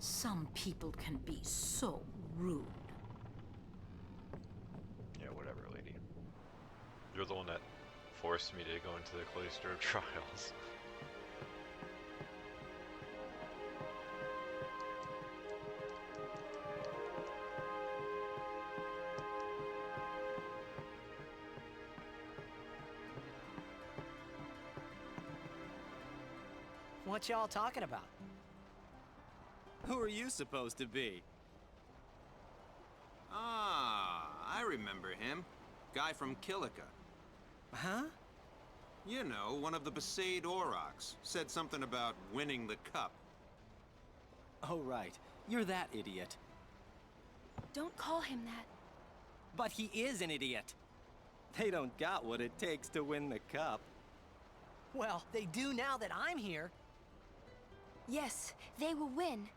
Some people can be so rude. Yeah, whatever, lady. You're the one that forced me to go into the Cloister of Trials. What y'all talking about? Who are you supposed to be? Ah, I remember him. Guy from Kilika. Huh? You know, one of the Besaid Aurochs. Said something about winning the cup. Oh, right. You're that idiot. Don't call him that. But he is an idiot. They don't got what it takes to win the cup. Well, they do now that I'm here. Yes, they will win.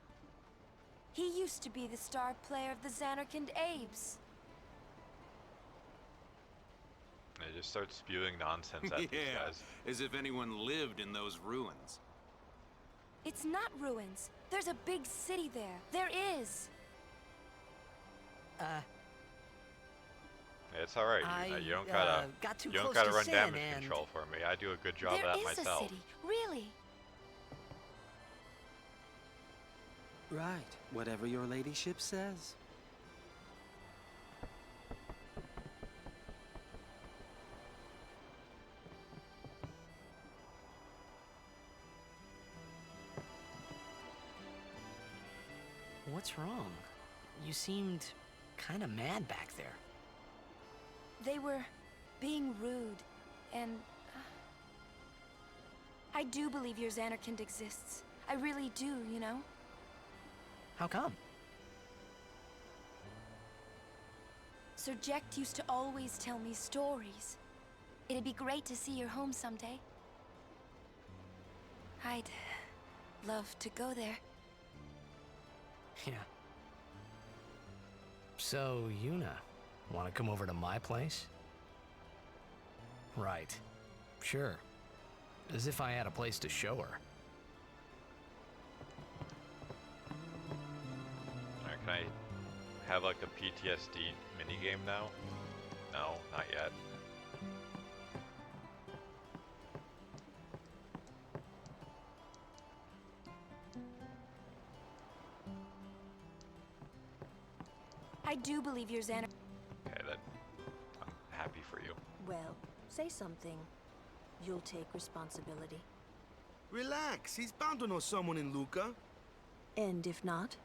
He used to be the star player of the Xanarkand Abes. They just start spewing nonsense at these guys. As if anyone lived in those ruins. It's not ruins. There's a big city there. There is. It's alright. You don't gotta. Got too You don't close gotta to run Sin damage and... control for me. I do a good job of There that is myself. a city, really. Right. Whatever your ladyship says. What's wrong? You seemed kind of mad back there. They were being rude, and... I do believe your Xanarkand exists. I really do, you know? How come? Sir Jecht used to always tell me stories. It'd be great to see your home someday. I'd love to go there. Yeah. So, Yuna, want to come over to my place? Right. Sure. As if I had a place to show her. Alright, can I have like a PTSD minigame now? No, not yet. I do believe your Xanarkand... Okay, then. I'm happy for you. Well, say something. You'll take responsibility. Relax, he's bound to know someone in Luca. And if not?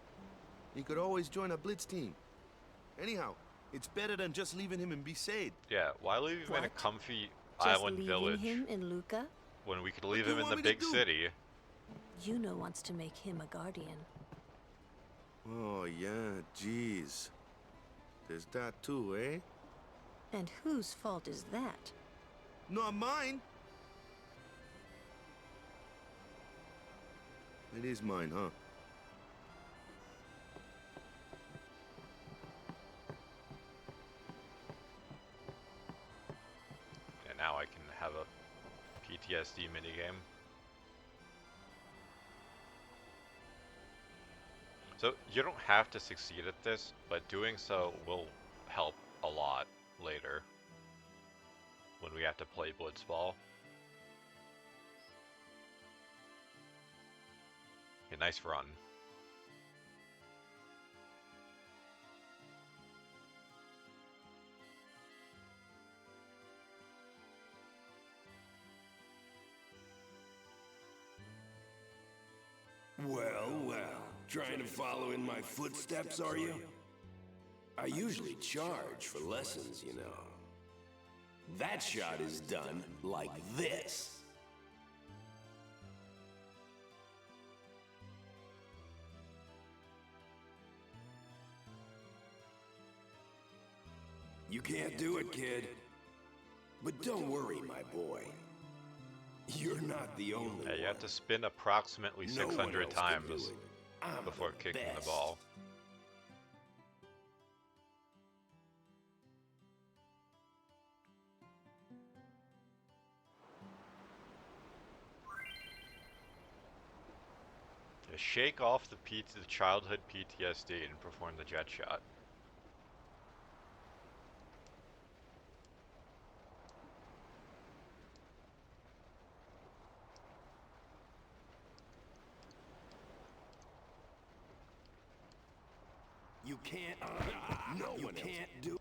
He could always join a blitz team. Anyhow, it's better than just leaving him in Besaid. Yeah, why leave him in a What? comfy Just island leaving village him in Luca? when we could leave do him you in the want me to big do? city? Yuna wants to make him a guardian. Oh, yeah, jeez. There's that too, eh? And whose fault is that? Not mine. It is mine, huh? And now I can have a PTSD minigame. So you don't have to succeed at this, but doing so will help a lot later when we have to play Blitzball. A nice run. Well, well, trying to follow in my footsteps, are you? I usually charge for lessons, you know. That shot is done like this. You can't do it, kid. But don't worry, my boy. You're not the only Yeah, you have one. to spin approximately No one 600 else can do times it. I'm before the kicking the best. ball. To shake off the childhood PTSD and perform the jet shot. You can't. No one can't do.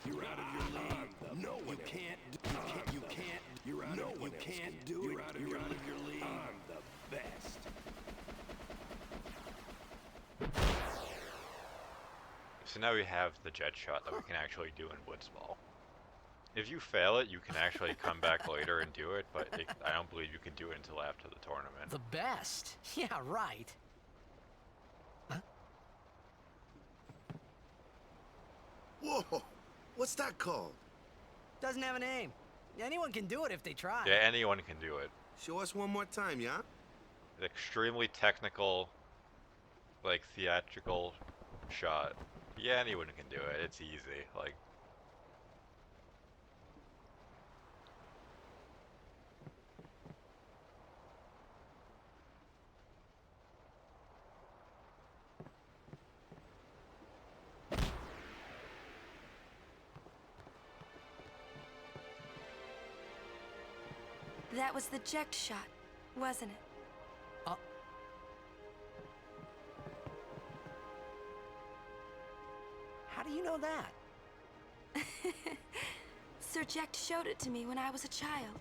You're out of your league. No one can't. You can't. You're out. No one can't do it. You're out of your league. I'm the best. So now we have the jet shot that we can actually do in Blitzball. If you fail it, you can actually come back later and do it, but I don't believe you can do it until after the tournament. The best? Yeah, right. Whoa! What's that called? Doesn't have a name. Anyone can do it if they try. Yeah, anyone can do it. Show us one more time, yeah? An extremely technical, like, theatrical shot. Yeah, anyone can do it. It's easy. Like, That was the eject shot, wasn't it? How do you know that? Sir Jekt showed it to me when I was a child.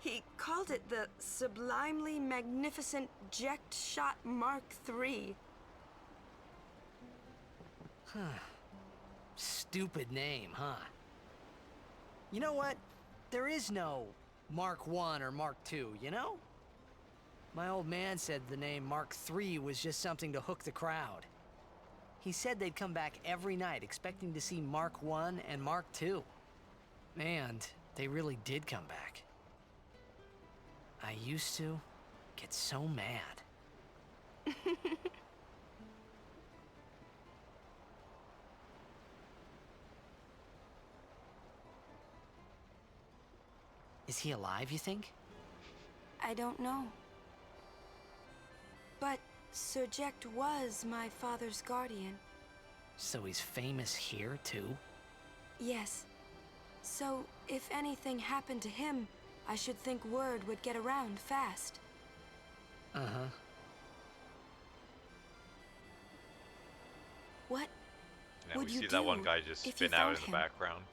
He called it the Sublimely Magnificent Jekt Shot Mark III. Stupid name, huh? You know what? There is no Mark I or Mark II, you know? My old man said the name Mark III was just something to hook the crowd. He said they'd come back every night expecting to see Mark I and Mark II. And they really did come back. I used to get so mad. Is he alive, you think? I don't know. But Sir Jekt was my father's guardian. So he's famous here, too? Yes. So, if anything happened to him, I should think word would get around fast. Uh-huh. What now would we you see do that one guy just if you spin out in found the him? background.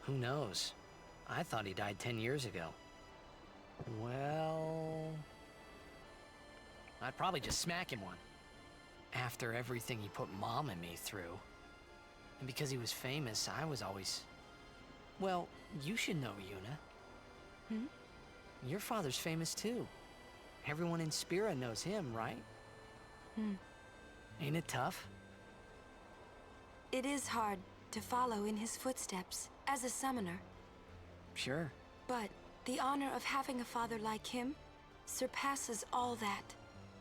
Who knows? I thought he died 10 years ago. Well... I'd probably just smack him one. After everything he put Mom and me through. And because he was famous, I was always... Well, you should know, Yuna. Hmm? Your father's famous too. Everyone in Spira knows him, right? Hmm. Ain't it tough? It is hard to follow in his footsteps as a summoner. Sure. But the honor of having a father like him surpasses all that,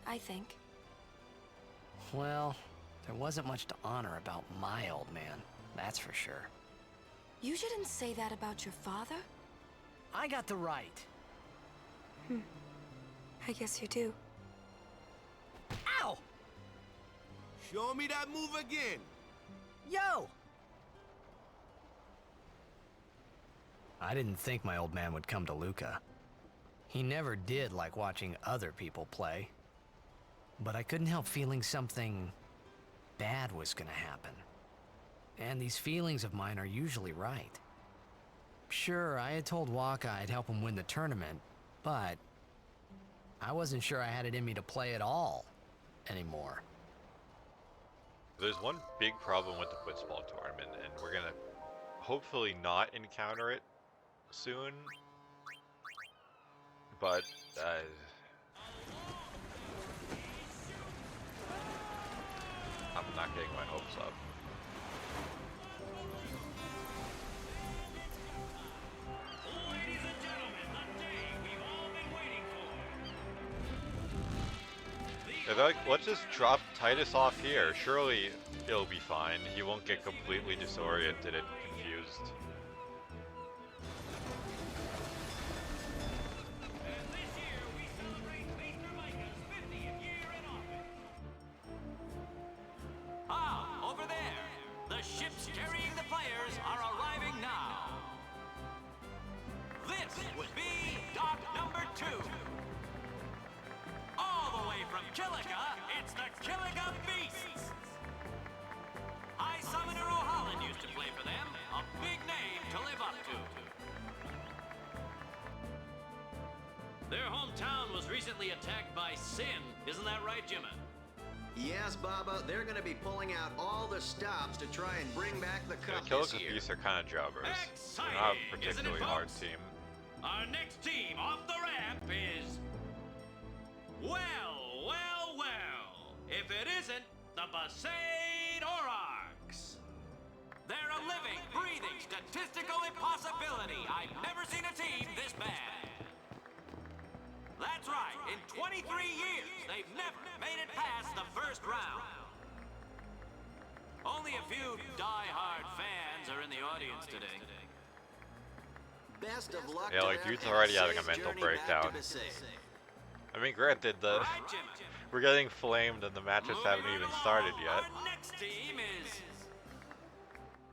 I think. Well, there wasn't much to honor about my old man, that's for sure. You shouldn't say that about your father. I got the right. I guess you do. Ow! Show me that move again. Yo! I didn't think my old man would come to Luca. He never did like watching other people play. But I couldn't help feeling something bad was gonna happen. And these feelings of mine are usually right. Sure, I had told Waka I'd help him win the tournament, but I wasn't sure I had it in me to play at all anymore. There's one big problem with the Blitzball tournament, and we're gonna hopefully not encounter it soon. But, I'm not getting my hopes up. Yeah, they're like, let's just drop Titus off here. Surely it'll be fine. He won't get completely disoriented and confused. Killica, it's the Killica Beasts! High Summoner O'Holland used to play for them. A big name to live up to. Their hometown was recently attacked by Sin. Isn't that right, Jimmy? Yes, Baba, they're gonna be pulling out all the stops to try and bring back the Yeah, cup Killica this year. Beasts are kind of jobbers. Exciting, They're not a isn't it, particularly hard folks? team. Our next team off the ramp is... Well, well, well. If it isn't the Besaid Aurochs. They're a living, breathing, statistical impossibility. I've never seen a team this bad. That's right. In 23 years, they've never made it past the first round. Only a few die-hard fans are in the audience today. Best of luck Yeah, to like, them dude's and already a having a safe mental journey back to breakdown. Besaid. I mean, granted, All right, Jimmy. we're getting flamed and the matches haven't Moving even right started along, yet. Our next team is...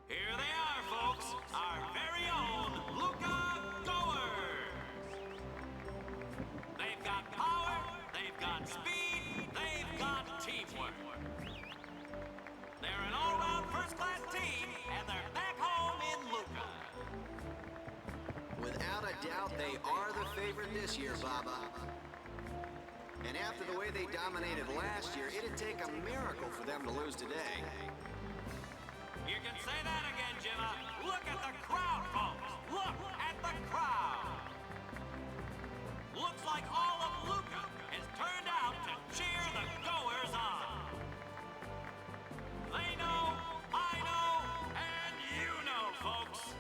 Here they are, folks. Our very own Luca Goers. They've got power, they've got speed, they've got teamwork. They're an all-round first-class team, and they're back home in Luca. Without a doubt, they are the favorite this year, Baba. And after the way they dominated last year, it'd take a miracle for them to lose today. You can say that again, Jimmy. Look at the crowd, folks. Look at the crowd. Looks like all of Luca has turned out to cheer the Goers on. They know, I know, and you know, folks.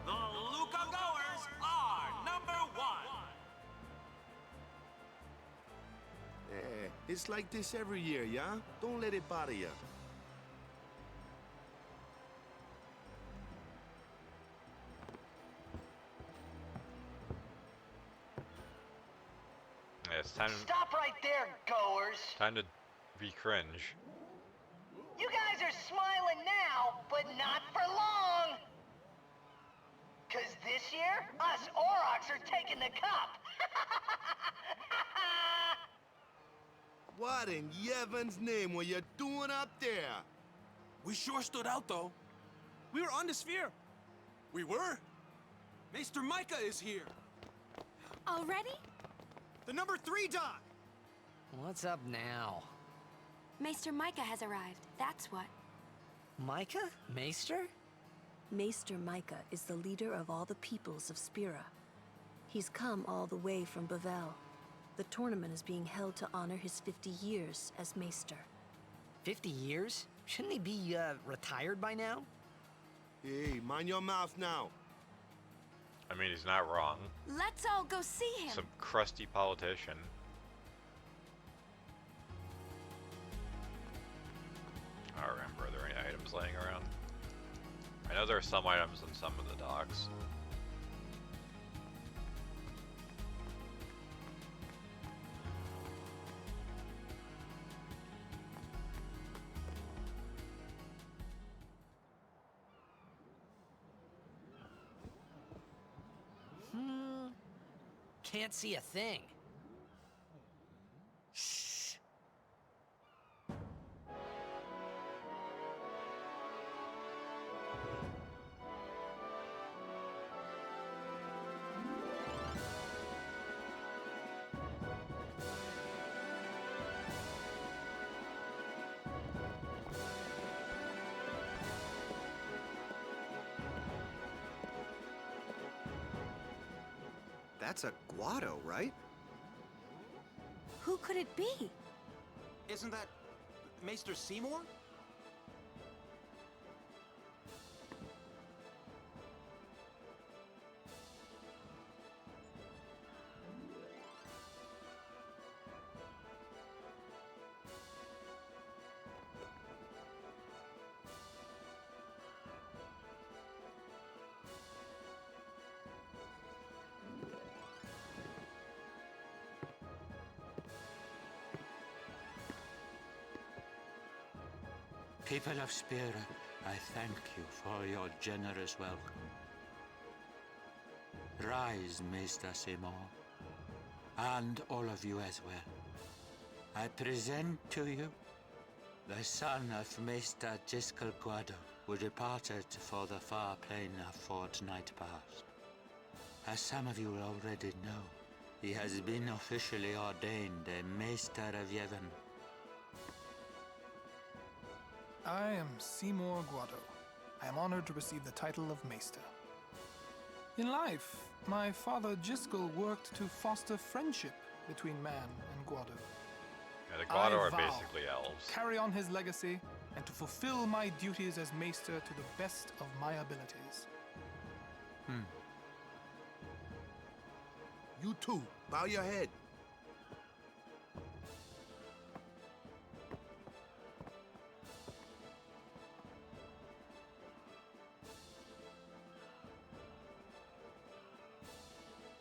The Luca Goers are number one. It's like this every year, yeah? Don't let it bother you. Yeah, it's time Stop right there, goers! to be cringe. You guys are smiling now, but not for long! Cause this year, us Aurochs are taking the cup! What in Yevon's name were you doing up there? We sure stood out, though. We were on the sphere. We were. Maester Micah is here. Already? The number 3 Doc. What's up now? Maester Micah has arrived, that's what. Micah? Maester? Maester Micah is the leader of all the peoples of Spira. He's come all the way from Bavel. The tournament is being held to honor his 50 years as Maester. 50 years? Shouldn't he be, retired by now? Hey, mind your mouth now. I mean, he's not wrong. Let's all go see him. Some crusty politician. I don't remember, are there any items laying around? I know there are some items in some of the docks. Can't see a thing. Shh. That's a Guado, right? Who could it be? Isn't that Maester Seymour? People of Spira, I thank you for your generous welcome. Rise, Maester Seymour, and all of you as well. I present to you the son of Maester Giskel Guado, who departed for the far plain a fortnight past. As some of you already know, he has been officially ordained a Maester of Yevon. I am Seymour Guado. I am honored to receive the title of Maester. In life, my father Giskel worked to foster friendship between man and Guado. Yeah, the Guado are vow basically elves. to carry on his legacy and to fulfill my duties as Maester to the best of my abilities. You too. Bow your head.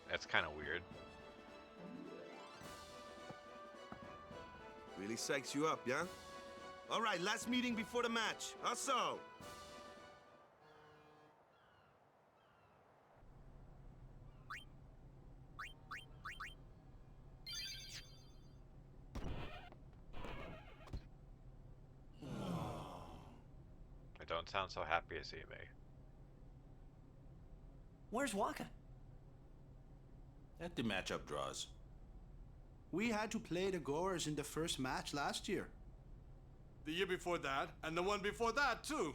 That's kind of weird. Really psychs you up, yeah? All right, last meeting before the match. Also. I don't sound so happy to see me. Where's Waka? Let the matchup draws. We had to play the Goers in the first match last year. The year before that, and the one before that, too.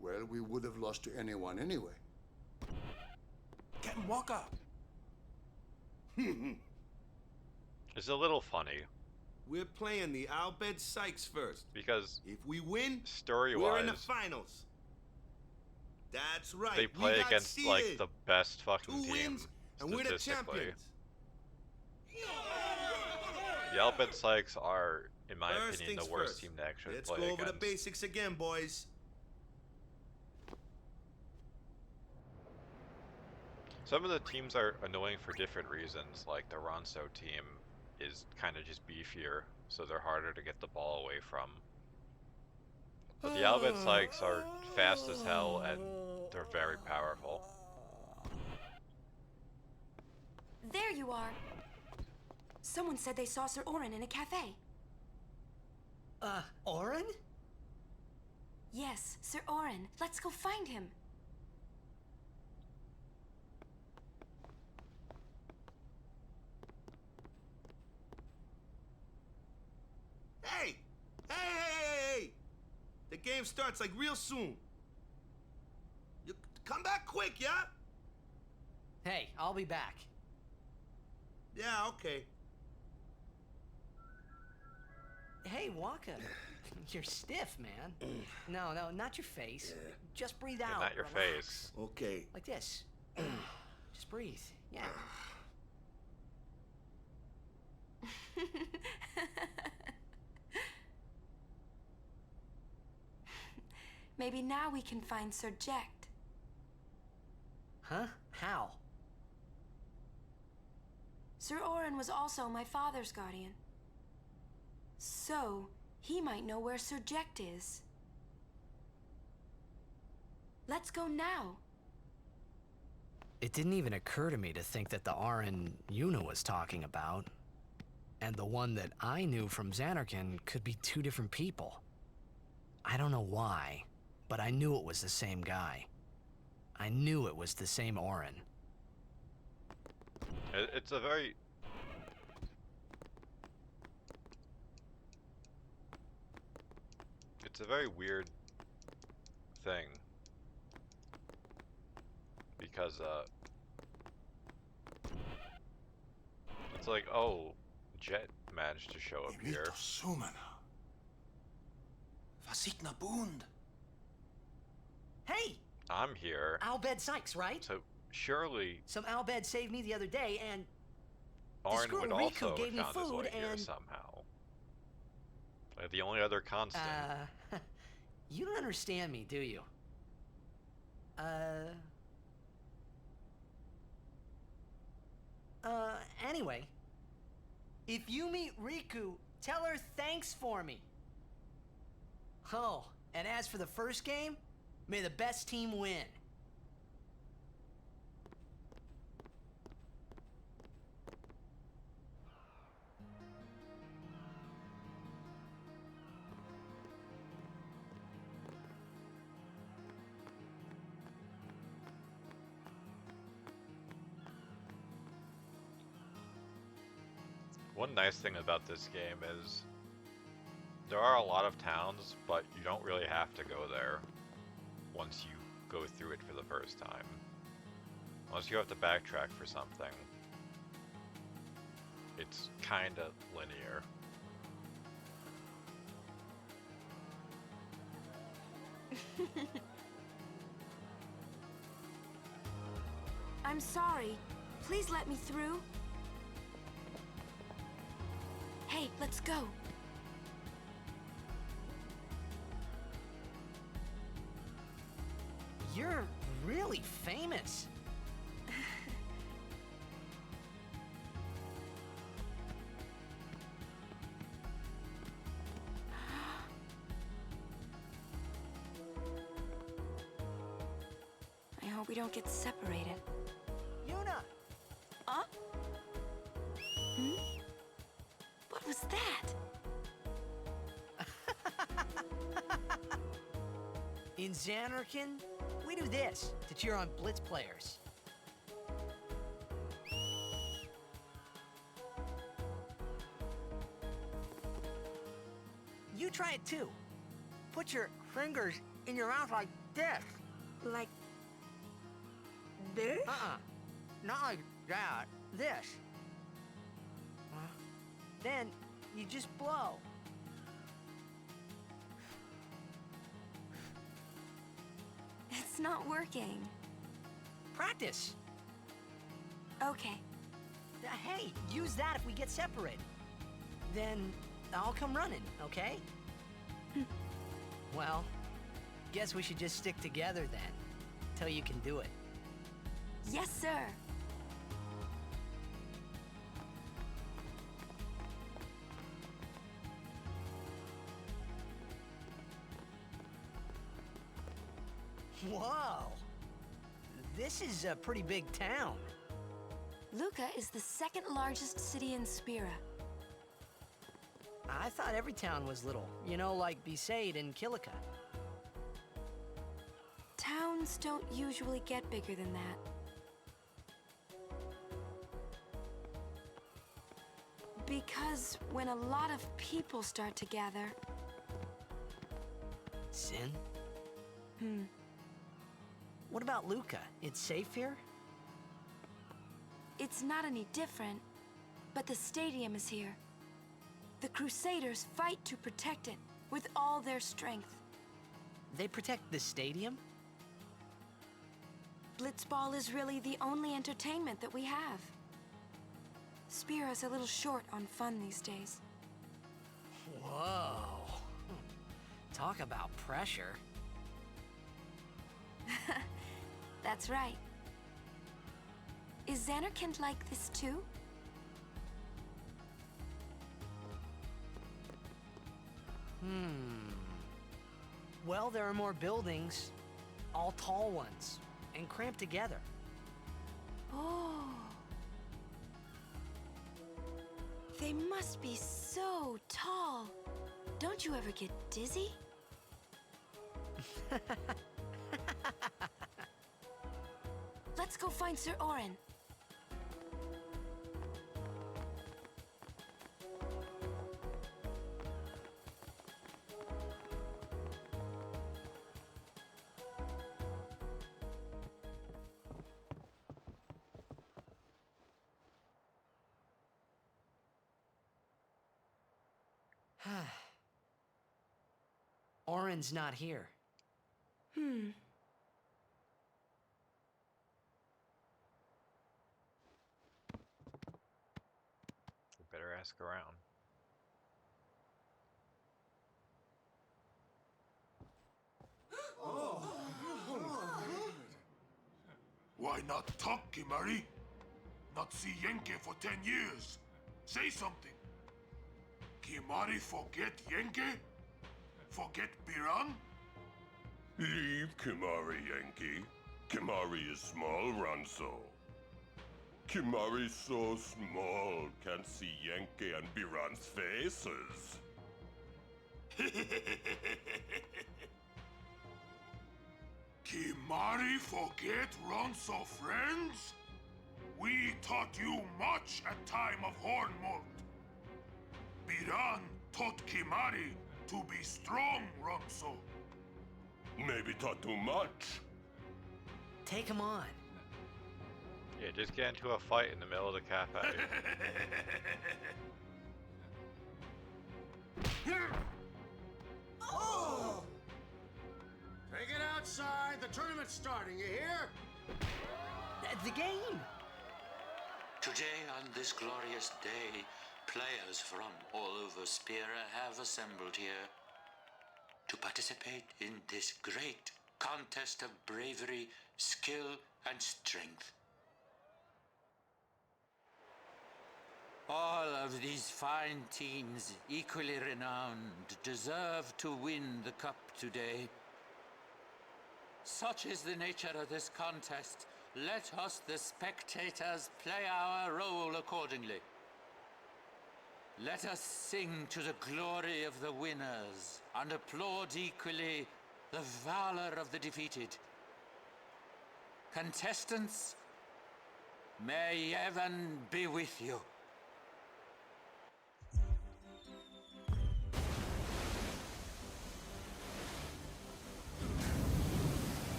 Well, we would have lost to anyone anyway. Captain Walker! It's a little funny. We're playing the Albed Sykes first. Because if we win, story-wise, we're in the finals. That's right. They play we got against seeded. like the best fucking 2 team. wins, and we're the Statistically. champions. The Albed Sykes are, in my First opinion, things the worst first. team to actually Let's play go over against. the basics again, boys. Some of the teams are annoying for different reasons, like the Ronso team is kind of just beefier, so they're harder to get the ball away from. But the Albed Sykes are fast as hell, and they're very powerful. There you are. Someone said they saw Sir Orin in a cafe. Orin? Yes, Sir Orin. Let's go find him. Hey! Hey! The game starts like real soon. You come back quick, yeah? Hey, I'll be back. Yeah, okay. Hey, Waka. You're stiff, man. No, not your face. Just breathe out. Not your relax. face. Okay. Like this. Just breathe. Yeah. Maybe now we can find Sir Jekt. Huh? How? Sir Orin was also my father's guardian. So, he might know where Sir Jekt is. Let's go now. It didn't even occur to me to think that the Orin Yuna was talking about and the one that I knew from Xanarkand could be two different people. I don't know why, but I knew it was the same guy. I knew it was the same Orin. It's a very... It's a very weird thing. Because, it's like, oh, Jet managed to show up here. Hey! I'm here. Albed Sykes, right? So, surely... Some Albed saved me the other day, and Orin would also gave me have found his food way here and... somehow. Like, the only other constant. You don't understand me, do you? Anyway. If you meet Riku, tell her thanks for me. Oh, and as for the first game, may the best team win. One nice thing about this game is there are a lot of towns, but you don't really have to go there once you go through it for the first time. Unless you have to backtrack for something. It's kinda linear. I'm sorry. Please let me through. Hey, let's go. You're really famous. I hope we don't get separated. Yuna! Huh? Hmm? What was that? In Xanarkand, we do this to cheer on Blitz players. You try it too. Put your fingers in your mouth like this. Like this? Not like that. This. Then you just blow. It's not working. Practice. Okay. Hey, use that if we get separated. Then I'll come running, okay? Well, guess we should just stick together then, till you can do it. Yes, sir. Whoa! This is a pretty big town. Luca is the second largest city in Spira. I thought every town was little, you know, like Besaid and Kilika. Towns don't usually get bigger than that. Because when a lot of people start to gather... Sin? Hmm. What about Luca? It's safe here? It's not any different, but the stadium is here. The Crusaders fight to protect it with all their strength. They protect the stadium? Blitzball is really the only entertainment that we have. Spira's a little short on fun these days. Whoa. Talk about pressure. That's right. Is Xanarkand like this too? Well, there are more buildings, all tall ones, and cramped together. Oh. They must be so tall. Don't you ever get dizzy? Let's go find Sir Orin. Orin's not here. We better ask around. Why not talk, Kimari? Not see Yenke for 10 years. Say something. Kimari forget Yenke? Forget Biran? Leave Kimari, Yankee. Kimari is small, Ranso. Kimari so small, can't see Yankee and Biran's faces. Kimari forget Ronso friends? We taught you much at time of Hornmold. Biran taught Kimari to be strong, Ronso. Maybe taught too much. Take him on. Yeah, just get into a fight in the middle of the cafe. Oh! Take it outside. The tournament's starting, you hear? The game! Today, on this glorious day, players from all over Spira have assembled here to participate in this great contest of bravery, skill, and strength. All of these fine teams, equally renowned, deserve to win the cup today. Such is the nature of this contest. Let us, the spectators, play our role accordingly. Let us sing to the glory of the winners and applaud equally the valor of the defeated. Contestants, may heaven be with you.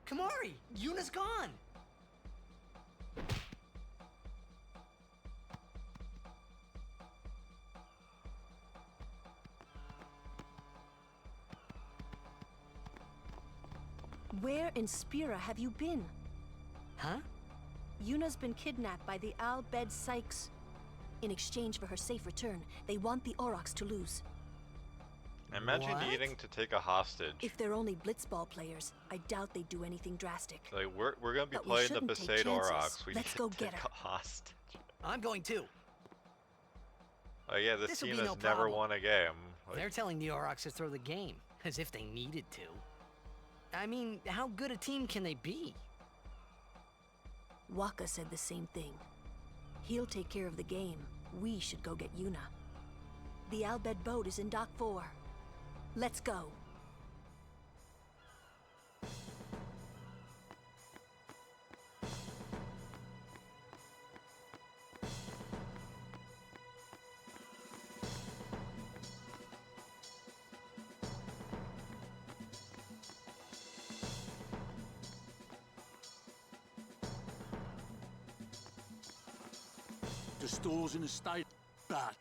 Kamari, Yuna's gone. Where in Spira have you been? Huh? Yuna's been kidnapped by the Al Bed Sykes. In exchange for her safe return, they want the Aurochs to lose. Imagine What? needing to take a hostage. If they're only blitzball players, I doubt they'd do anything drastic. Like we're gonna be But we playing the shouldn't take Besaid chances. Aurochs. We Let's need go to get take her. a hostage. I'm going too. Oh yeah, this This'll team be has no never problem. won a game. Like, They're telling the Aurochs to throw the game, as if they needed to. I mean, how good a team can they be? Waka said the same thing. He'll take care of the game. We should go get Yuna. The Albed boat is in Dock 4. Let's go. The store's in a state bad.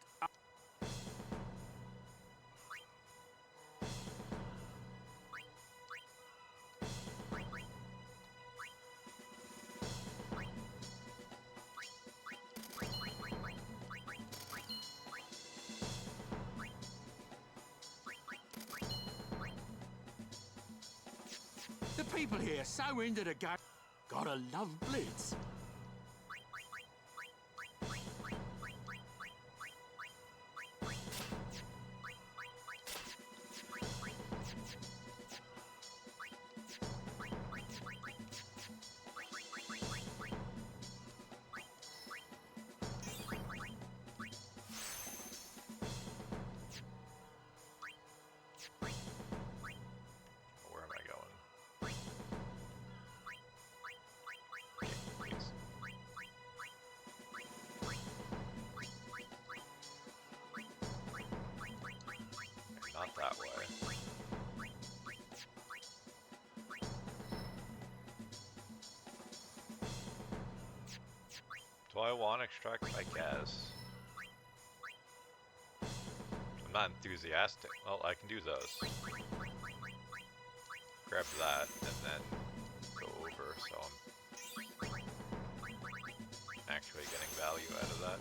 The people here so into the game. Gotta love Blitz. where am I going? Okay, please. Do I want extract? I guess. I'm not enthusiastic. Well, I can do those. Grab that and then go over, so I'm actually getting value out of that.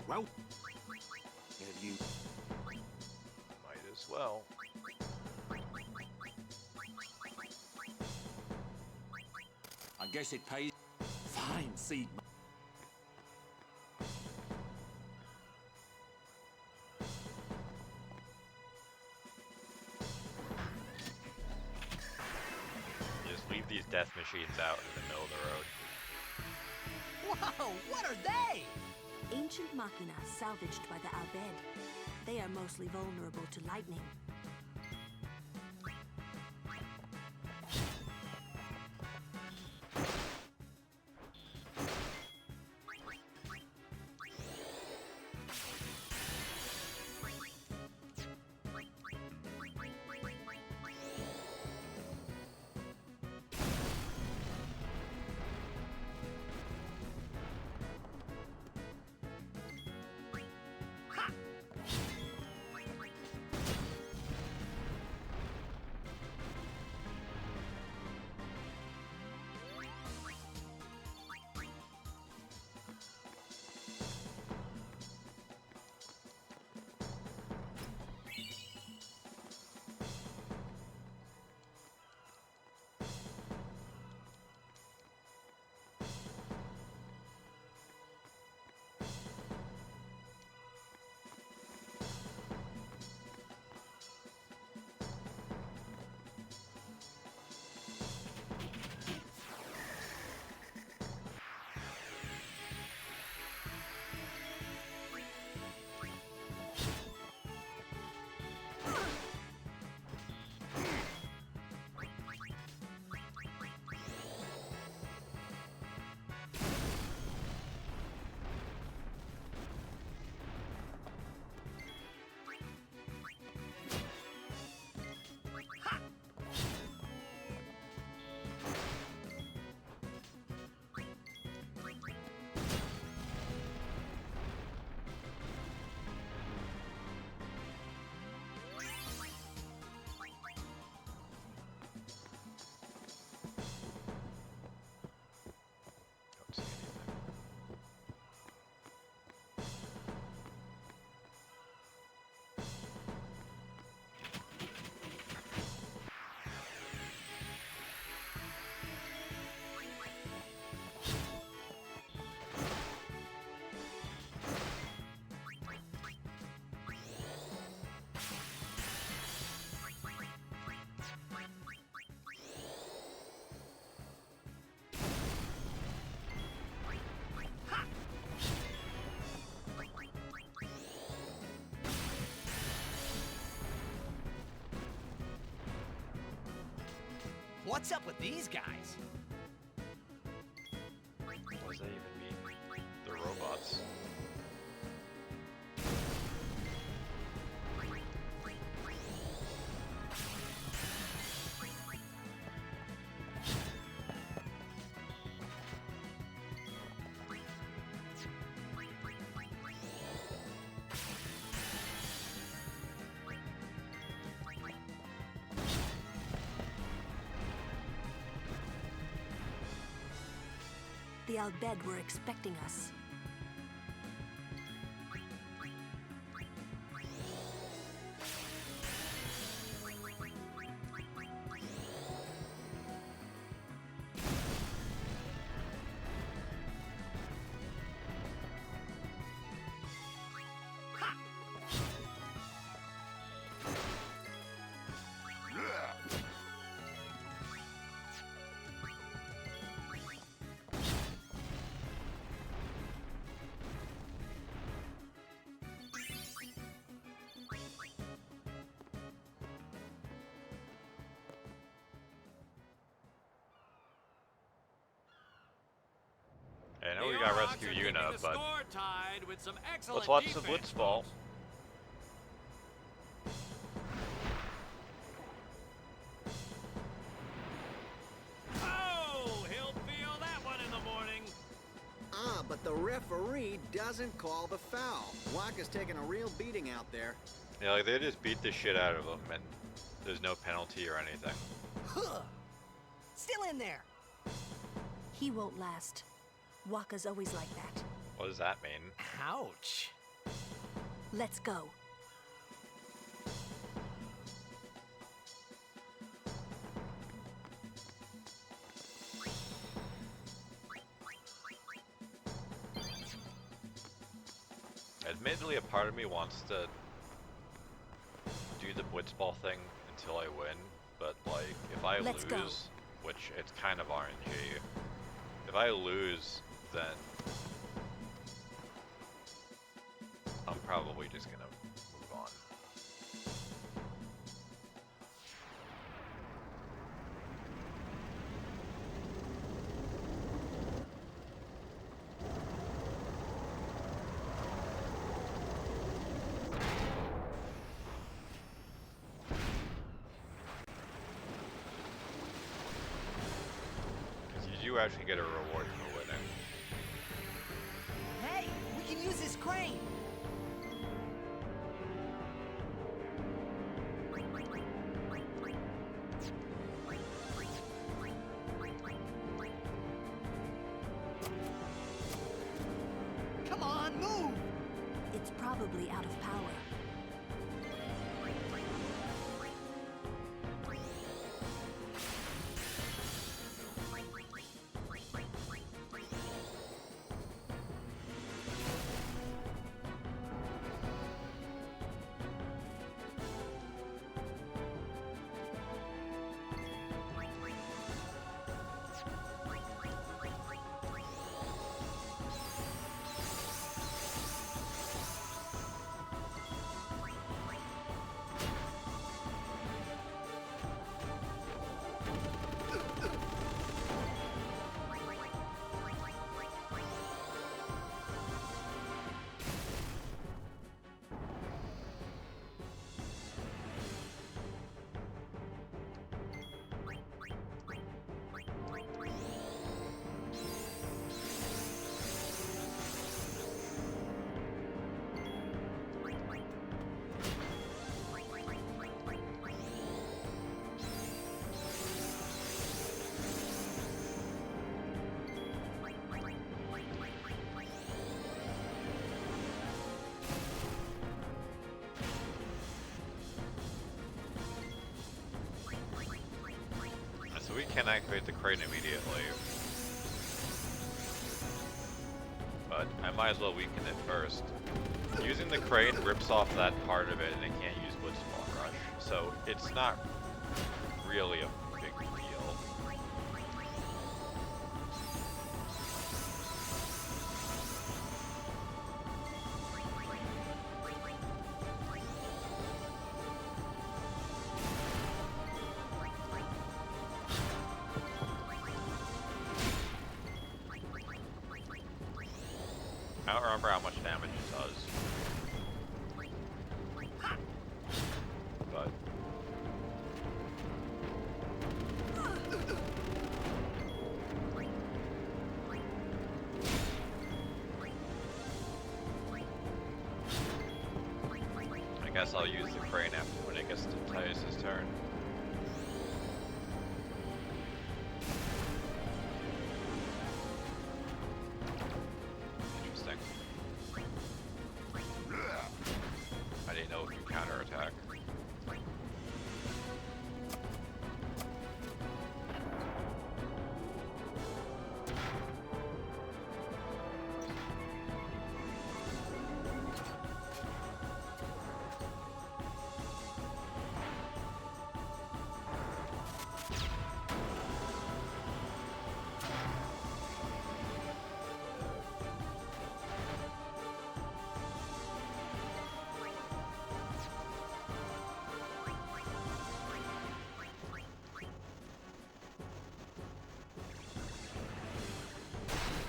Well, have you... Might as well. I guess it pays. Fine seed. Just leave these death machines out in the middle of the road. Whoa, what are they? Ancient machina salvaged by the Albed. They are mostly vulnerable to lightning. What's up with these guys? What does that even mean? They're robots. The Albed were expecting us. you, are keeping Yuna, the but score tied with some excellent let's watch the defense, blitzball. Oh, he'll feel that one in the morning. But the referee doesn't call the foul. Waka's taking a real beating out there. Yeah, like they just beat the shit out of him, and there's no penalty or anything. Still in there. He won't last. Waka's always like that. What does that mean? Ouch. Let's go. Admittedly, a part of me wants to do the blitzball thing until I win, but like, if I Let's go. lose, which it's kind of RNG, if I lose, then I'm probably just gonna move on. Because you do actually get a reward for winning. Hey, we can use this crane. Come on, move! It's probably out of power. So we can activate the crane immediately. But I might as well weaken it first. Using the crane rips off that part of it and it can't use Blitzball Rush. So it's not really a big deal. I don't remember how much damage it does. But I guess I'll use the crane after when it gets to Tyus' turn. Interesting. I didn't know if you counterattack.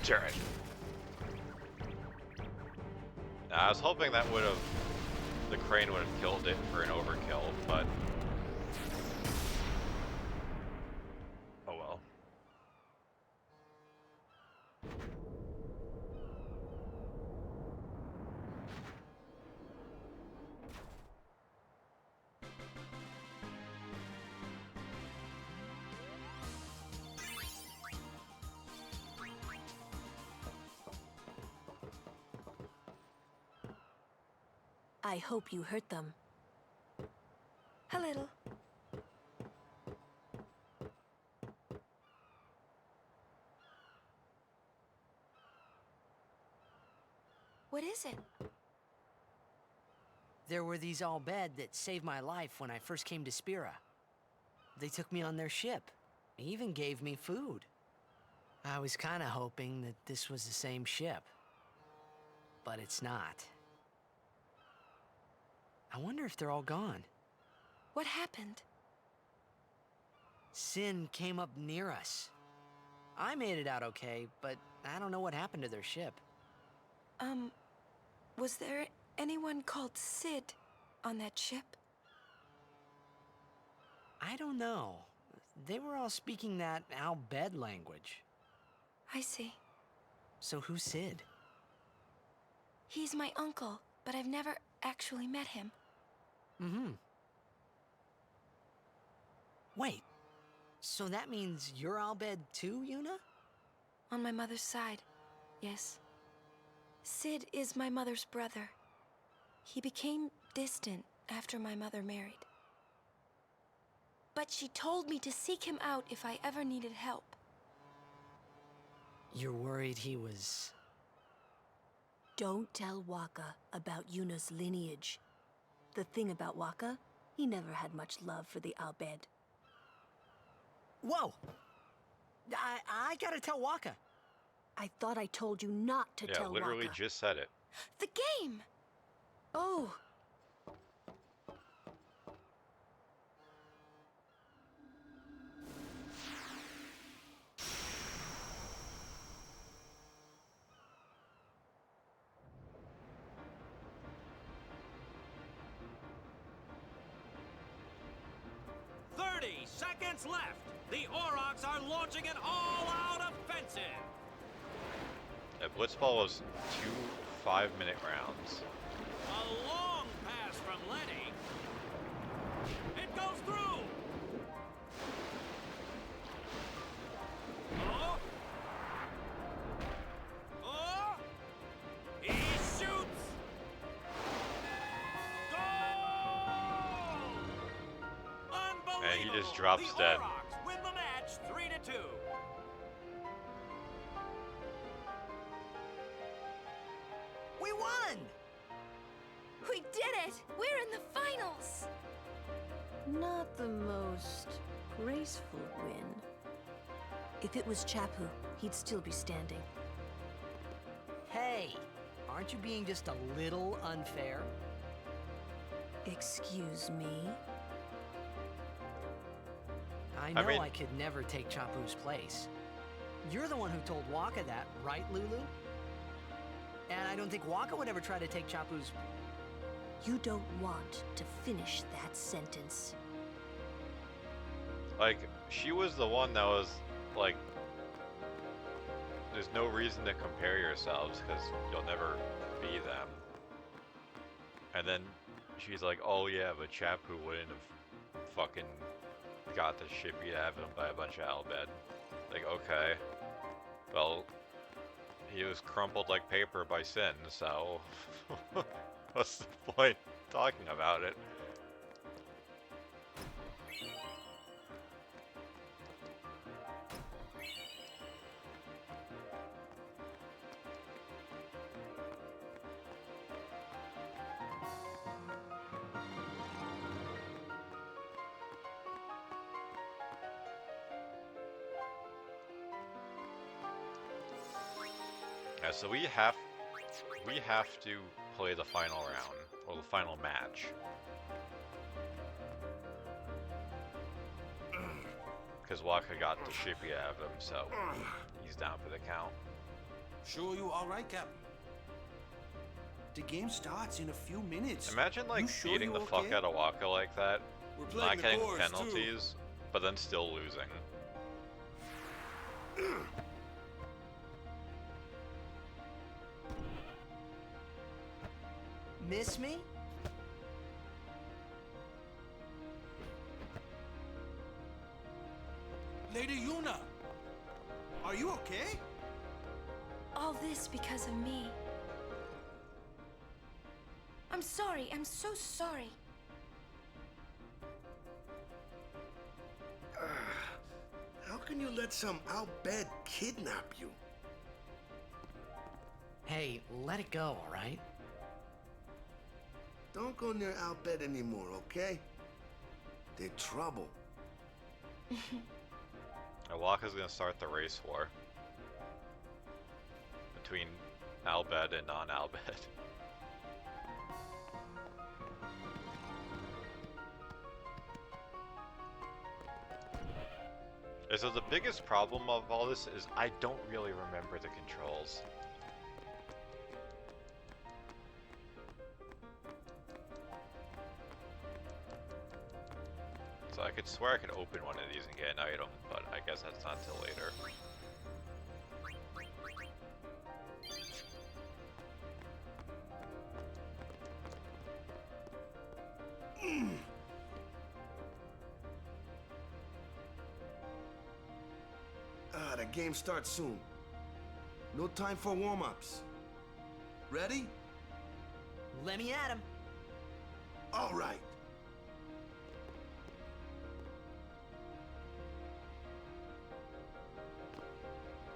Turn. Now, I was hoping that would have, the crane would have killed it for an overkill, but oh well. I hope you hurt them. A little. What is it? There were these Al Bhed that saved my life when I first came to Spira. They took me on their ship. They even gave me food. I was kind of hoping that this was the same ship. But it's not. I wonder if they're all gone. What happened? Sin came up near us. I made it out okay, but I don't know what happened to their ship. Was there anyone called Sid on that ship? I don't know. They were all speaking that Al Bhed language. I see. So who's Sid? He's my uncle, but I've never actually met him. Mm-hmm. Wait, so that means you're Al Bhed too, Yuna? On my mother's side, yes. Sid is my mother's brother. He became distant after my mother married. But she told me to seek him out if I ever needed help. You're worried he was... Don't tell Waka about Yuna's lineage. The thing about Waka, he never had much love for the Al Bhed. Whoa! I gotta tell Waka. I thought I told you not to tell Waka. Yeah, literally just said it. The game! Oh! Seconds left. The Aurochs are launching an all-out offensive. Yeah, Blitzball was 2 5-minute rounds. A long pass from Lenny. It goes through. Oh. Oh. He shoots. And he just drops dead. Aurochs win the match 3-2. We won! We did it! We're in the finals! Not the most graceful win. If it was Chapu, he'd still be standing. Hey, aren't you being just a little unfair? Excuse me? I know I could never take Chapu's place. You're the one who told Waka that, right, Lulu? And I don't think Waka would ever try to take Chapu's... You don't want to finish that sentence. Like, she was the one that was, like... There's no reason to compare yourselves, because you'll never be them. And then she's like, oh yeah, but Chapu wouldn't have fucking got the shit beat out of him by a bunch of Al Bhed. Like, okay. Well, he was crumpled like paper by Sin, so... What's the point talking about it? Yeah, so we have to play the final round, or the final match. Because Waka got the shit beat out of him, so he's down for the count. Sure you all right, Captain? The game starts in a few minutes. Imagine like You sure beating you're the fuck okay? out of Waka like that, We're playing not the getting chorus, too. penalties, but then still losing. Miss me? Lady Yuna, are you okay? All this because of me. I'm sorry. I'm so sorry. How can you let some outbed kidnap you? Hey, let it go, all right? Don't go near outbed anymore, okay? They're trouble. Waka's gonna start the race war between Albed and non-Albed. So the biggest problem of all this is I don't really remember the controls. So I could swear I could open one of these and get an item, but I guess that's not till later. The game starts soon. No time for warm-ups. Ready? Let me at him. All right.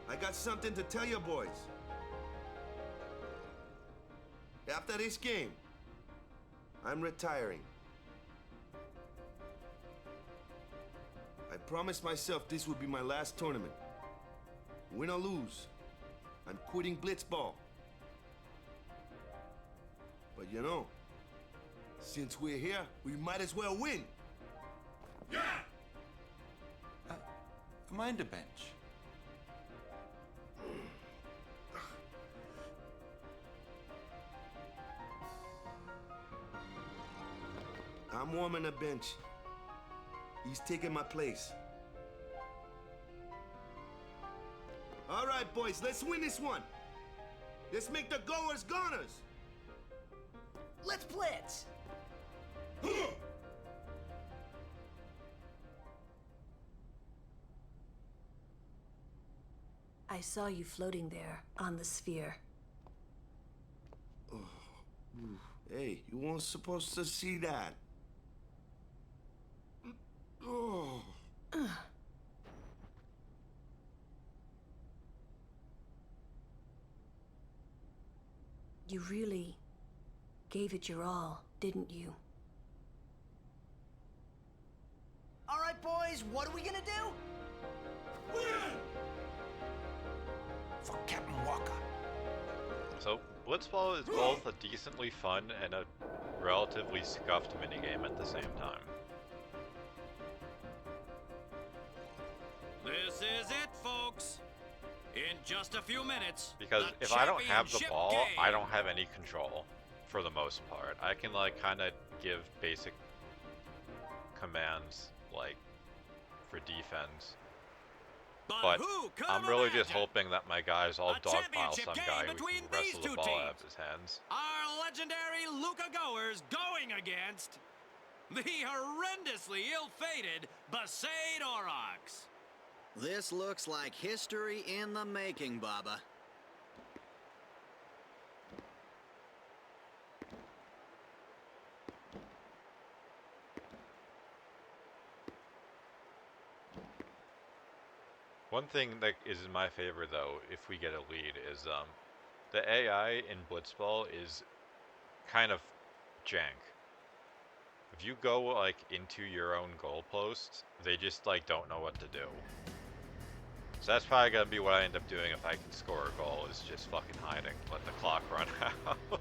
I got something to tell you boys. After this game, I'm retiring. I promised myself this would be my last tournament. Win or lose, I'm quitting Blitzball. But you know, since we're here, we might as well win. Yeah! Mind the bench. I'm warming the bench. He's taking my place. All right, boys, let's win this one. Let's make the goers goners. Let's blitz. I saw you floating there on the sphere. Hey, you weren't supposed to see that. Oh. You really gave it your all, didn't you? All right, boys, what are we gonna do? Win! For Captain Waka. So, Blitzball is both a decently fun and a relatively scuffed minigame at the same time. This is it, folks. In just a few minutes. Because the if I don't have the championship ball, game. I don't have any control, for the most part. I can, like, kind of give basic commands, like, for defense. But who could I'm have really just imagined hoping that my guys all a dogpile championship some game guy who between can wrestle these the two ball out of teams? his hands. Our legendary Luca goers going against the horrendously ill-fated Besaid Aurochs. This looks like history in the making, Baba. One thing that is in my favor, though, if we get a lead, is the AI in Blitzball is kind of jank. If you go, like, into your own goalpost, they just, like, don't know what to do. So that's probably gonna be what I end up doing if I can score a goal, is just fucking hiding, let the clock run out.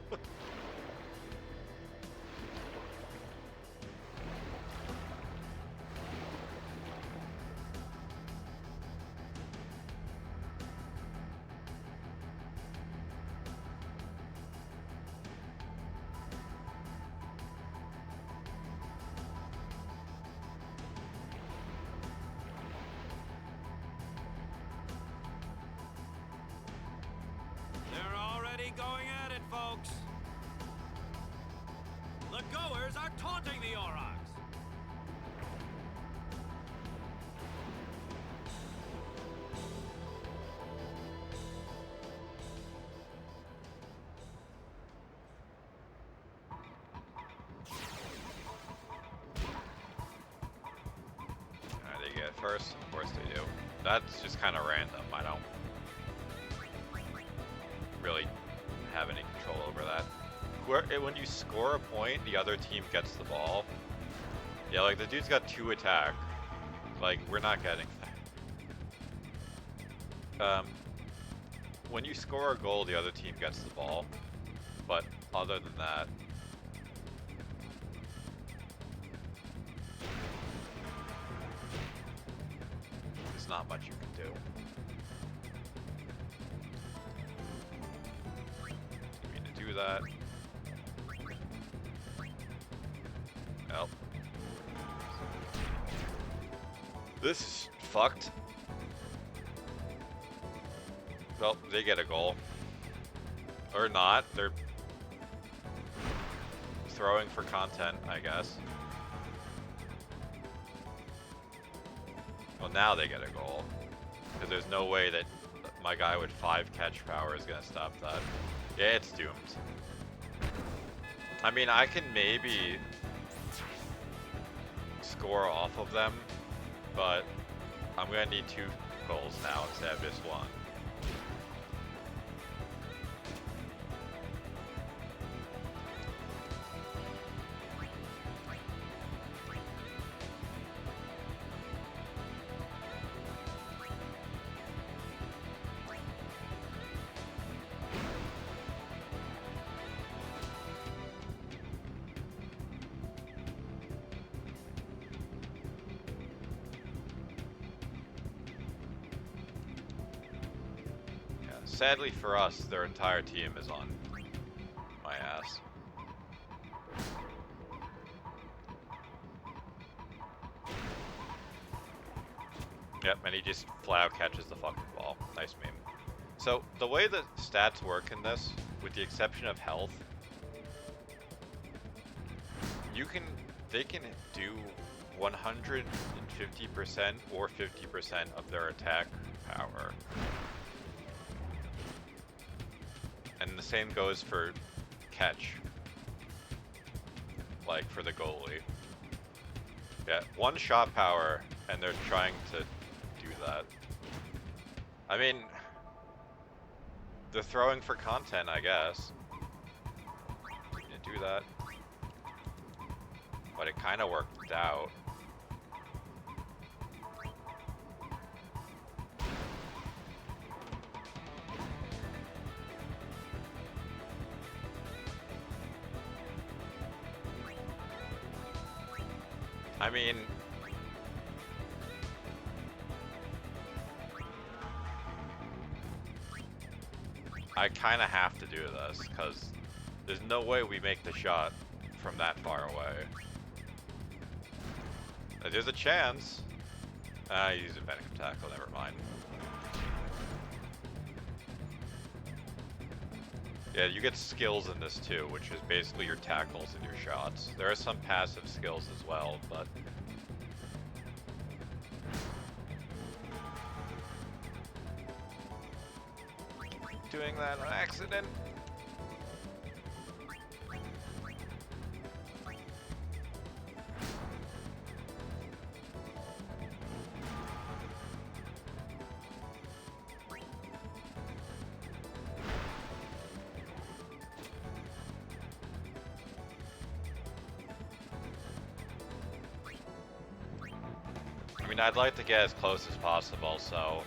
going at it, folks. The goers are taunting the Aurochs. They get it first, of course they do. That's just kind of random. I don't really have any control over that. When you score a point, the other team gets the ball. Yeah, like the dude's got 2 attack. Like, we're not getting that. When you score a goal, the other team gets the ball. But other than that, there's not much you can do. You mean to do that? Nope. This is fucked. Well, they get a goal. Or not. They're throwing for content, I guess. Well, now they get a goal. Because there's no way that my guy with 5 catch power is going to stop that. Yeah, it's doomed. I mean, I can maybe score off of them, but I'm going to need 2 goals now instead of just 1. Sadly for us, their entire team is on my ass. Yep, and he just flat out catches the fucking ball. Nice meme. So, the way the stats work in this, with the exception of health, they can do 150% or 50% of their attack power. And the same goes for catch, like for the goalie. Yeah, 1 shot power, and they're trying to do that. I mean, they're throwing for content, I guess. You do that. But it kind of worked out. I mean, I kind of have to do this, because there's no way we make the shot from that far away. There's a chance. I use a Venom tackle, never mind. Yeah, you get skills in this too, which is basically your tackles and your shots. There are some passive skills as well, but doing that on accident. I mean, I'd like to get as close as possible, so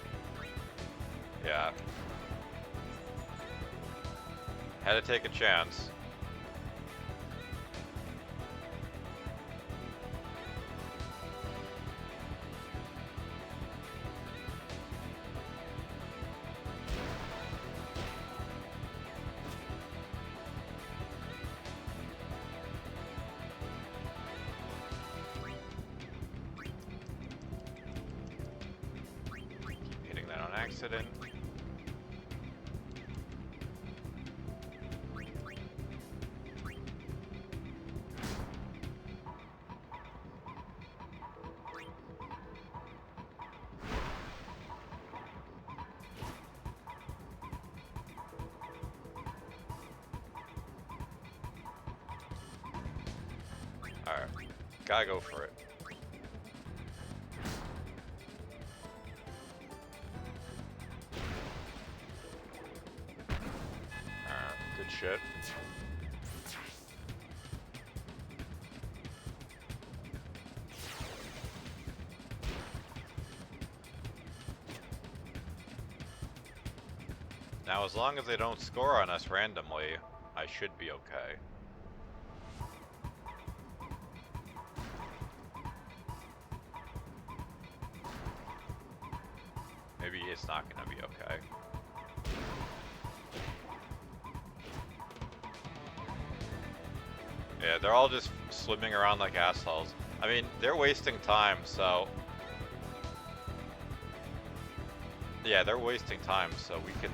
yeah. Had to take a chance. Hitting that on accident. Gotta go for it. Good shit. Now, as long as they don't score on us randomly, I should be okay. Maybe it's not gonna be okay. Yeah, they're all just swimming around like assholes. I mean, they're wasting time, so... Yeah, they're wasting time, so we can...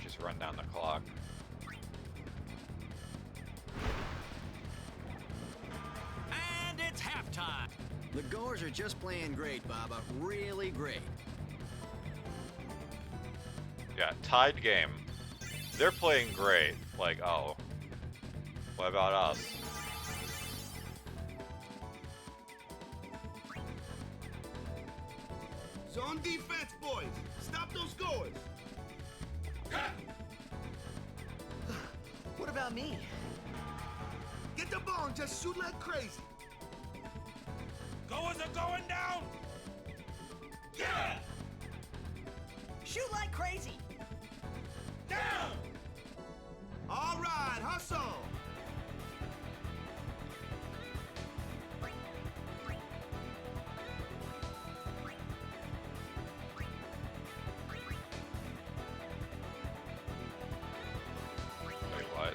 just run down the clock. And it's halftime. The Goers are just playing great, Baba. Really great. Yeah, tied game. They're playing great. Like, oh. What about us? Zone defense, boys! Stop those goers! What about me? Get the ball and just shoot like crazy! Goers are going down! Yeah! Shoot like crazy! Down! All right, hustle! Wait, what?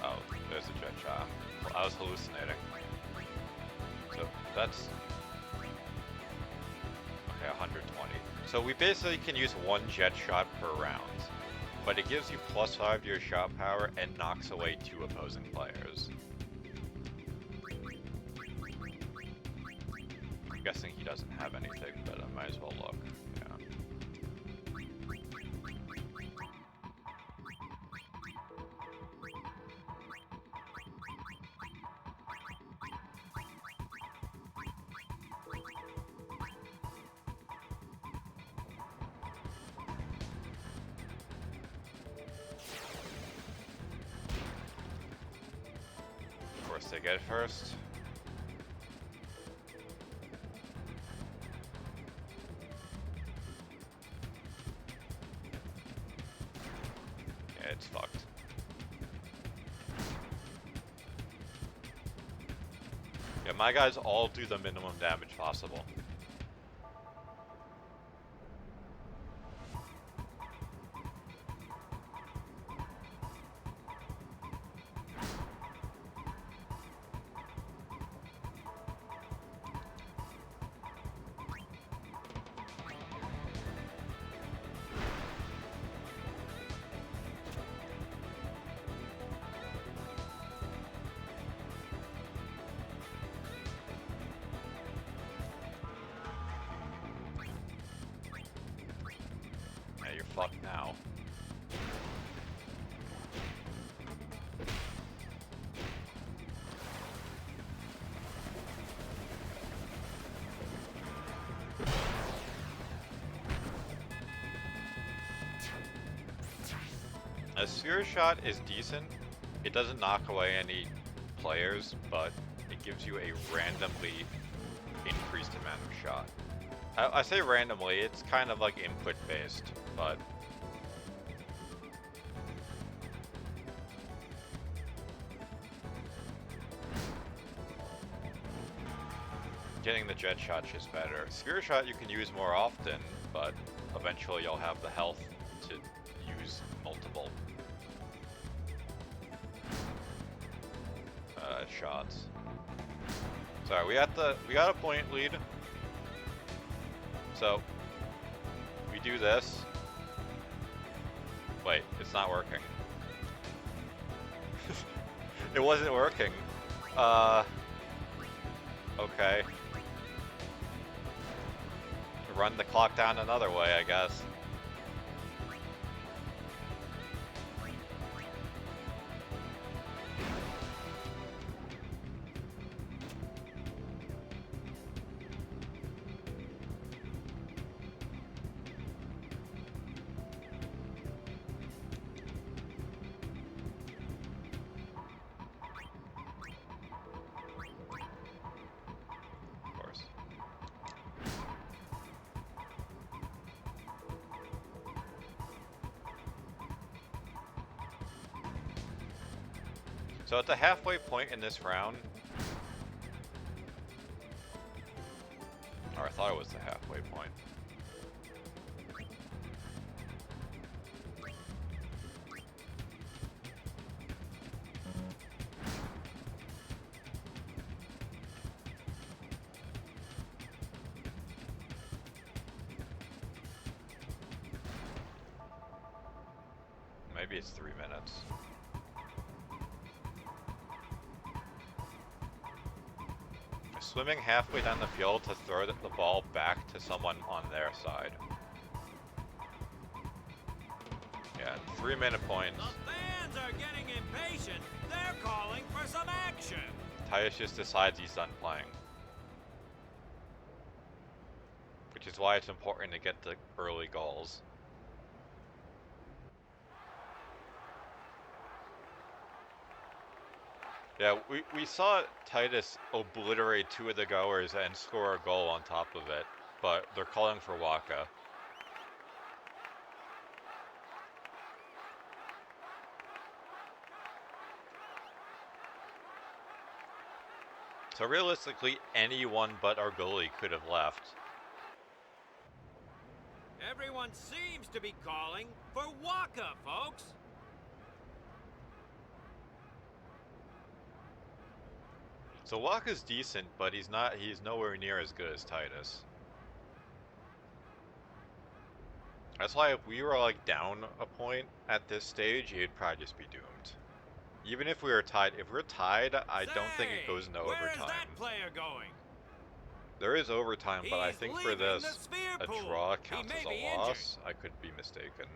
Oh, there's a jet shot. Well, I was hallucinating. So that's... Okay, 120. So we basically can use one jet shot per round. But it gives you +5 to your shot power and knocks away 2 opposing players. I'm guessing he doesn't have anything, but I might as well look. Yeah. Of course they get it first. Yeah, it's fucked. Yeah, my guys all do the minimum damage possible. Yeah, you're fucked now. A sphere shot is decent. It doesn't knock away any players, but it gives you a randomly increased amount of shot. I say randomly, it's kind of like input based, but getting the jet shot's just better. Sphere shot you can use more often, but eventually you'll have the health to use multiple shots. Sorry, we got a point lead. So we do this. Wait, it's not working. It wasn't working. Okay. run the clock down another way, I guess. So at the halfway point in this round, or I thought it was the halfway point. Maybe it's 3 minutes. Swimming halfway down the field to throw the ball back to someone on their side. Yeah, 3-minute points. The fans are getting impatient. They're calling for some action. Titus just decides he's done playing. Which is why it's important to get the early goals. Yeah, we saw Titus obliterate 2 of the goers and score a goal on top of it, but they're calling for Waka. So realistically, anyone but our goalie could have left. Everyone seems to be calling for Waka, folks. So Waka's decent, but he's nowhere near as good as Titus. That's why if we were like down a point at this stage, he'd probably just be doomed. Even if we were tied, if we're tied, I don't think it goes into overtime. Where's that player going? There is overtime, but I think for leaving this, the sphere a pool. draw He counts may as be a loss. injured. I could be mistaken.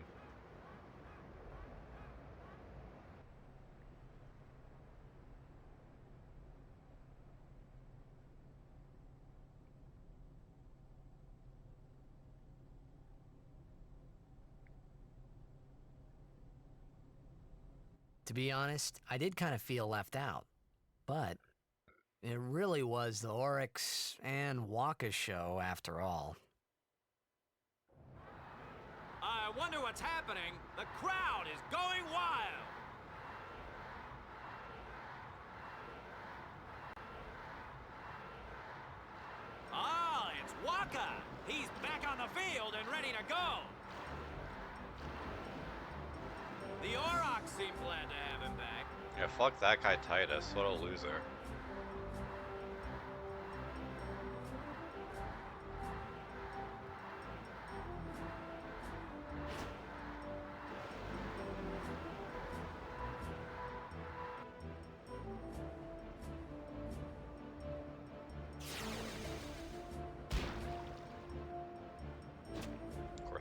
To be honest, I did kind of feel left out. But it really was the Oryx and Waka show after all. I wonder what's happening. The crowd is going wild. Ah, it's Waka. He's back on the field and ready to go. The Aurochs seem glad to have him back. Yeah, fuck that guy Titus. What a loser.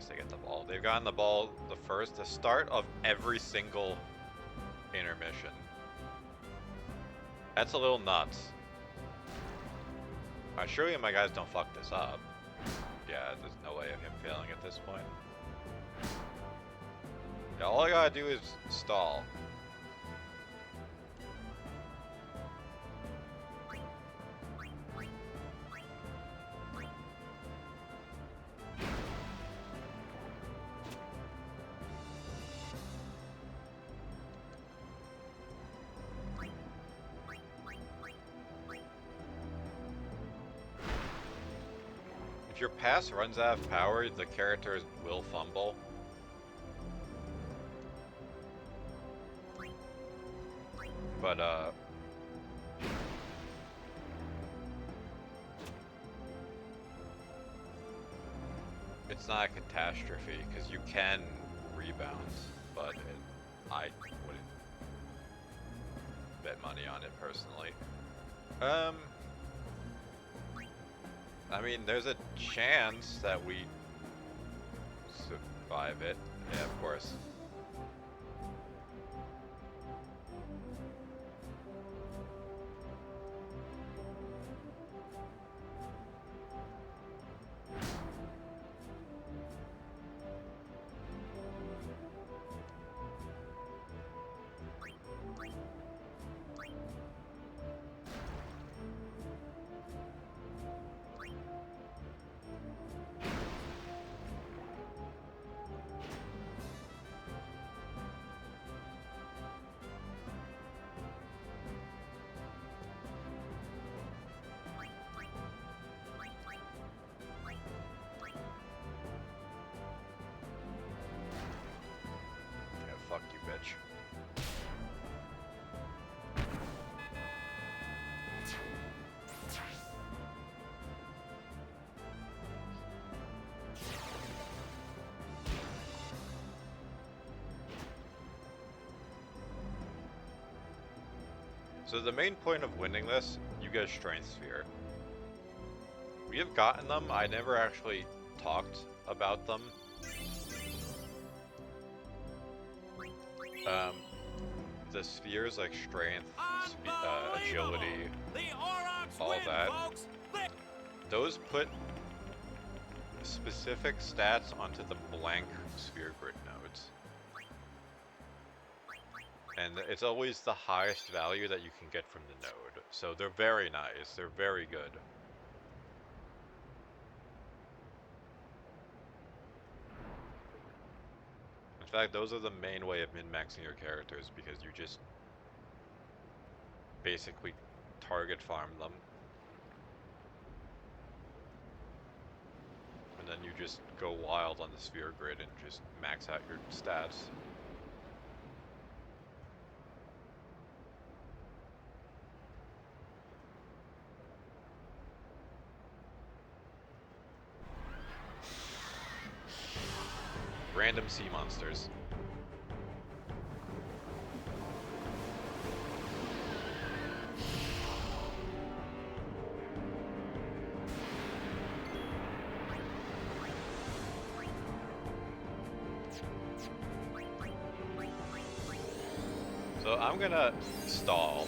They get the ball. They've gotten the ball the start of every single intermission. That's a little nuts. Surely my guys don't fuck this up. Yeah, there's no way of him failing at this point. Yeah, all I gotta do is stall. If your pass runs out of power, the characters will fumble. But, it's not a catastrophe, because you can rebound, but I wouldn't bet money on it personally. I mean, there's a chance that we survive it. Yeah, of course. Fuck you, bitch. So the main point of winning this, you get a strength sphere. We have gotten them, I never actually talked about them. The spheres like strength, agility, all that, those put specific stats onto the blank sphere grid nodes. And it's always the highest value that you can get from the node. So they're very nice, they're very good. In fact, those are the main way of min-maxing your characters, because you just basically target farm them. And then you just go wild on the sphere grid and just max out your stats. Random sea monsters. So I'm gonna stall.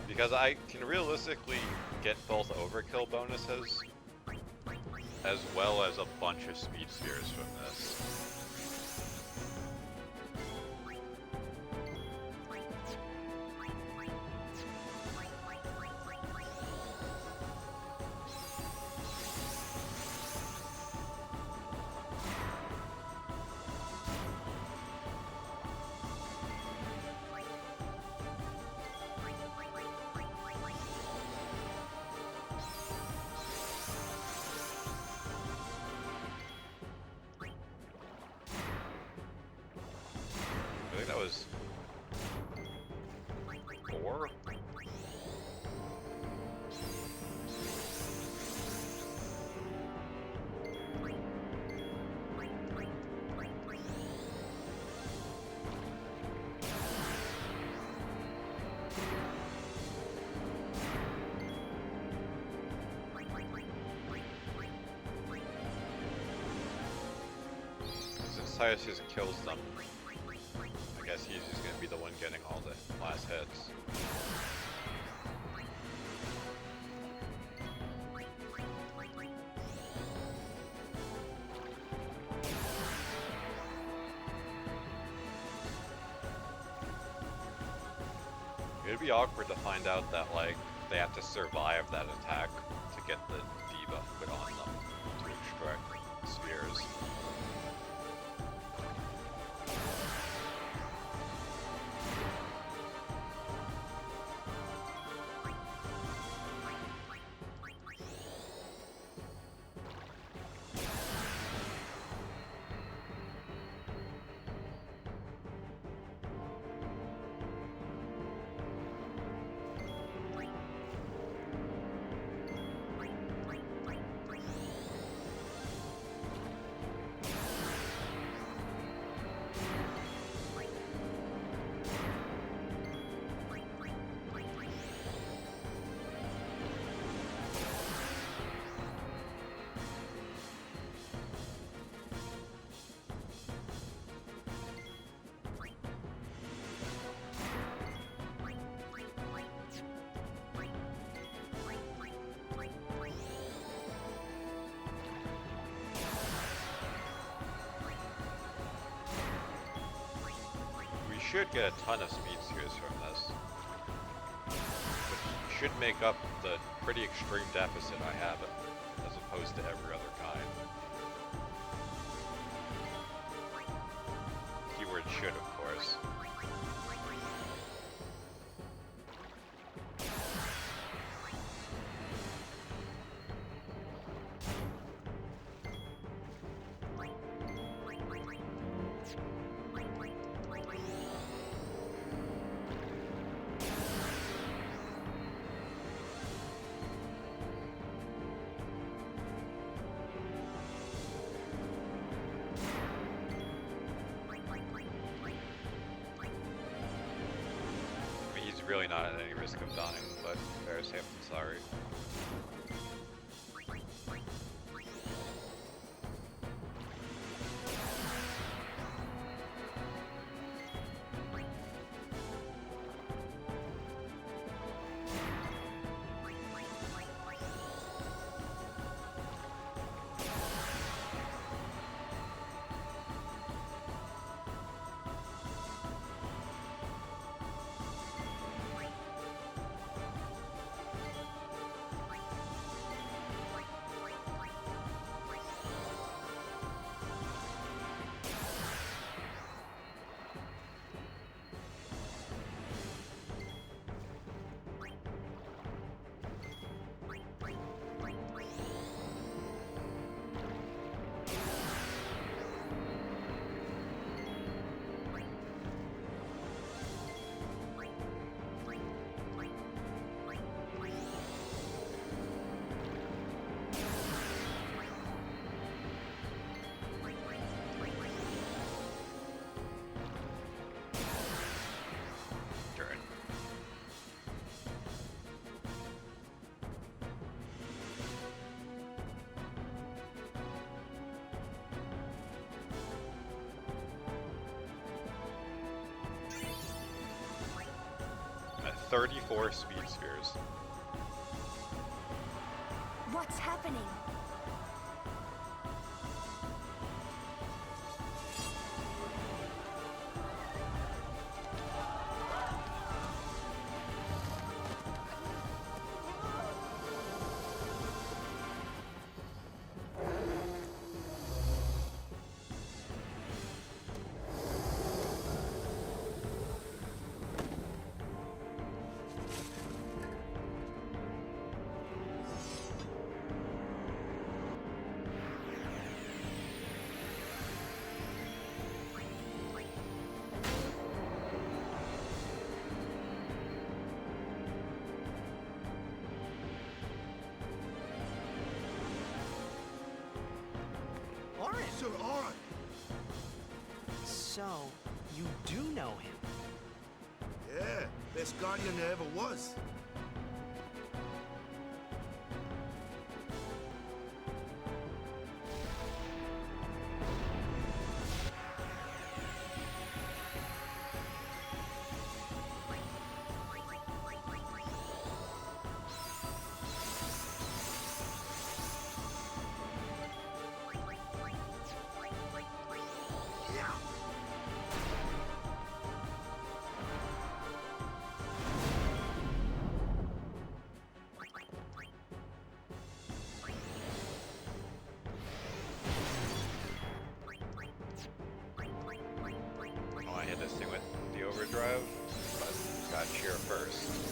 Because I can realistically get both overkill bonuses, as well as a bunch of speed spheres from this. I think that was 4? Since Titus just kills them, I guess he's just gonna be the one getting all the last hits. It'd be awkward to find out that, like, they have to survive that attack to get the debuff put on them to extract spheres. should get a ton of speed spheres from this. Which should make up the pretty extreme deficit I have as opposed to every other kind. Keyword should, of course. Really not at any risk of dying, but better safe than sorry. At 34 speed spheres. What's happening? Sir Aron! So, you do know him? Yeah, best guardian there ever was. Oh, I hit this thing with the overdrive, but got cheer first.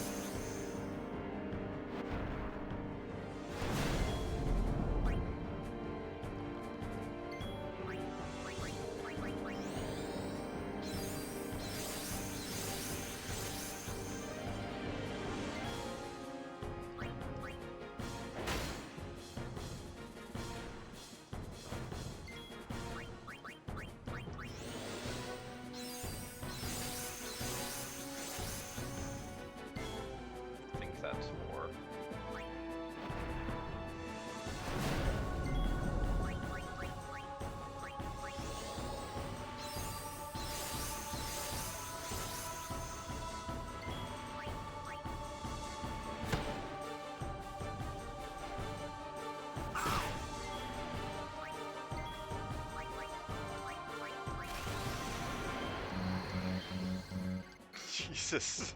Jesus.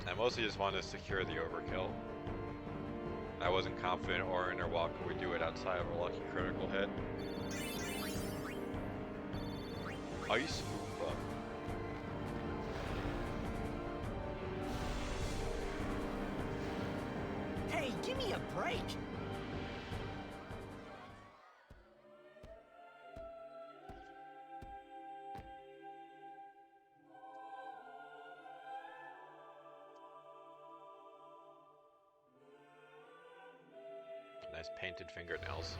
I mostly just wanted to secure the overkill. I wasn't confident Orin or Walker would do it outside of a lucky critical hit. Oh, you swoop up. Hey, give me a break! Nice painted fingernails.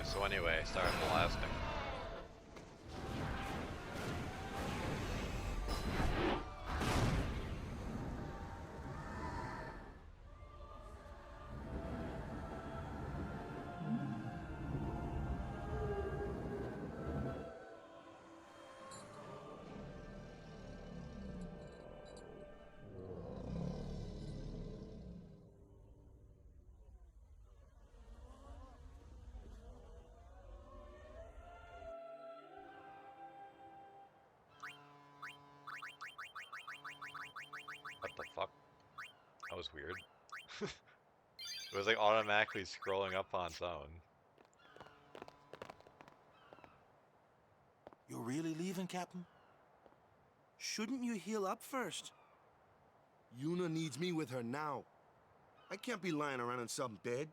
So anyway, starting blasting. What the fuck? That was weird. It was like automatically scrolling up on its own. You're really leaving, Captain? Shouldn't you heal up first? Yuna needs me with her now. I can't be lying around in some bed.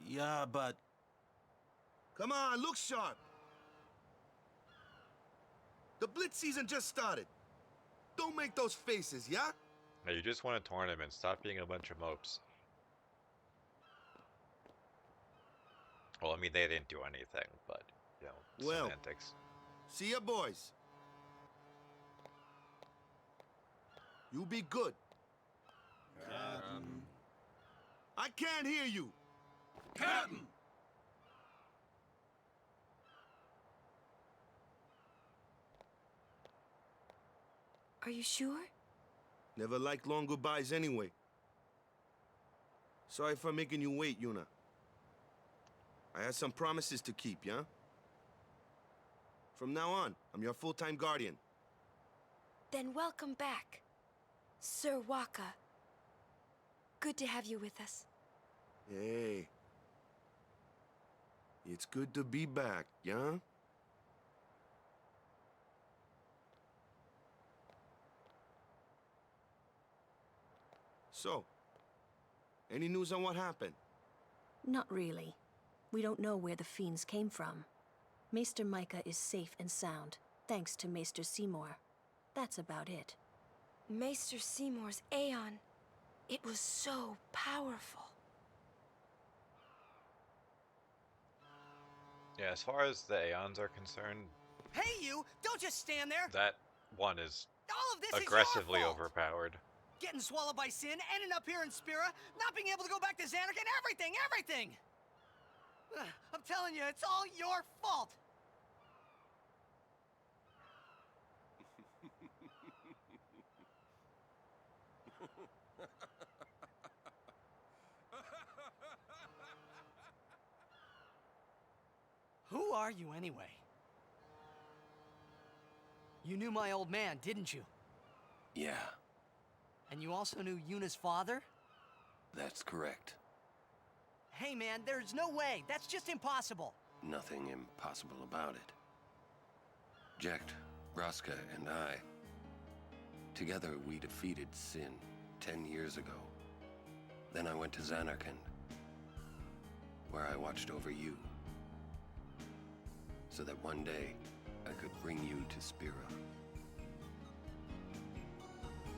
Yeah, but... Come on, look sharp. The Blitz season just started. Don't make those faces, yeah? Now you just won a tournament. Stop being a bunch of mopes. Well, I mean, they didn't do anything, but, you know, Well, semantics. see ya, boys. You be good. Captain. I can't hear you. Captain! Are you sure? Never liked long goodbyes anyway. Sorry for making you wait, Yuna. I had some promises to keep, yeah? From now on, I'm your full-time guardian. Then welcome back, Sir Waka. Good to have you with us. Hey. It's good to be back, yeah? So, any news on what happened? Not really. We don't know where the fiends came from. Maester Micah is safe and sound, thanks to Maester Seymour. That's about it. Maester Seymour's Aeon. It was so powerful. Yeah, as far as the Aeons are concerned, Hey, you! Don't just stand there! that one is All of this aggressively is your fault! overpowered. Getting swallowed by sin, ending up here in Spira, not being able to go back to Xanarkand, everything! I'm telling you, it's all your fault! Who are you, anyway? You knew my old man, didn't you? Yeah, And you also knew Yuna's father? that's correct. Hey, man, there's no way. That's just impossible. Nothing impossible about it. Jecht, Vraska, and I, together we defeated Sin 10 years ago. Then I went to Xanarkand, where I watched over you, so that one day I could bring you to Spira.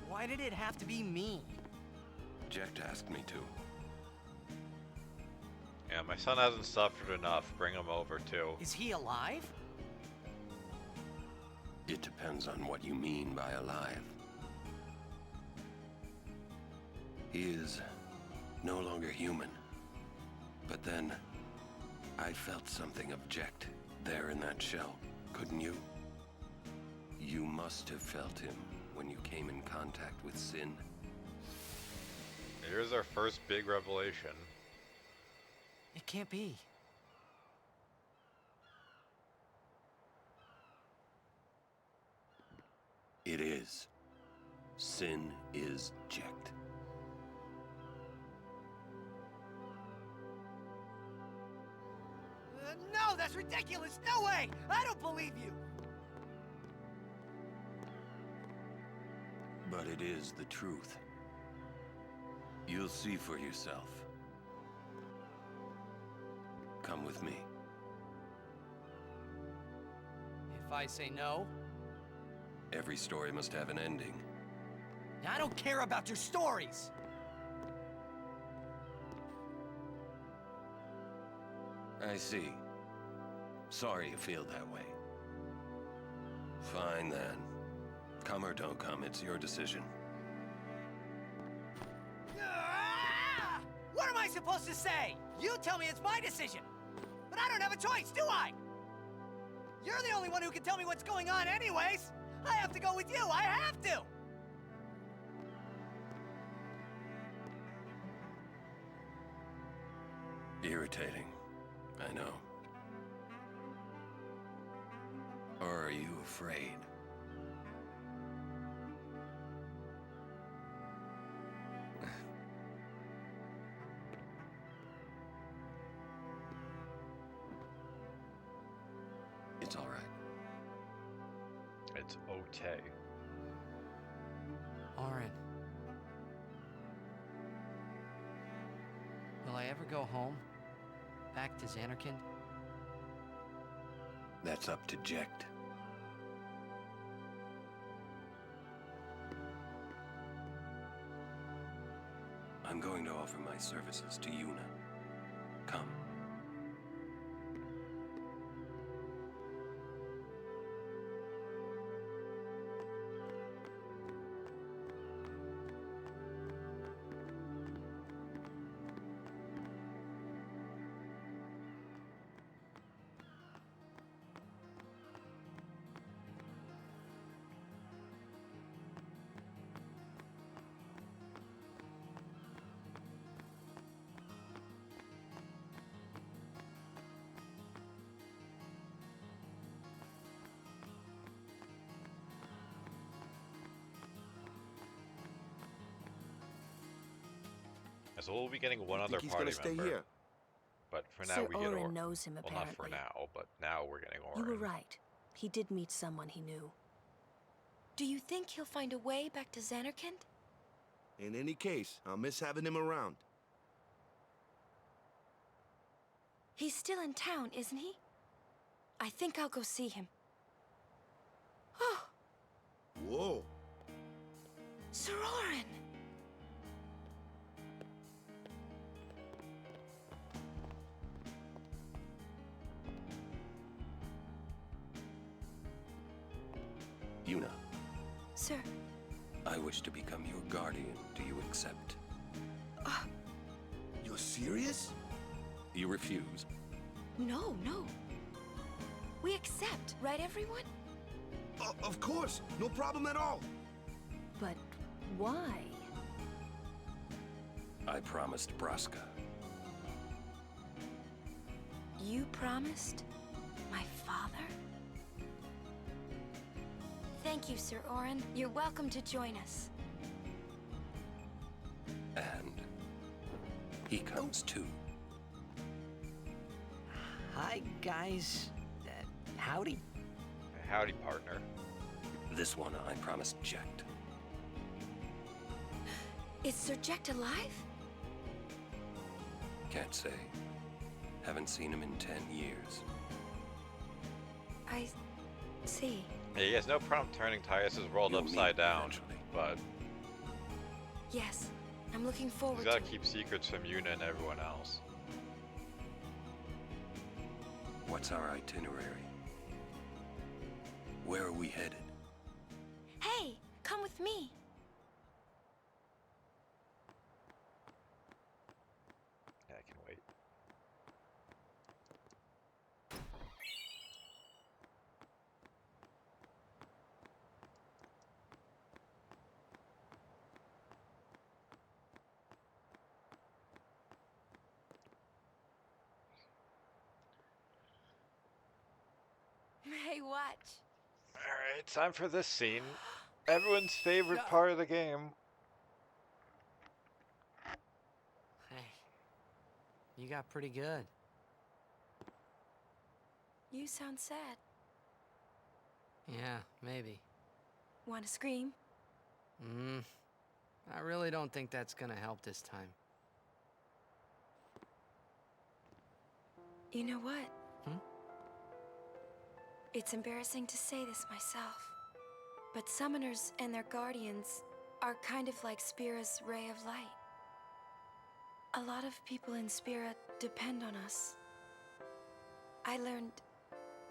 Why did it have to be me? Jecht asked me to. Yeah, my son hasn't suffered enough. Bring him over too. Is he alive? It depends on what you mean by alive. He is no longer human. But then, I felt something of Jecht there in that shell, couldn't you? You must have felt him when you came in contact with Sin. Here's our first big revelation. It can't be. It is. Sin is Jecht. No, that's ridiculous! No way! I don't believe you! But it is the truth. You'll see for yourself. Come with me. If I say no? Every story must have an ending. I don't care about your stories! I see. Sorry you feel that way. Fine then. Come or don't come, it's your decision. Ah! What am I supposed to say? You tell me it's my decision. But I don't have a choice, do I? You're the only one who can tell me what's going on anyways. I have to go with you, I have to! Irritating, I know. Or are you afraid? It's all right. It's okay. Orin. Will I ever go home? Back to Xanarkand? That's up to Jecht. I'm going to offer my services to Yuna. Come. So we'll be getting one other he's party gonna stay member. here. But for now Sir we get Orin knows him, well, not for apparently. now, but now we're getting You Orin. were right. He did meet someone he knew. Do you think he'll find a way back to Xanarkand? In any case, I'll miss having him around. He's still in town, isn't he? I think I'll go see him. Oh, Whoa. Sir Orin! Yuna, Sir. I wish to become your guardian. Do you accept? You're serious? You refuse? No, no. We accept, right everyone? Of course. No problem at all. But why? I promised Braska. You promised? My father? Thank you, Sir Orin. You're welcome to join us. And he comes too. Hi, guys. Howdy. Howdy, partner. This one I promised Jecht. Is Sir Jecht alive? Can't say. Haven't seen him in 10 years. I see. Yeah, he has no problem turning Tyus's world You'll meet upside down, eventually. but Yes, I'm looking forward He's to gotta it. keep secrets from Yuna and everyone else. What's our itinerary? Where are we headed? Hey, come with me. Yeah, I can wait. Hey, watch. Alright, time for this scene. Everyone's favorite part of the game. Hey, you got pretty good. You sound sad. Yeah, maybe. Want to scream? I really don't think that's gonna help this time. You know what? Hmm? It's embarrassing to say this myself, but summoners and their guardians are kind of like Spira's ray of light. A lot of people in Spira depend on us. I learned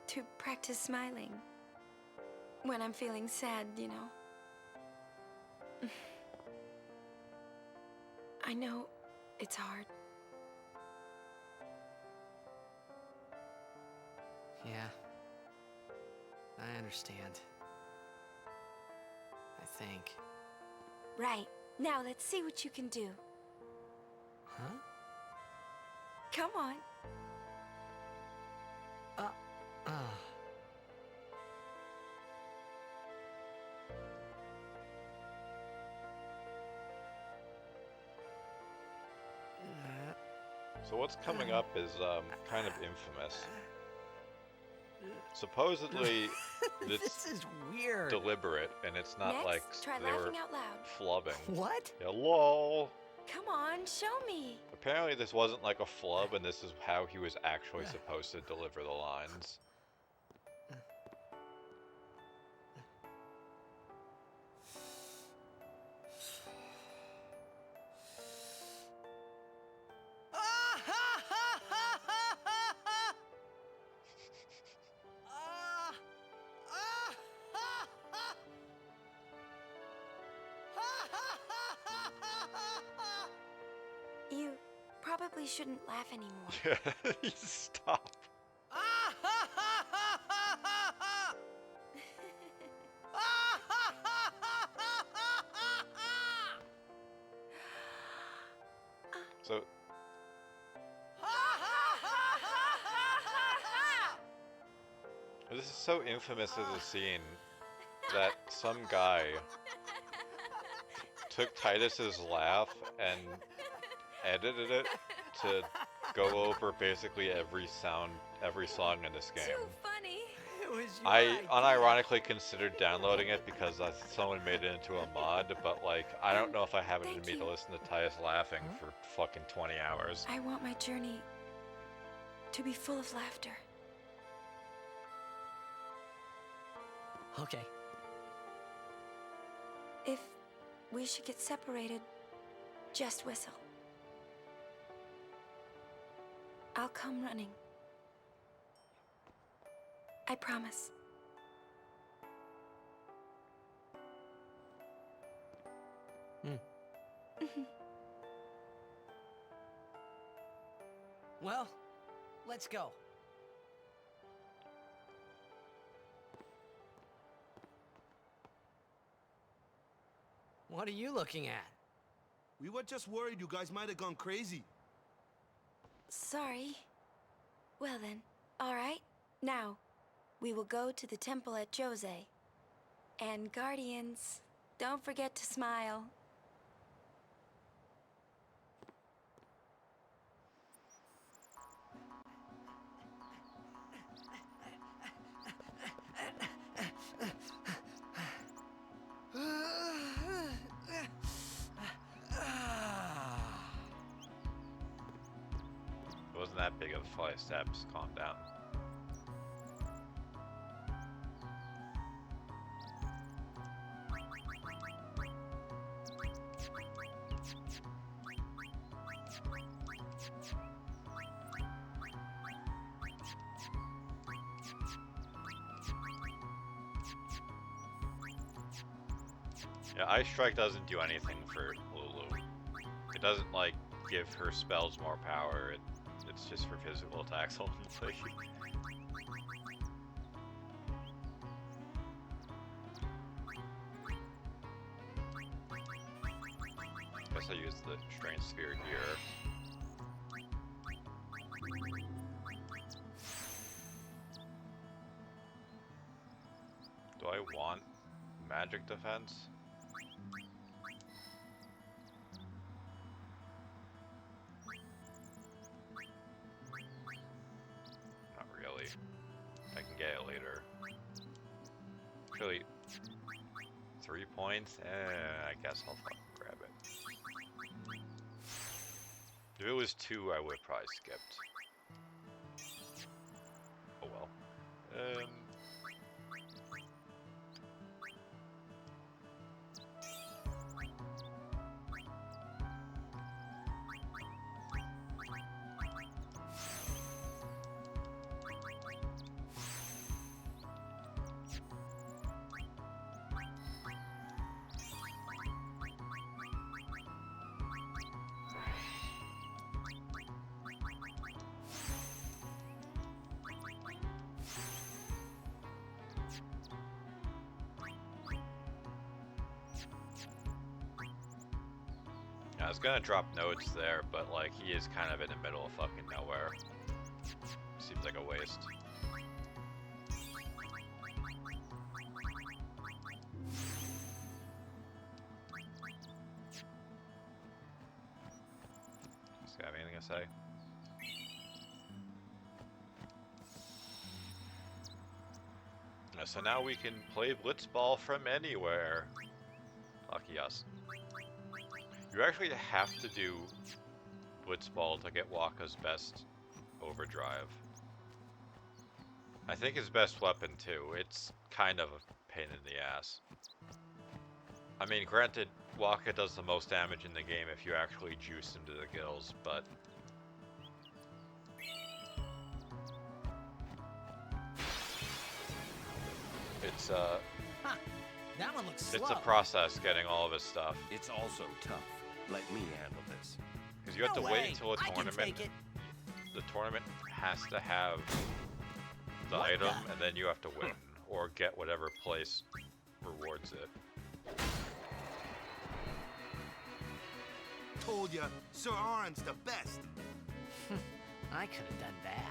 to practice smiling when I'm feeling sad, you know. I know it's hard. Yeah. I understand. I think. Right. Now let's see what you can do. Huh? Come on. So what's coming up is kind of infamous. Supposedly, This is weird. deliberate, and it's not Next, like try they were laughing out loud. flubbing. What? Hello. Come on, show me. Apparently, this wasn't like a flub, and this is how he was actually supposed to deliver the lines. You probably shouldn't laugh anymore. Yeah, stop. So this is so infamous as a scene that some guy took Titus's laugh and edited it to go over basically every song in this game. Too funny. It was your I idea. unironically considered downloading it because someone made it into a mod, but like, I don't know if I have it in me to listen to Titus laughing for fucking 20 hours. I want my journey to be full of laughter. Okay. If we should get separated, just whistle. I'll come running. I promise. Well, let's go. What are you looking at? We were just worried you guys might have gone crazy. Sorry. Well then, all right. Now, we will go to the temple at Jose. And Guardians, don't forget to smile. It wasn't that big of a flight of steps. Calm down. Yeah, Ice Strike doesn't do anything for Lulu. It doesn't, like, give her spells more power. It's just for physical attacks only. Guess I use the Strength Sphere here. Do I want magic defense? Not really. I can get it later. Actually, 3 points? I guess I'll fucking grab it. If it was 2, I would probably skipped. Oh well. I was gonna drop notes there, but like he is kind of in the middle of fucking nowhere. Seems like a waste. Does he have anything to say? So now we can play Blitzball from anywhere. Lucky us. You actually have to do Blitzball to get Waka's best overdrive. I think his best weapon too. It's kind of a pain in the ass. I mean, granted, Waka does the most damage in the game if you actually juice him to the gills, but... It's, that one looks it's slow. a process getting all of his stuff. It's also tough. Let me handle this. Because you have to No wait way. until a I can tournament. take it. The tournament has to have the What item, the? and then you have to win, or get whatever place rewards it. Told ya, Sir Aron's the best. I could have done that.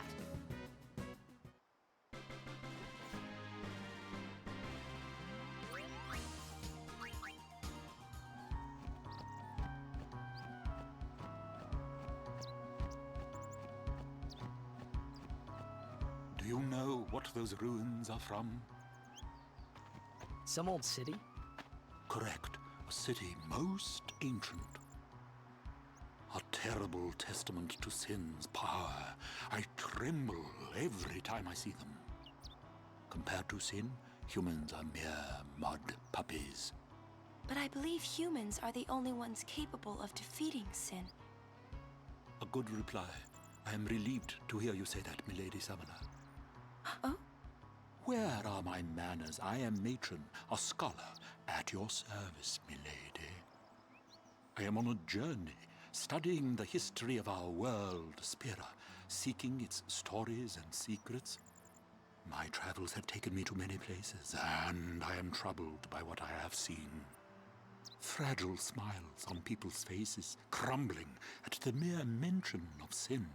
Do you know what those ruins are from? Some old city? Correct. A city most ancient. A terrible testament to sin's power. I tremble every time I see them. Compared to sin, humans are mere mud puppies. But I believe humans are the only ones capable of defeating sin. A good reply. I am relieved to hear you say that, milady summoner. Oh? Where are my manners? I am matron, a scholar, at your service, milady. I am on a journey, studying the history of our world, Spira, seeking its stories and secrets. My travels have taken me to many places, and I am troubled by what I have seen. Fragile smiles on people's faces, crumbling at the mere mention of sin.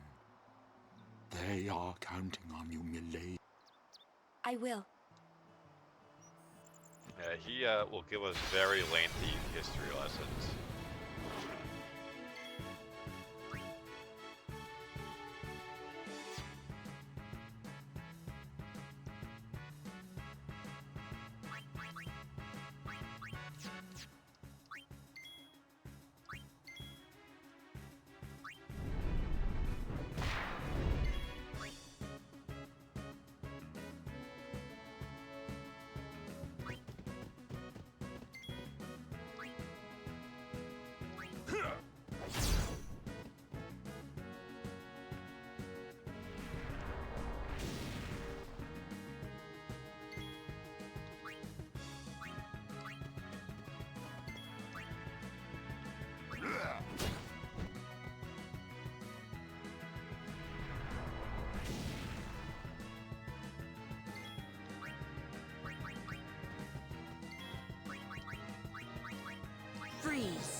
They are counting on you, milady. I will. He will give us very lengthy history lessons. Freeze.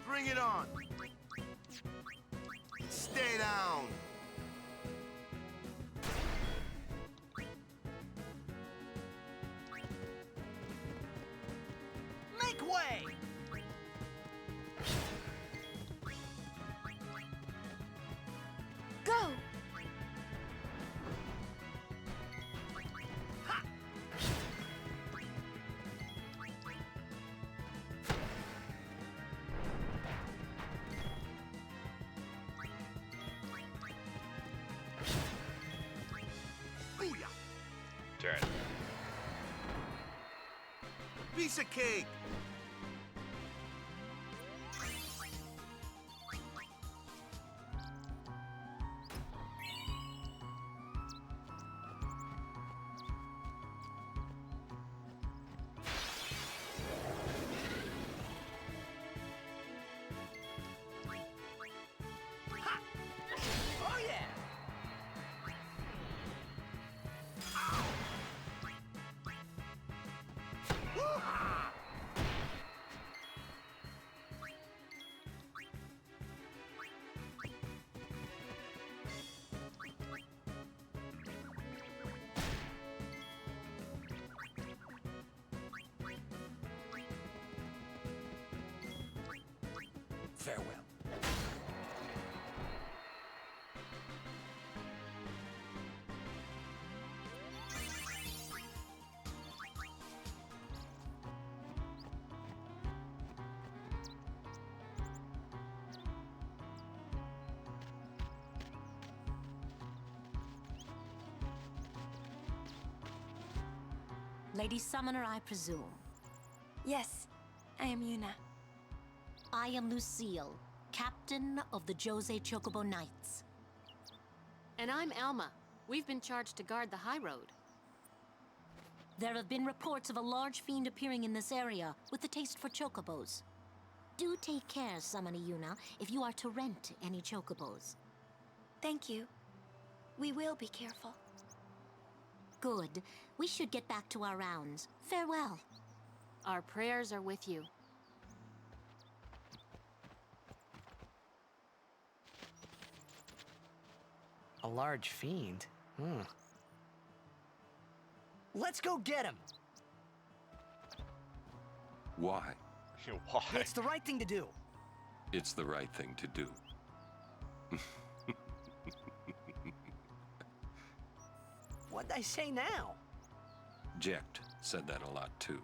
Bring it on! Stay down! Make way! Go! Booyah! Turn. Piece of cake! Oh yeah! Farewell. Lady Summoner, I presume. Yes, I am Yuna. I am Lucille, captain of the Jose Chocobo Knights. And I'm Alma. We've been charged to guard the high road. There have been reports of a large fiend appearing in this area with a taste for chocobos. Do take care, Summoner Yuna, if you are to rent any chocobos. Thank you. We will be careful. Good. We should get back to our rounds. Farewell. Our prayers are with you. A large fiend? Let's go get him! Why? Why? It's the right thing to do. It's the right thing to do. What'd I say now? Jecht said that a lot too.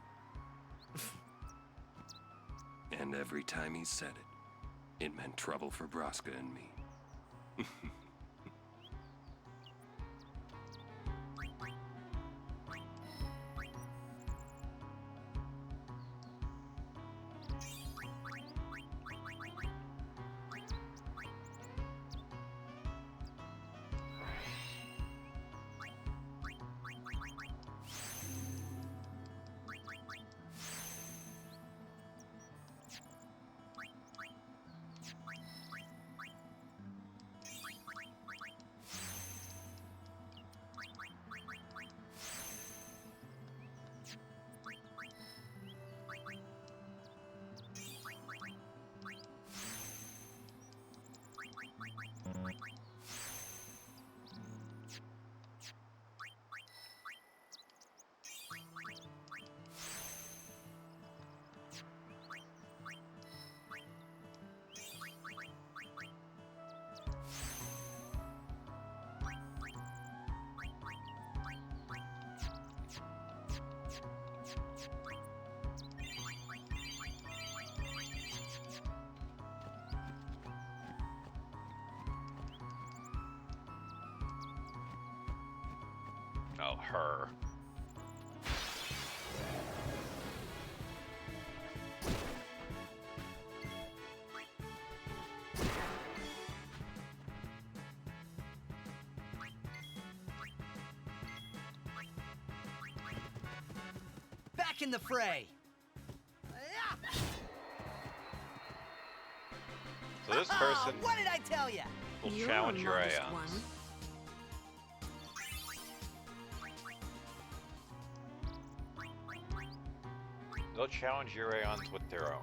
And every time he said it, it meant trouble for Braska and me. Oh, her. Back in the fray. So this person What did I tell you? will challenge your Aeons. They'll challenge your Aeons with their own.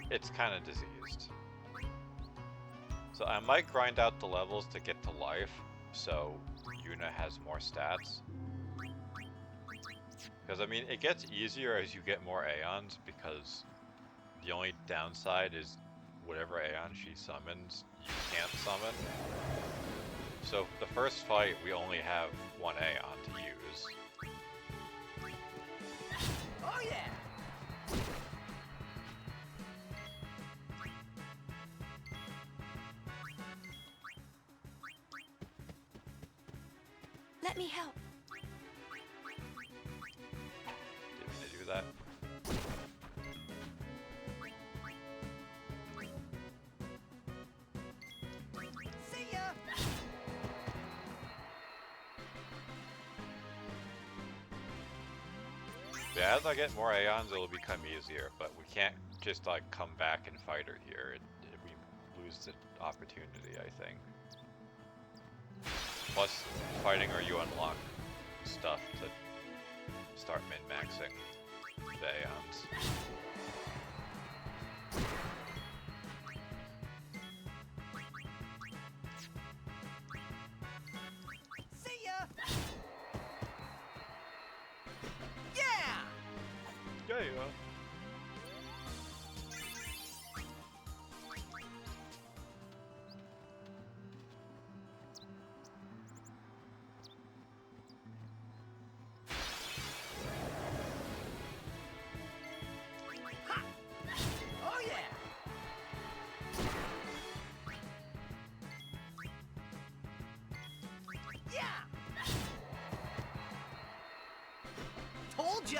It's kind of diseased. So I might grind out the levels to get to life, so Yuna has more stats. Because, I mean, it gets easier as you get more Aeons, because the only downside is whatever Aeon she summons, you can't summon. So the first fight, we only have one Aeon to use. Oh yeah! Let me help. Didn't mean to do that. See ya! Yeah, as I get more Aeons, it'll become easier, but we can't just, like, come back and fight her here. We lose the opportunity, I think. Plus, fighting her, you unlock stuff to start min-maxing the Aeons. See ya! Yeah! Yeah, you are. Oh yeah! Yeah! Told ya!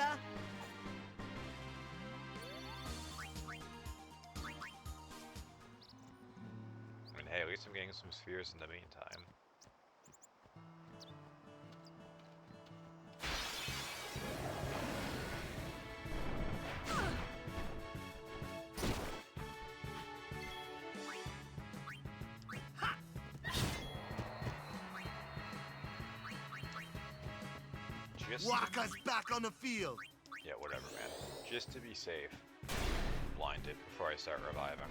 I mean, hey, at least I'm getting some spheres in the meantime. Just Walk us back on the field. Yeah, whatever, man. Just to be safe. Blind it before I start reviving.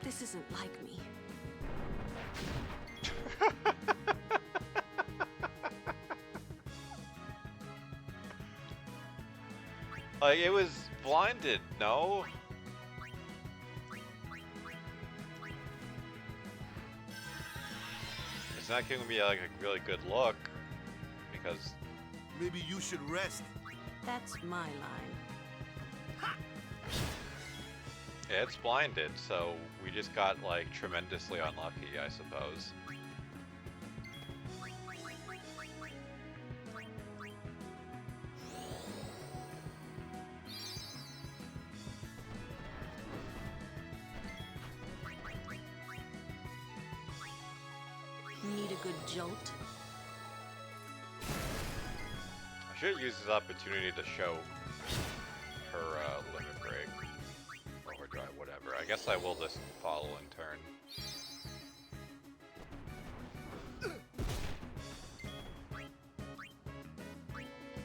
This isn't like me. Like, it was blinded, no? It's not giving me, like, a really good look, because... Maybe you should rest. That's my line. Yeah, it's blinded, so we just got, like, tremendously unlucky, I suppose. Need a good jolt? I should use this opportunity to show her limit break. Overdrive, whatever. I guess I will this following turn.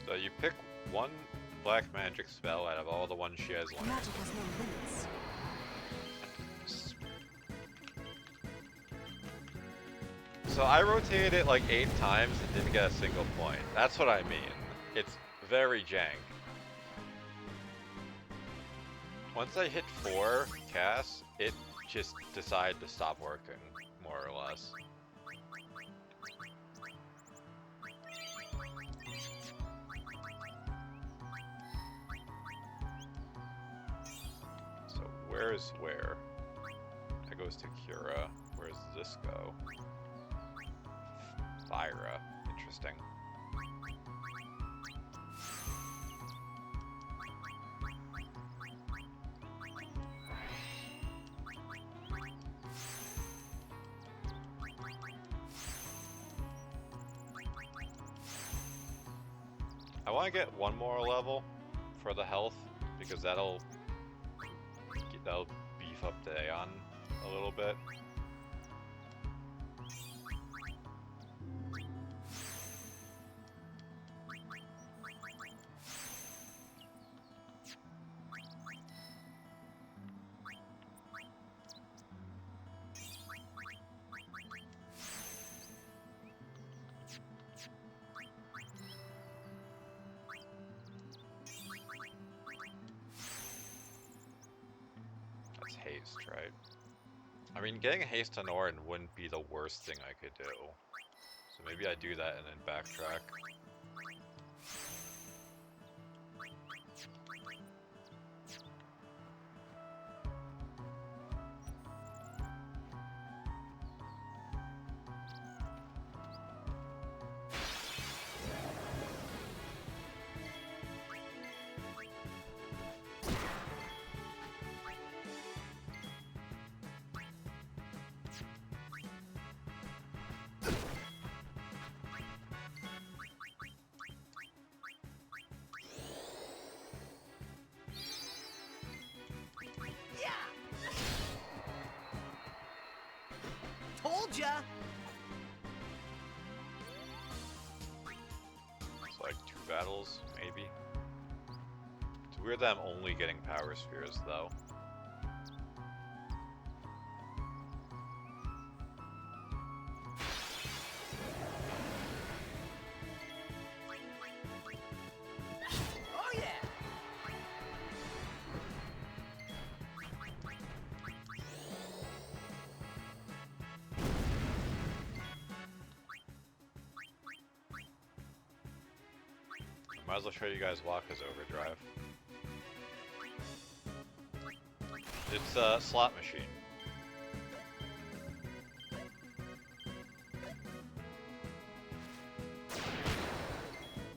So you pick one black magic spell out of all the ones she has learned. Magic has no limits. So I rotated it like 8 times and didn't get a single point. That's what I mean. It's very jank. Once I hit 4 casts, it just decided to stop working, more or less. So where is where? That goes to Cura. Where does this go? Thyra. Interesting. I want to get one more level for the health because that'll beef up the Aeon a little bit. Haste, right? I mean, getting haste on Orin wouldn't be the worst thing I could do. So maybe I do that and then backtrack. Told ya! It's like 2 battles, maybe. It's weird that I'm only getting power spheres, though. Oh yeah! Might as well show you guys Waka's overdrive. It's a slot machine.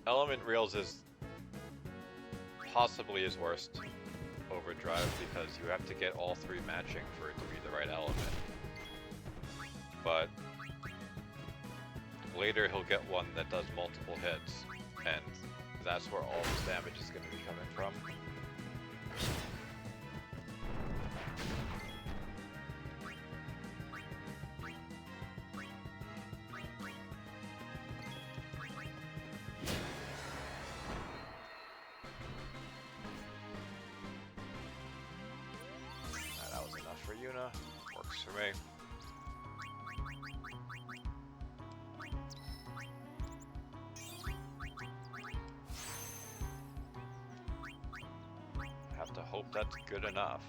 Element Reels is possibly his worst overdrive because you have to get all 3 matching for it to be the right element. But later he'll get one that does multiple hits, and that's where all his damage is going to be coming from. That was enough for Yuna. Works for me. Have to hope that's good enough.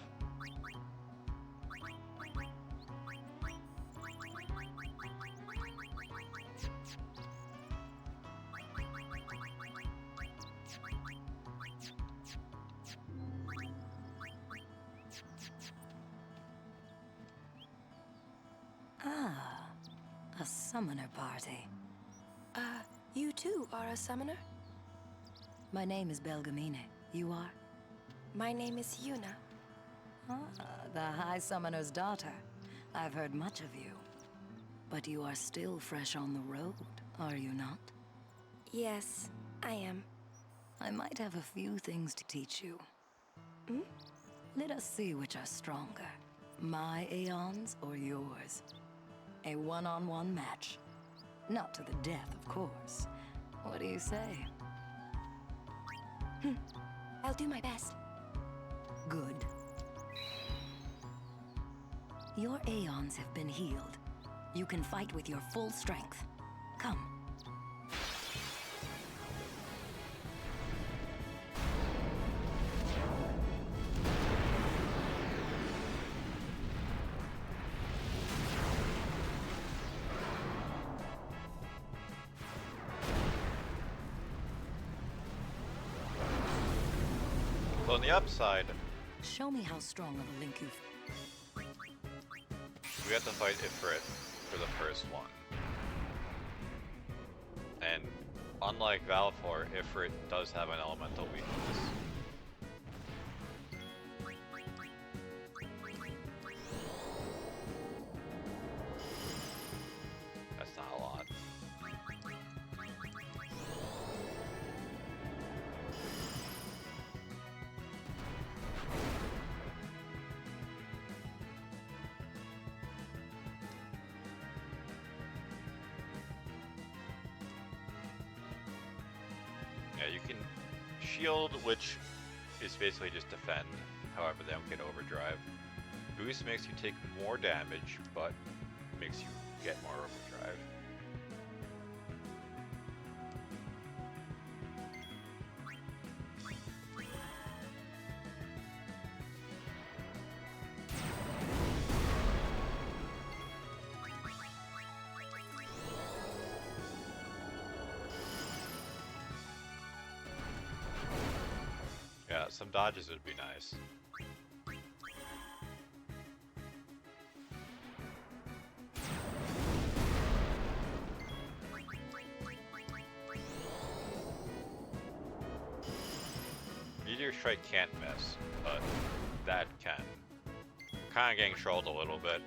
Ah, a summoner party. You too are a summoner? My name is Belgamine. You are? My name is Yuna. Ah, the High Summoner's daughter. I've heard much of you. But you are still fresh on the road, are you not? Yes, I am. I might have a few things to teach you. Hmm? Let us see which are stronger. My Aeons or yours? A one-on-one match. Not to the death, of course. What do you say? I'll do my best. Good. Your Aeons have been healed. You can fight with your full strength. Come. So on the upside, Show me how strong of a link you've... we have to fight Ifrit for the first one. And unlike Valfor, Ifrit does have an elemental weakness. That's not a lot. Yeah, you can shield, which is basically just defend, however they don't get overdrive. Boost makes you take more damage, but makes you get more overdrive. Yeah, some dodges would be nice. Meteor Strike can't miss, but that can. Kinda getting trolled a little bit.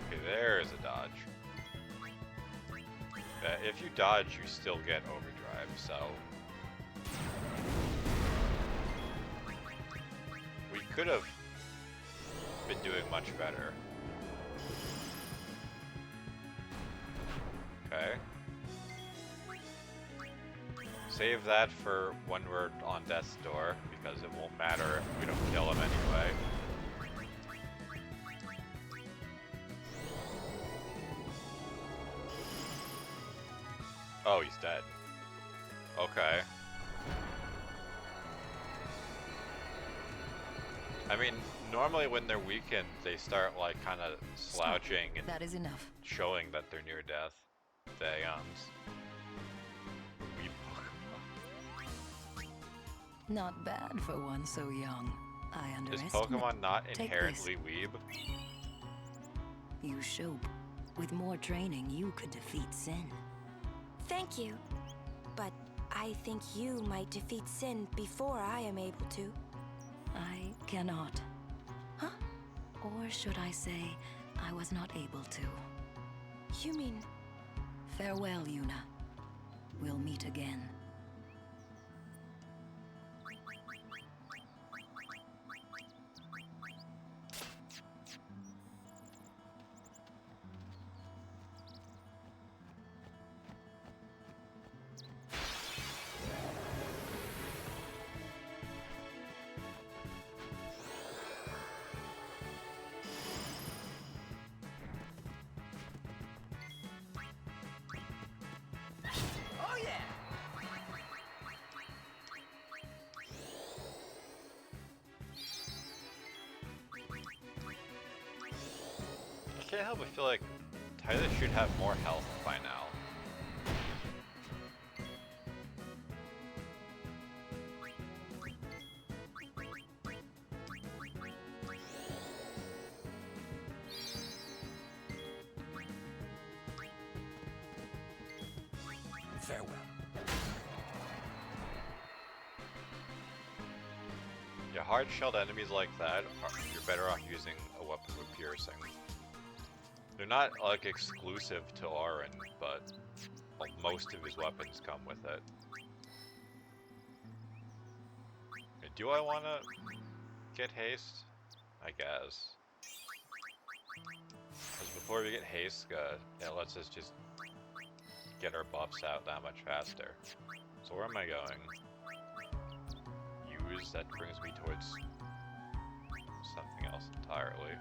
Okay, there's a dodge. If you dodge, you still get overdrive, so... we could have been doing much better. Okay. Save that for when we're on death's door, because it won't matter if we don't kill him anyway. Oh, he's dead. Okay. I mean, normally when they're weakened, they start like kind of slouching and That is enough. showing that they're near death. Daeons. Weeb Pokemon. Not bad for one so young. I Is underestimate. Pokemon not Take inherently weeb? You show. With more training, you could defeat Sin. Thank you. But I think you might defeat Sin before I am able to. I cannot. Huh? Or should I say, I was not able to. You mean... Farewell, Yuna. We'll meet again. Oh yeah! I can't help but feel like Tyler should have more health by now. Farewell. Yeah, hard-shelled enemies like that, you're better off using a weapon with piercing. They're not, like, exclusive to Auron, but most of his weapons come with it. Do I want to get haste? I guess. Because before we get haste, it lets us just get our buffs out that much faster. So where am I going? Use, that brings me towards something else entirely.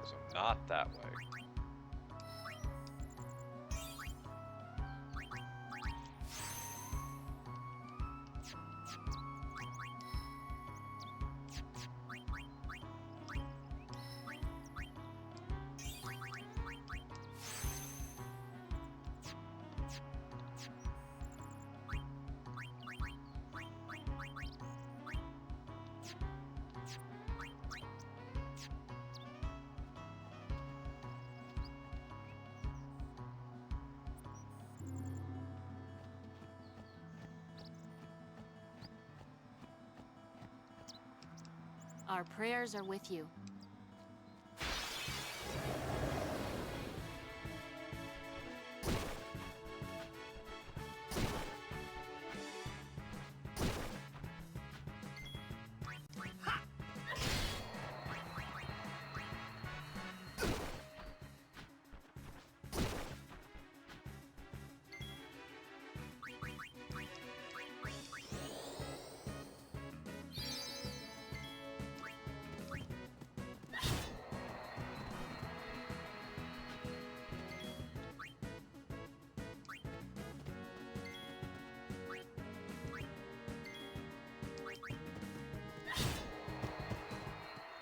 So not that way. Our prayers are with you.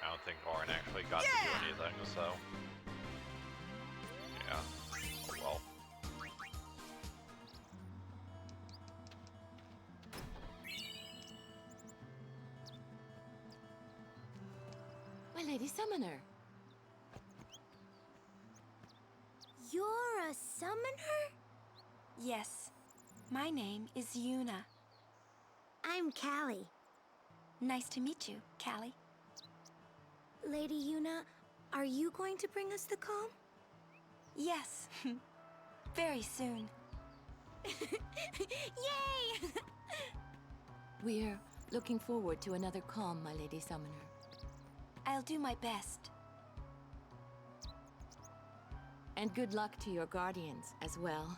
I think Orin actually got to do anything, so yeah. Oh, well. My Lady Summoner. You're a summoner? Yes. My name is Yuna. I'm Callie. Nice to meet you, Callie. Lady Yuna, are you going to bring us the calm? Yes. Very soon. Yay! We're looking forward to another calm, my Lady Summoner. I'll do my best. And good luck to your guardians as well.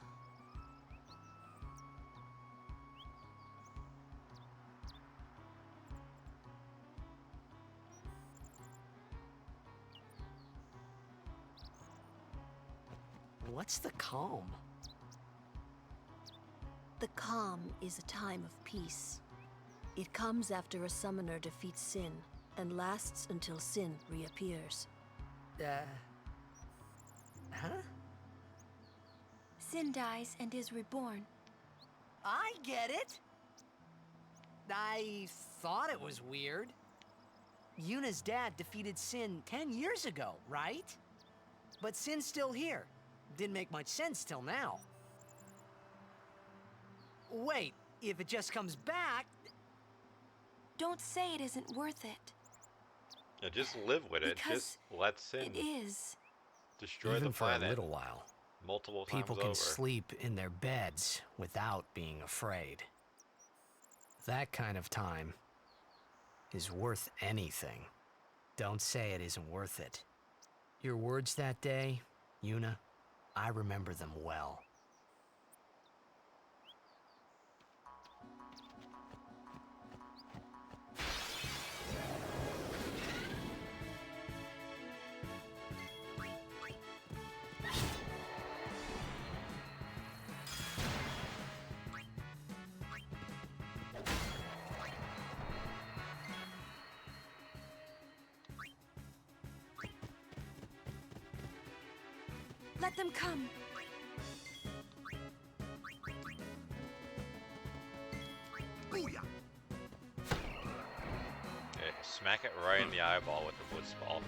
What's the calm? The calm is a time of peace. It comes after a summoner defeats sin and lasts until sin reappears. Huh? Sin dies and is reborn. I get it! I thought it was weird. Yuna's dad defeated Sin 10 years ago, right? But Sin's still here. Didn't make much sense till now. Wait, if it just comes back... Don't say it isn't worth it. Yeah, just live with it. Because just let Sin it is. destroy Even the for planet a little while. multiple People times can over. sleep in their beds without being afraid. That kind of time is worth anything. Don't say it isn't worth it. Your words that day, Yuna, I remember them well. Let them come. Yeah, smack it right in the eyeball with the blitz ball.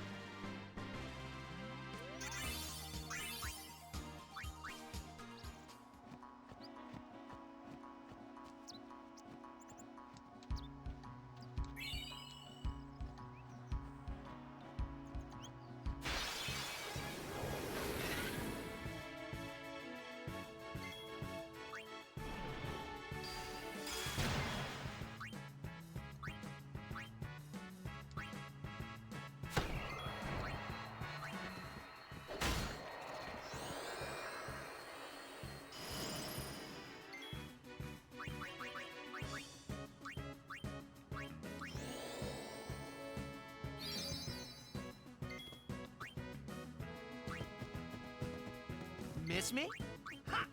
Miss me? Ha!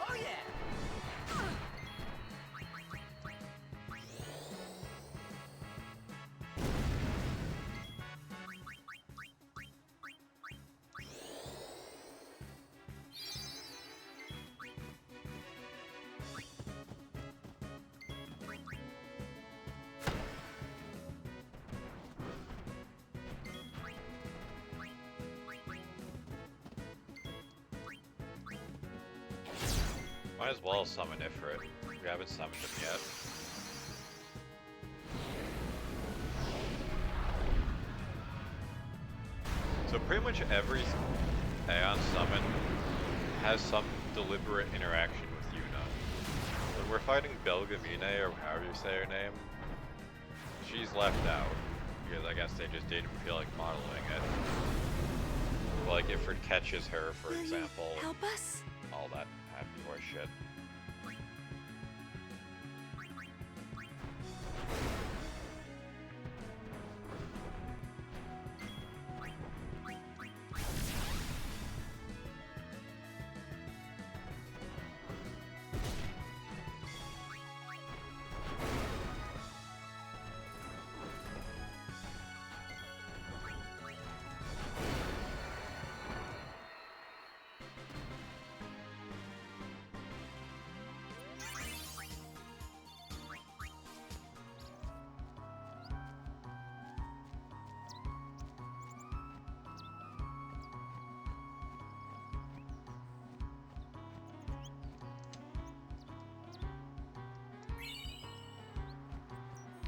Oh yeah! Might as well summon Ifrit. We haven't summoned him yet. So pretty much every Aeon summon has some deliberate interaction with Yuna. When we're fighting Belgamine, or however you say her name, she's left out. Because I guess they just didn't feel like modeling it. Like Ifrit catches her, for example. Help us? All that happy horse shit.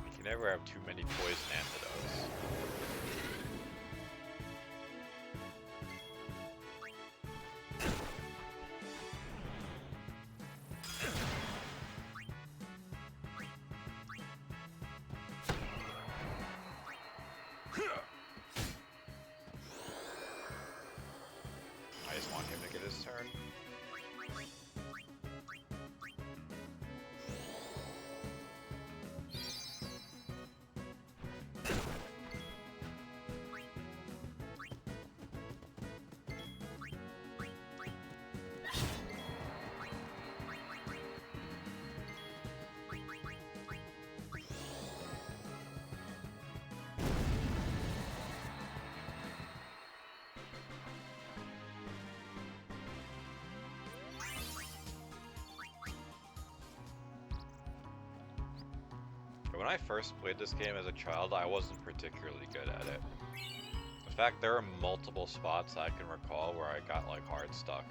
You can never have too many poison antidotes. I just want him to get his turn. When I first played this game as a child, I wasn't particularly good at it. In fact, there are multiple spots I can recall where I got like hard stuck.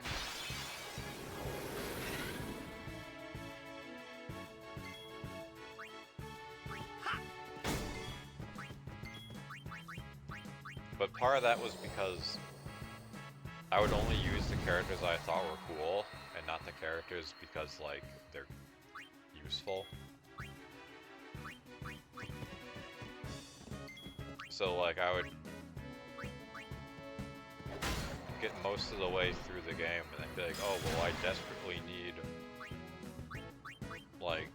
But part of that was because I would only use the characters I thought were cool, and not the characters because like they're useful. So like I would get most of the way through the game and then be like, oh well, I desperately need like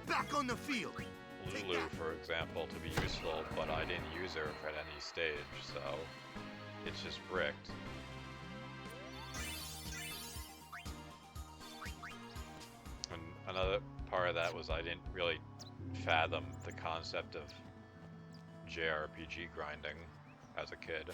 back on the field. Lulu, for example, to be useful, but I didn't use her at any stage, so it's just bricked. And another part of that was I didn't really fathom the concept of JRPG grinding as a kid.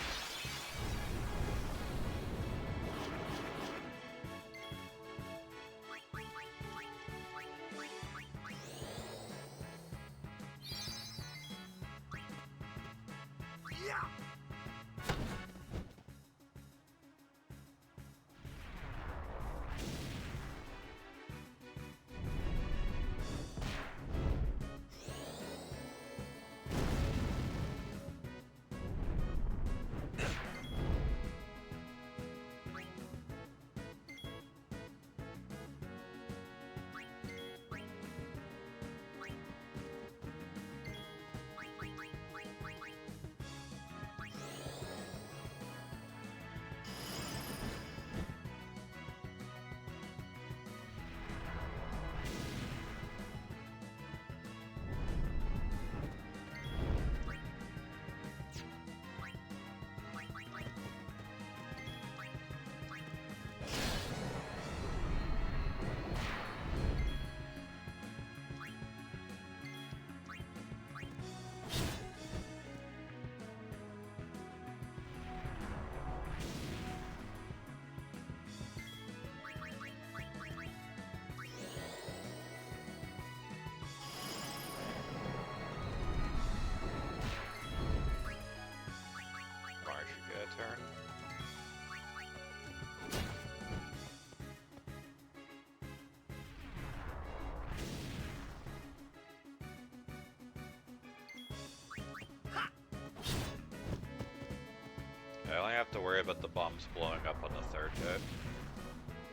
worry about the bombs blowing up on the third hit.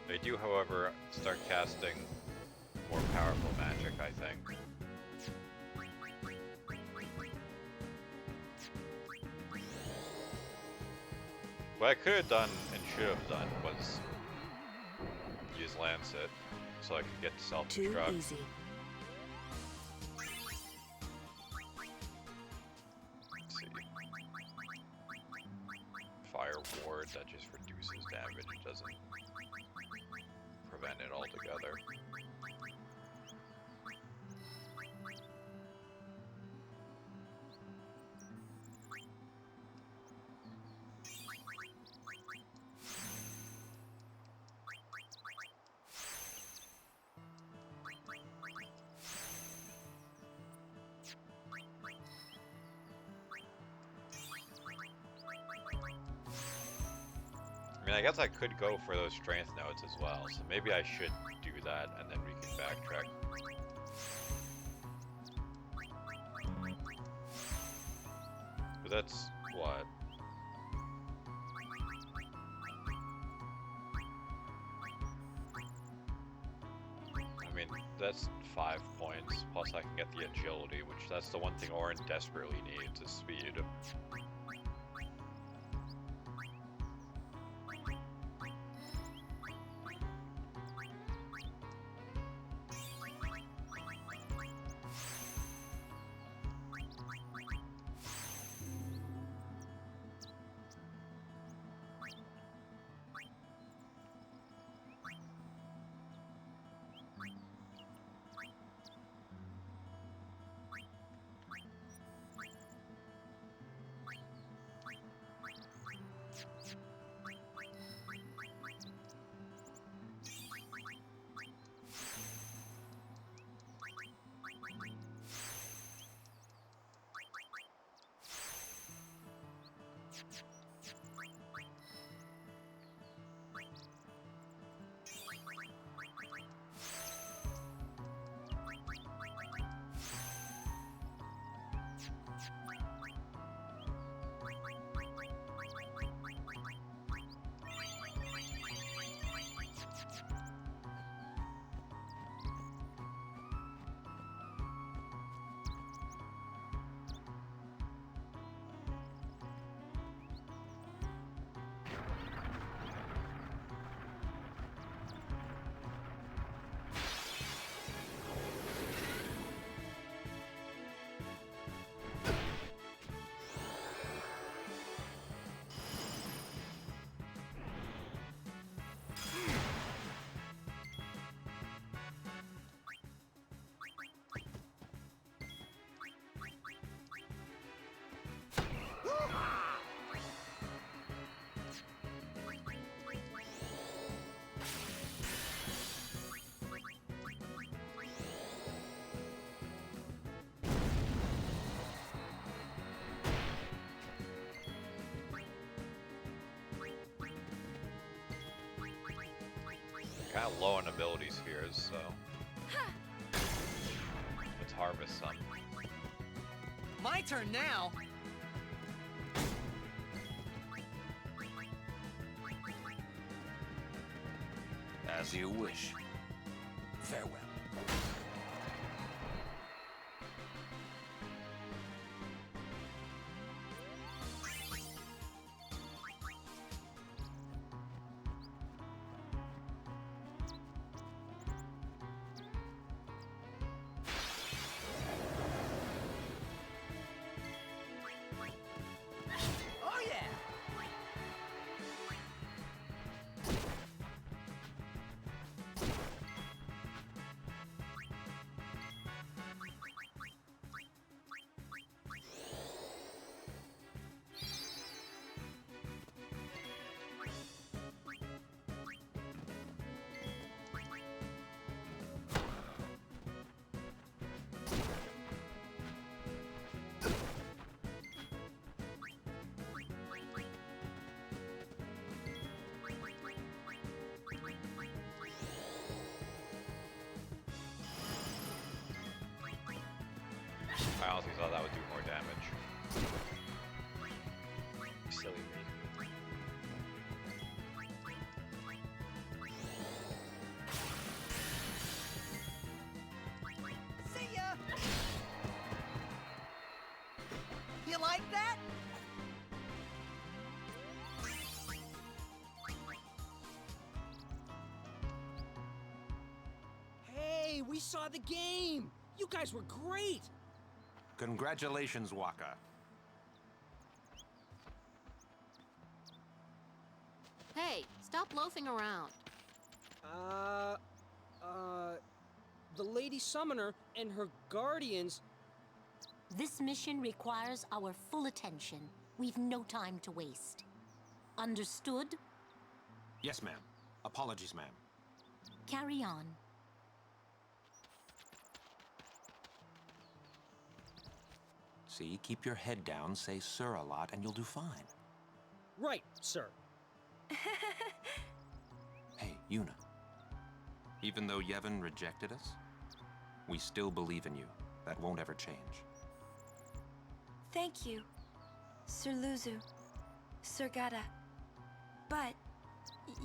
They do, however, start casting more powerful magic, I think. What I could have done and should have done was use Lancet so I could get to self-destruct. Too easy. Let's see. Fire Ward, that just reduces damage, it doesn't prevent it altogether. I mean, I guess I could go for those strength notes as well, so maybe I should do that, and then we can backtrack. But that's what? I mean, that's 5 points, plus I can get the agility, which that's the one thing Orin desperately needs, is speed. Kind of low on ability spheres, so let's harvest some. My turn now. As you wish. Farewell. Oh yeah. I honestly thought that would do more damage. Silly me. we saw the game! You guys were great! Congratulations, Waka. Hey, stop loafing around. The Lady Summoner and her guardians... This mission requires our full attention. We've no time to waste. Understood? Yes, ma'am. Apologies, ma'am. Carry on. See, keep your head down, say sir a lot, and you'll do fine. Right, sir. Hey, Yuna. Even though Yevon rejected us, we still believe in you. That won't ever change. Thank you, Sir Luzu, Sir Gata. But,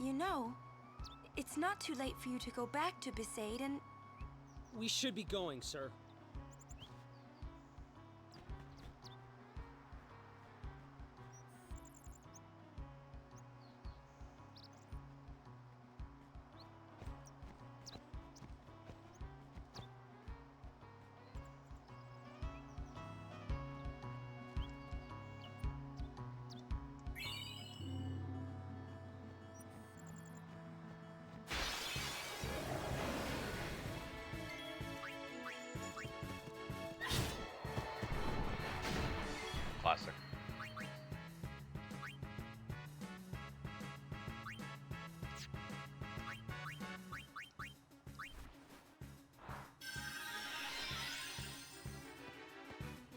you know, it's not too late for you to go back to Besaid and... We should be going, sir. Classic.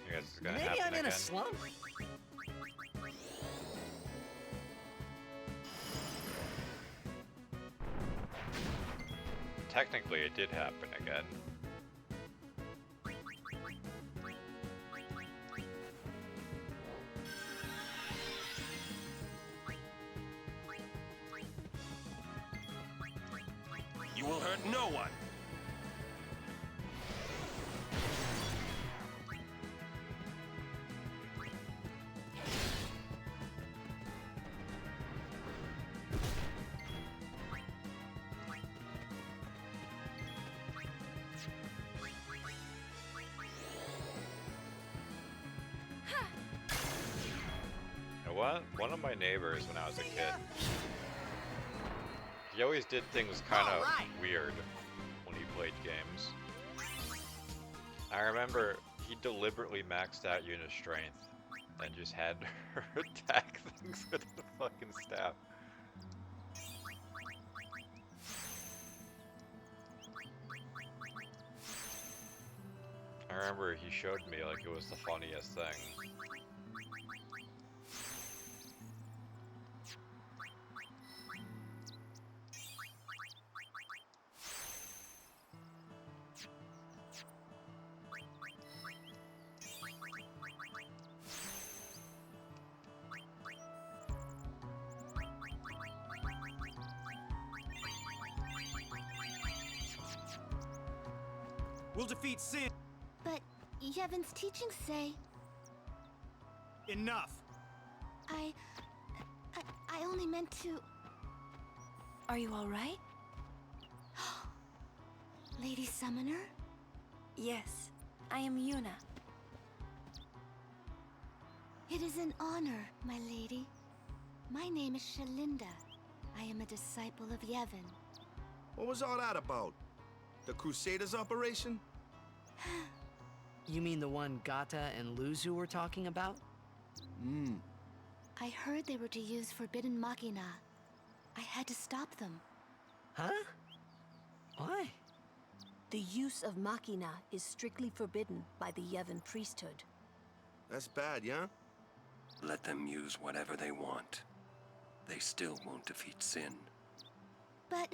You guys is gonna Maybe happen I'm in again. a slump. Technically, it did happen again. You will hurt no one. You know what? One of my neighbors when I was a kid, he always did things kind of weird when he played games. I remember he deliberately maxed out Yuna's strength and just had her attack things with the fucking staff. I remember he showed me like it was the funniest thing. We'll defeat Sin. But Yevon's teachings say... Enough. I only meant to... Are you all right? Lady Summoner? Yes, I am Yuna. It is an honor, my lady. My name is Shalinda. I am a disciple of Yevon. What was all that about? The Crusaders operation? You mean the one Gata and Luzu were talking about? I heard they were to use Forbidden Machina. I had to stop them. Huh? Why? The use of Machina is strictly forbidden by the Yevon priesthood. That's bad, yeah? Let them use whatever they want. They still won't defeat Sin. But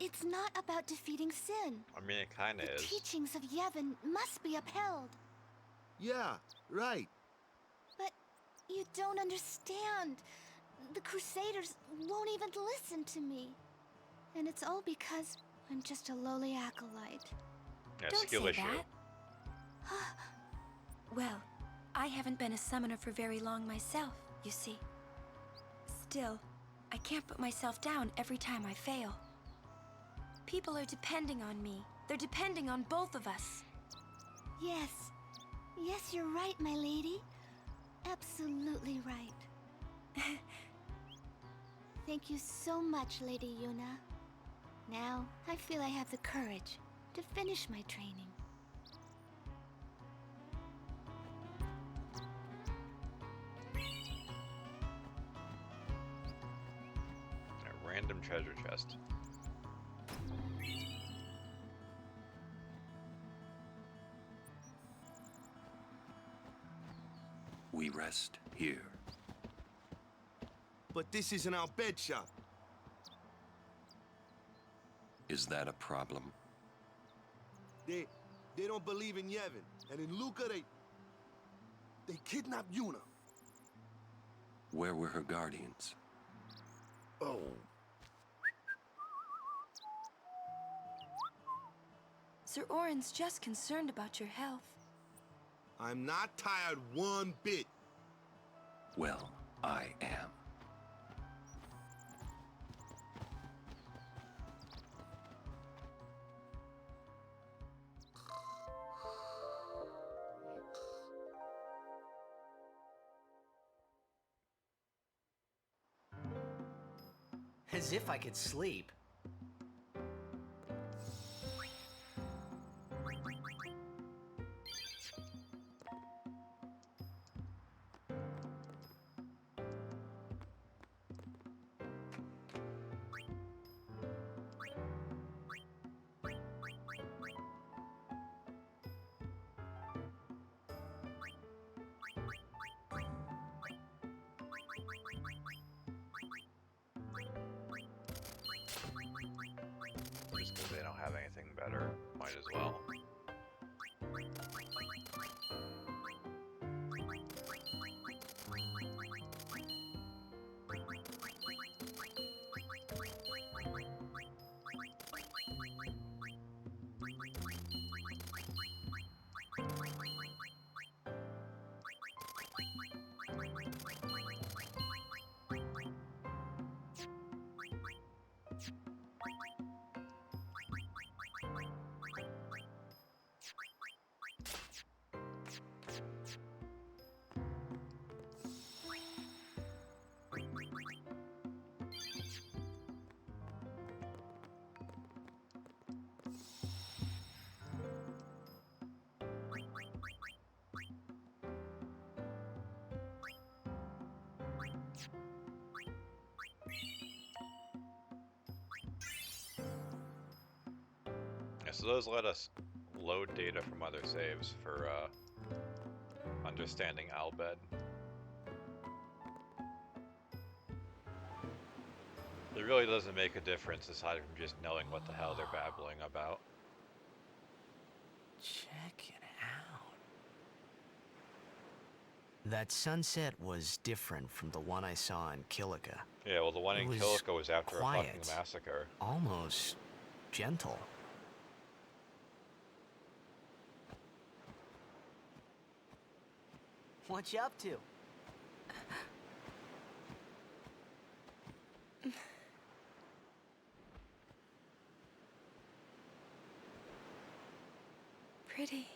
it's not about defeating Sin. I mean, it kinda The is. teachings of Yevon must be upheld. Yeah, right. But you don't understand. The Crusaders won't even listen to me. And it's all because I'm just a lowly acolyte. Yeah, Don't skill say issue. that. Well, I haven't been a summoner for very long myself, you see. Still, I can't put myself down every time I fail. People are depending on me, They're depending on both of us. Yes. Yes, you're right, my lady. Absolutely right. Thank you so much, Lady Yuna. Now, I feel I have the courage to finish my training. A random treasure chest. We rest here. But this isn't our bed shop. Is that a problem? They don't believe in Yevon. And in Luca, they kidnapped Yuna. Where were her guardians? Oh. Sir Orin's just concerned about your health. I'm not tired one bit. Well, I am. As if I could sleep. Just because they don't have anything better, might as well. Yeah, so those let us load data from other saves for understanding Albed. It really doesn't make a difference aside from just knowing what the hell they're babbling about. Check it out. That sunset was different from the one I saw in Kilika. Yeah, well, the one in It was Kilika was after a quiet, fucking massacre. almost gentle. What you up to? Pretty.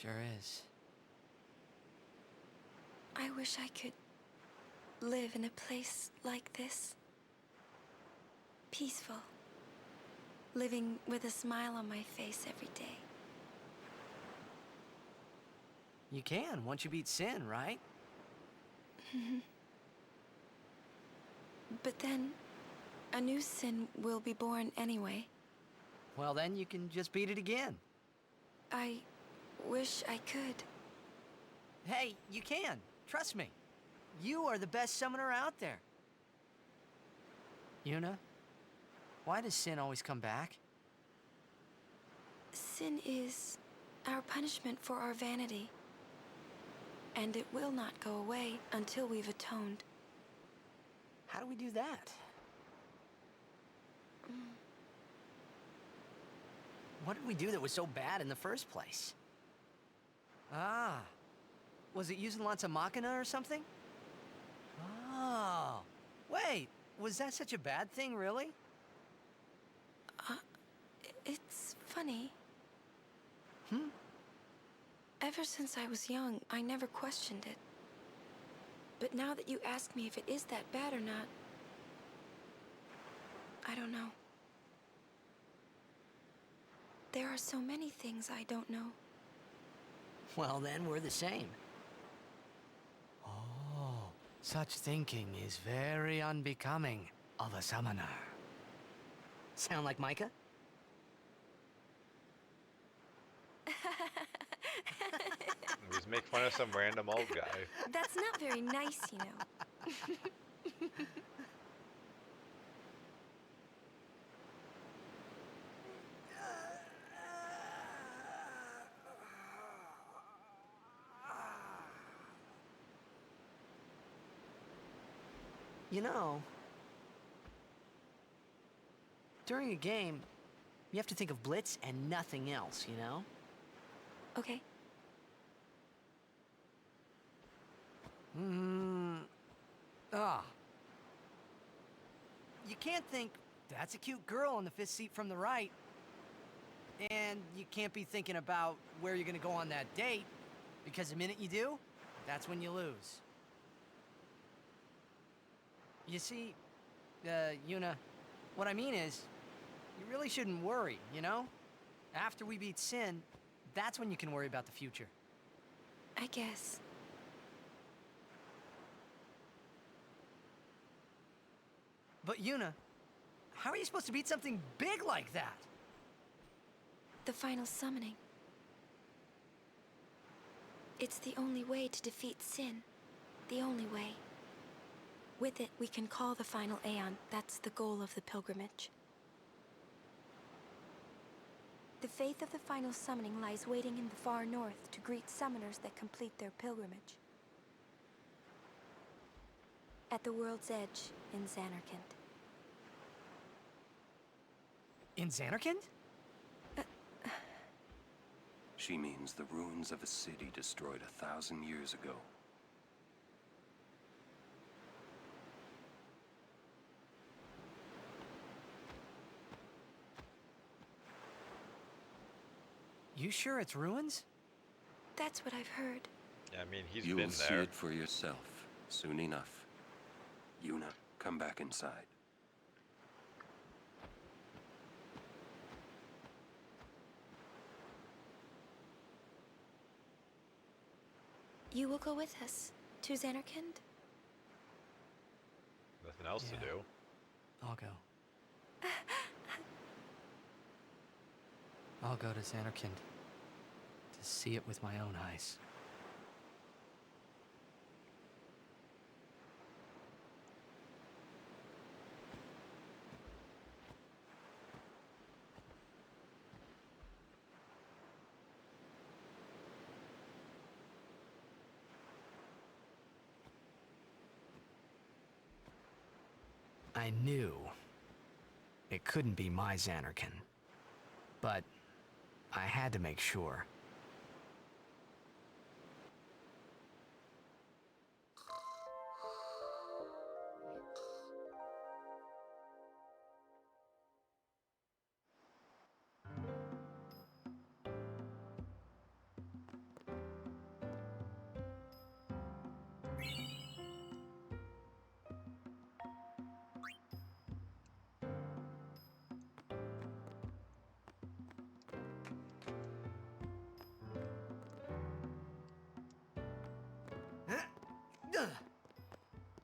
Sure is. I wish I could live in a place like this. Peaceful. Living with a smile on my face every day. You can, once you beat Sin, right? But then, a new sin will be born anyway. Well, then you can just beat it again. I wish I could. Hey, you can. Trust me. You are the best summoner out there. Yuna, why does Sin always come back? Sin is our punishment for our vanity. And it will not go away until we've atoned. How do we do that? What did we do that was so bad in the first place? Ah, was it using lots of Machina or something? Oh, wait, was that such a bad thing, really? funny. Ever since I was young, I never questioned it. But now that you ask me if it is that bad or not, I don't know. There are so many things I don't know. Well, then we're the same. Oh, such thinking is very unbecoming of a summoner. Sound like Micah? Just make fun of some random old guy. That's not very nice, you know. You know, during a game, you have to think of Blitz and nothing else, you know? Okay. You can't think, that's a cute girl on the fifth seat from the right. And you can't be thinking about where you're gonna go on that date, because the minute you do, that's when you lose. You see, Yuna, what I mean is, you really shouldn't worry, you know? After we beat Sin, that's when you can worry about the future. I guess. But Yuna, how are you supposed to beat something big like that? The final summoning. It's the only way to defeat Sin. The only way. With it, we can call the final Aeon. That's the goal of the pilgrimage. The faith of the final summoning lies waiting in the far north to greet summoners that complete their pilgrimage. At the world's edge in Xanarkand. In Xanarkand? She means the ruins of a city destroyed 1,000 years ago. You sure it's ruins? That's what I've heard. Yeah, I mean, he's You been will see there. it for yourself soon enough. Yuna, come back inside. You will go with us to Xanarkand? Nothing else to do. I'll go. I'll go to Xanarkand to see it with my own eyes. I knew it couldn't be my Xanarkand, but I had to make sure.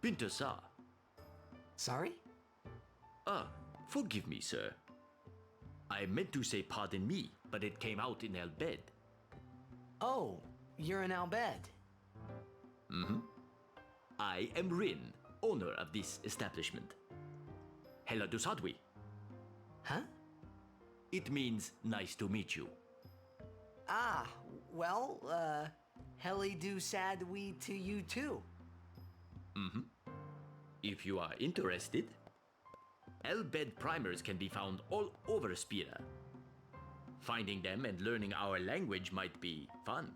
Pinter-sa. Sorry? Forgive me, sir. I meant to say pardon me, but it came out in Albed. Oh, you're in Albed. Mm-hmm. I am Rin, owner of this establishment. Hela du Sadwi. Huh? It means nice to meet you. Ah, well, Heli do sad we to you too. Mm-hmm. If you are interested, Albed primers can be found all over Spira. Finding them and learning our language might be fun.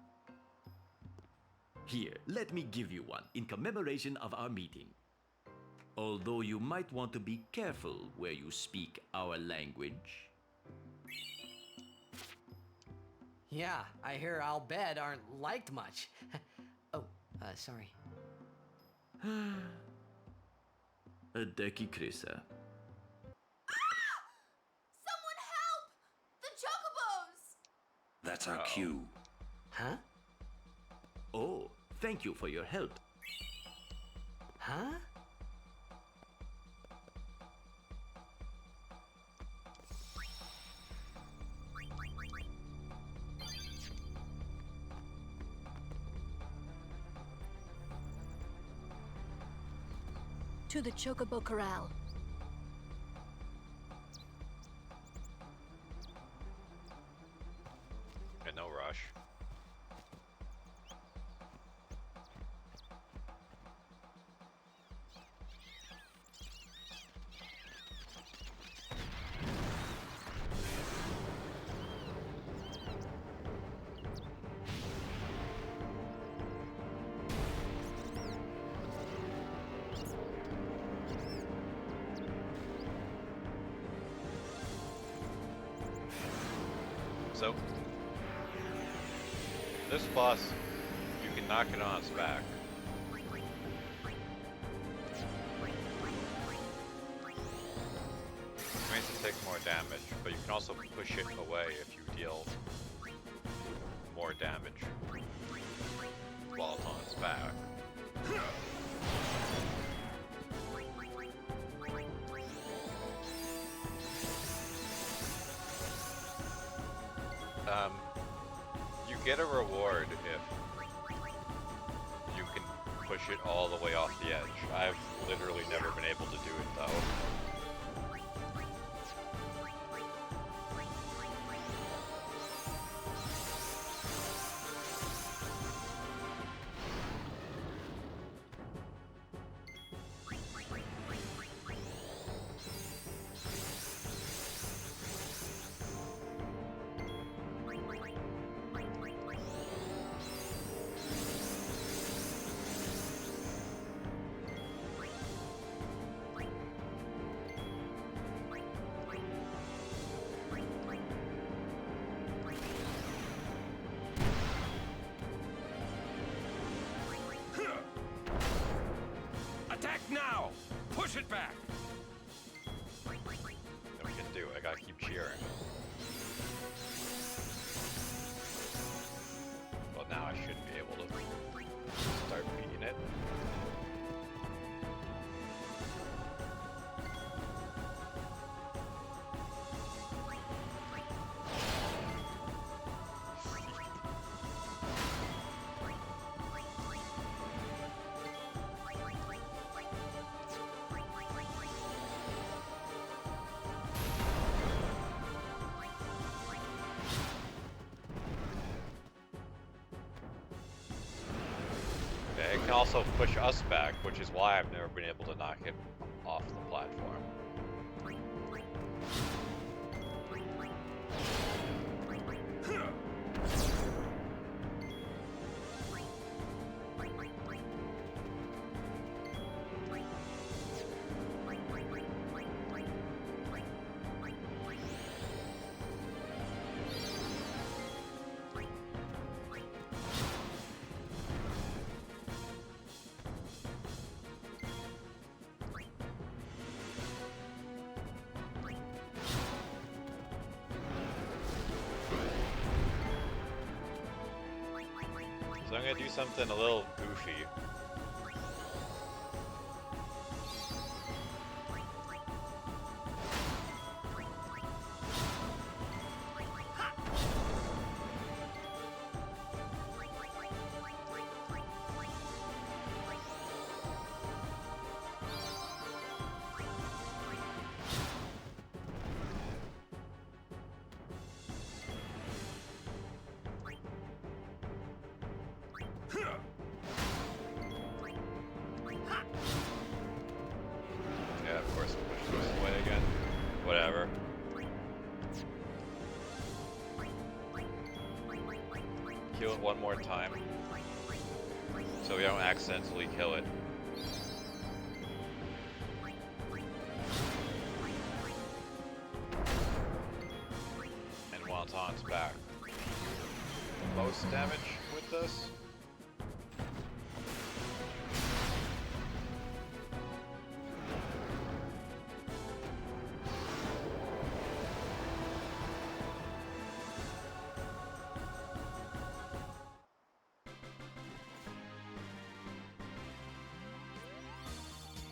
Here, let me give you one in commemoration of our meeting. Although you might want to be careful where you speak our language. Yeah, I hear Al Bhed aren't liked much. Oh, sorry. Deki Krisa. Someone help! The chocobos! That's our cue. Huh? Oh, thank you for your help. Huh? To the Chocobo Corral. Yeah, no rush. So, this boss, you can knock it on its back. It makes it take more damage, but you can also push it away if you deal more damage while it's on its back. You get a reward if you can push it all the way off the edge. I've literally never been able to do it though. Attack now! Push it back! Nothing we can do, I gotta keep cheering. Well, now I should be able to start beating it. It can also push us back, which is why I've never been able to knock it off the platform. So I'm gonna do something a little goofy. Yeah, of course, push this away again. Whatever. Kill it one more time, so we don't accidentally kill it. And while it's on its back. most damage with this.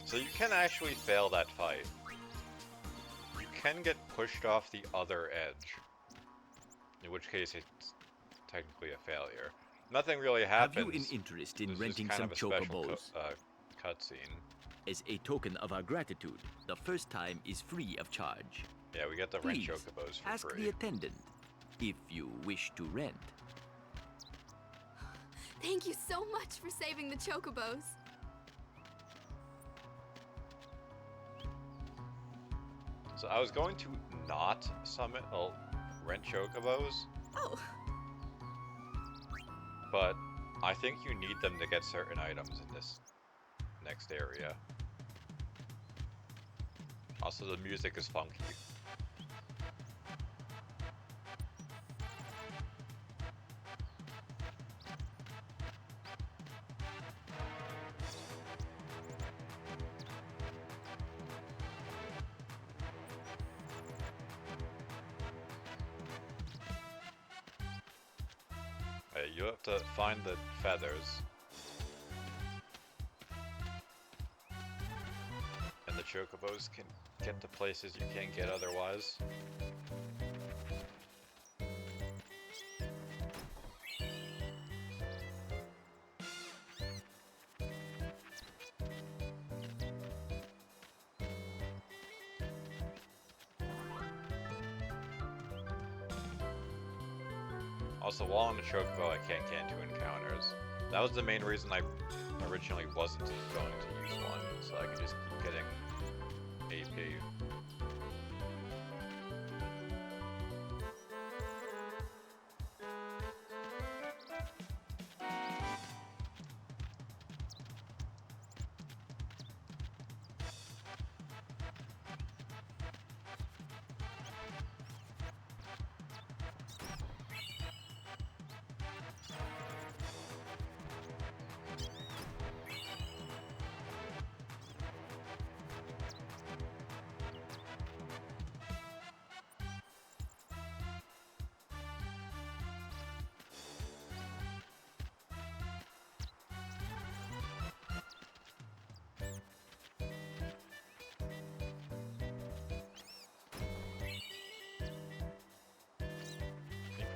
So you can actually fail that fight. You can get pushed off the other edge. In which case it's technically a failure. Nothing really happens. Have you an interest in This is renting kind some of a special chocobos? cutscene. As a token of our gratitude, the first time is free of charge. Yeah, we get to rent Please, chocobos for ask free. the attendant if you wish to rent. Thank you so much for saving the chocobos. So I was going to not rent chocobos, Oh, but I think you need them to get certain items in this next area. Also, the music is funky. You have to find the feathers. And the chocobos can get to places you can't get otherwise. Also, while on the chocobo, I can't get into encounters. That was the main reason I originally wasn't going to use one, so I could just keep getting AP.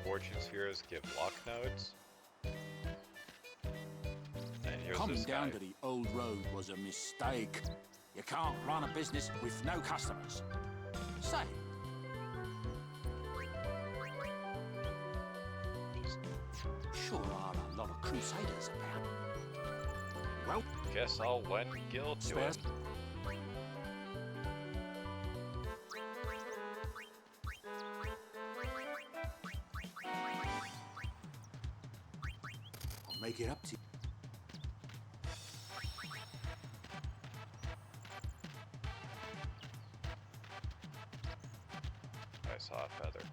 Fortune spheres give luck nodes. And here's Coming this guy. down to the old road was a mistake. You can't run a business with no customers. Say, sure are a lot of crusaders about. Well, guess I'll lend guild to Spares- it. I'll make it up to you. I saw a feather.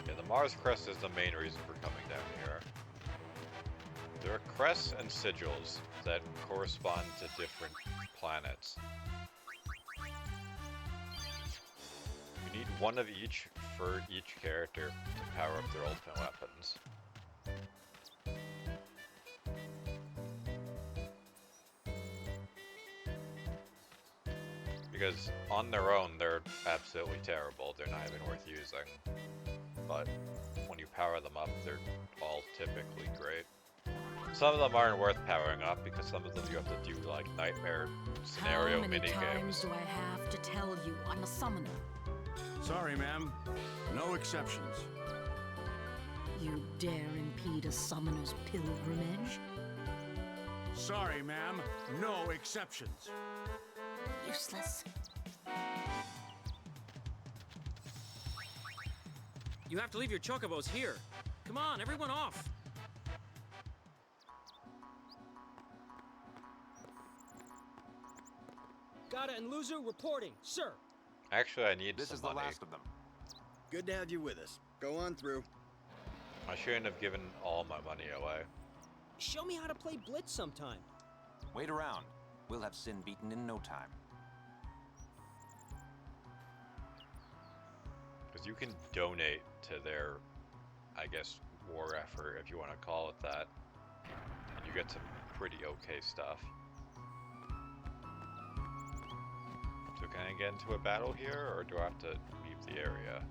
Yeah, the Mars crest is the main reason for coming down here. There are crests and sigils that correspond to different planets. You need one of each for each character to power up their ultimate weapons. Because on their own, they're absolutely terrible. They're not even worth using. But when you power them up, they're all typically great. Some of them aren't worth powering up because some of them you have to do like nightmare scenario How many mini times games. do I have to tell you I'm a summoner? Sorry, ma'am. No exceptions. You dare impede a summoner's pilgrimage? Sorry, ma'am. No exceptions. Useless. You have to leave your chocobos here. Come on, everyone off. Gata and Luzu reporting, sir. Actually, I need This some is money. the last of them. Good to have you with us. Go on through. I shouldn't have given all my money away. Show me how to play Blitz sometime. Wait around. We'll have Sin beaten in no time. Because you can donate to their, I guess, war effort, if you want to call it that. And you get some pretty okay stuff. So can I get into a battle here, or do I have to leave the area?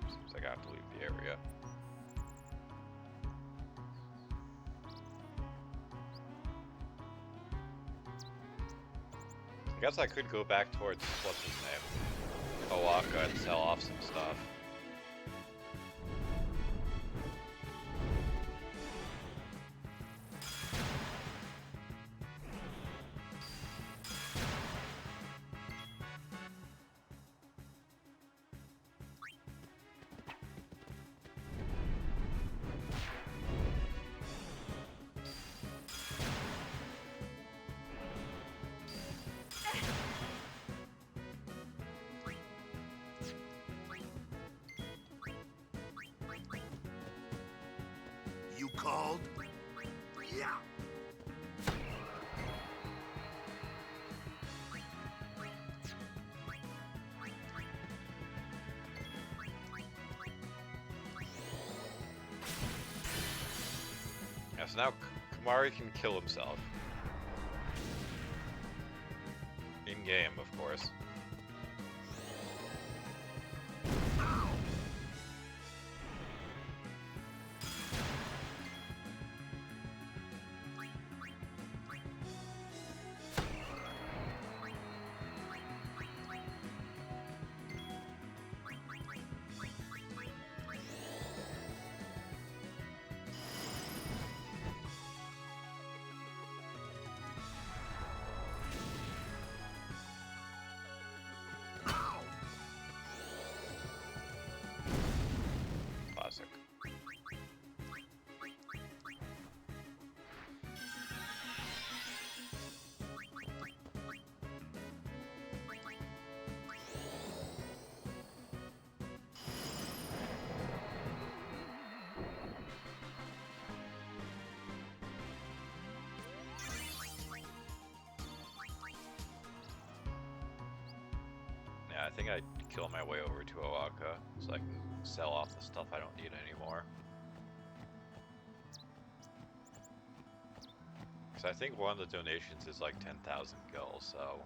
Seems like I have to leave the area. I guess I could go back towards, what's his name? Owaka and sell off some stuff. You called? Yeah. Yeah, so now Kamari can kill himself. In game, of course. Classic. Yeah, I think I'd kill my way over to Owaka so I can sell off the stuff I don't need anymore. Because I think one of the donations is like 10,000 gil, so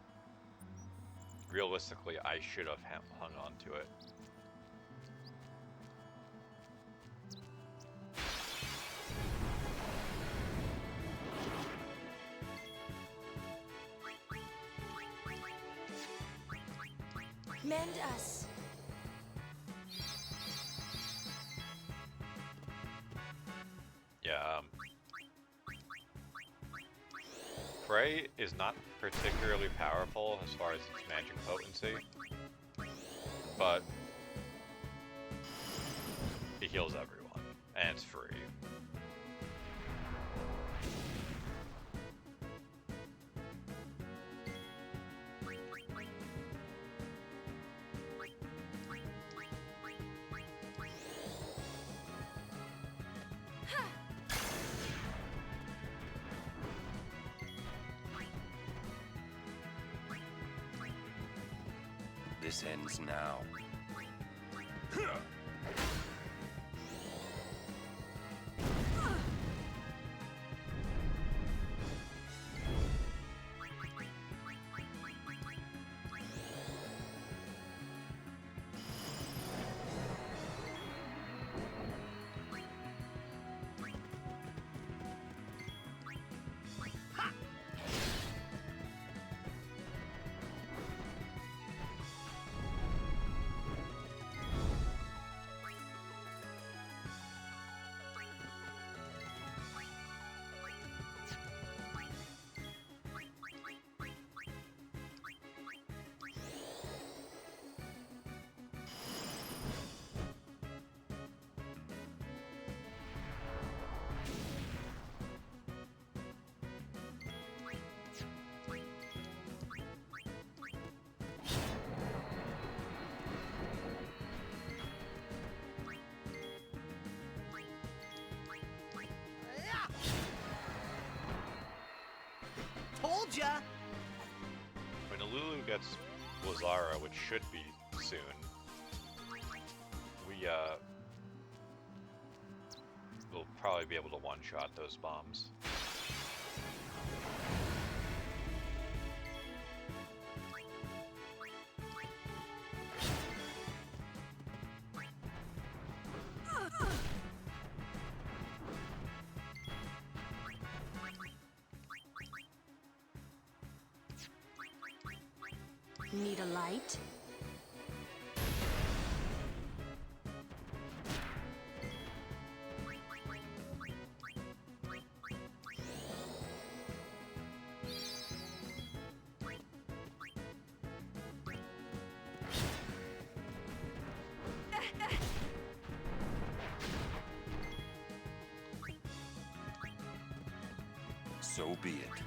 realistically I should have hung on to it. Mend us. Yeah, Prey is not particularly powerful as far as its magic potency, but it heals everyone, and it's free. This ends now. ya! When Lulu gets Lazara, which should be soon, we'll probably be able to one-shot those bombs. Need a light? So be it.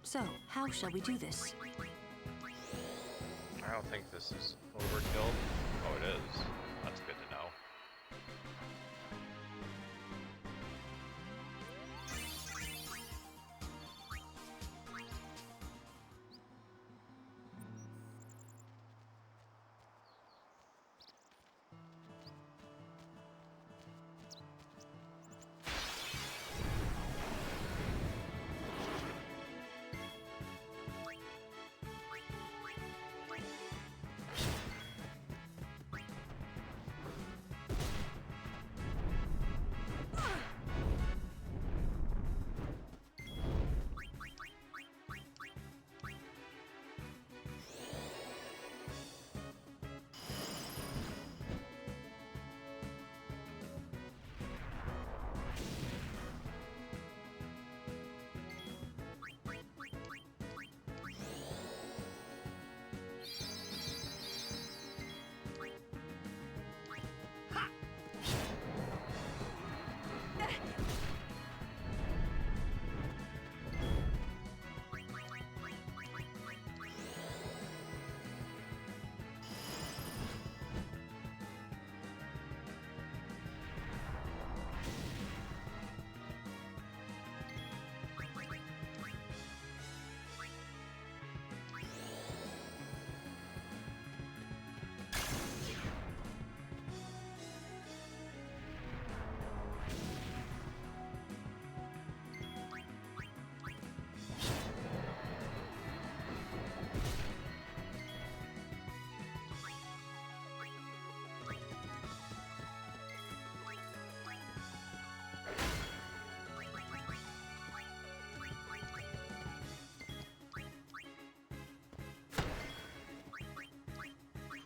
So, how shall we do this? I don't think this is overkill. Oh, it is. That's good to know.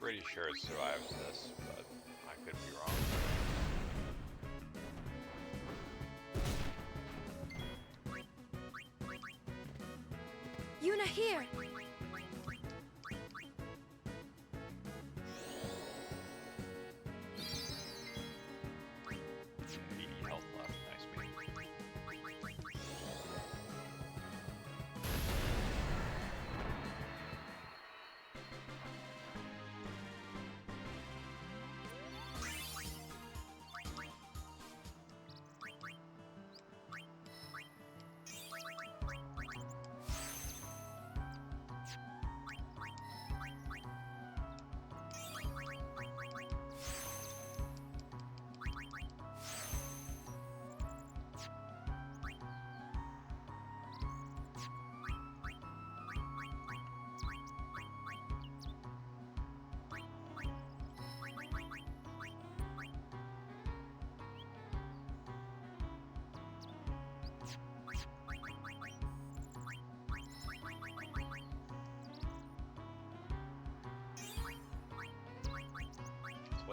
Pretty sure it survives this, but I could be wrong. Yuna, here! 80 health left. Nice man.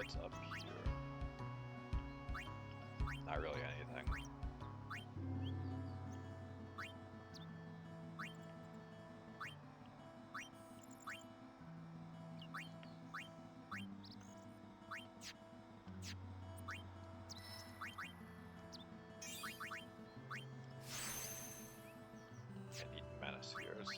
what's up here? Not really anything. I need manospheres.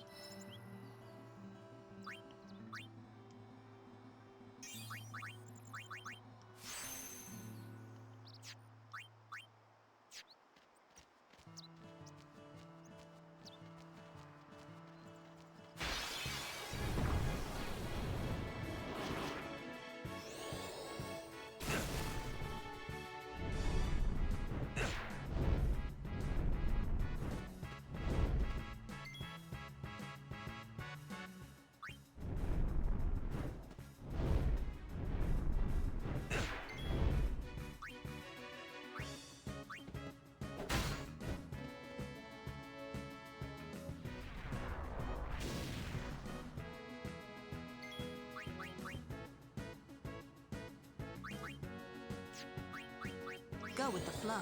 Go with the flow.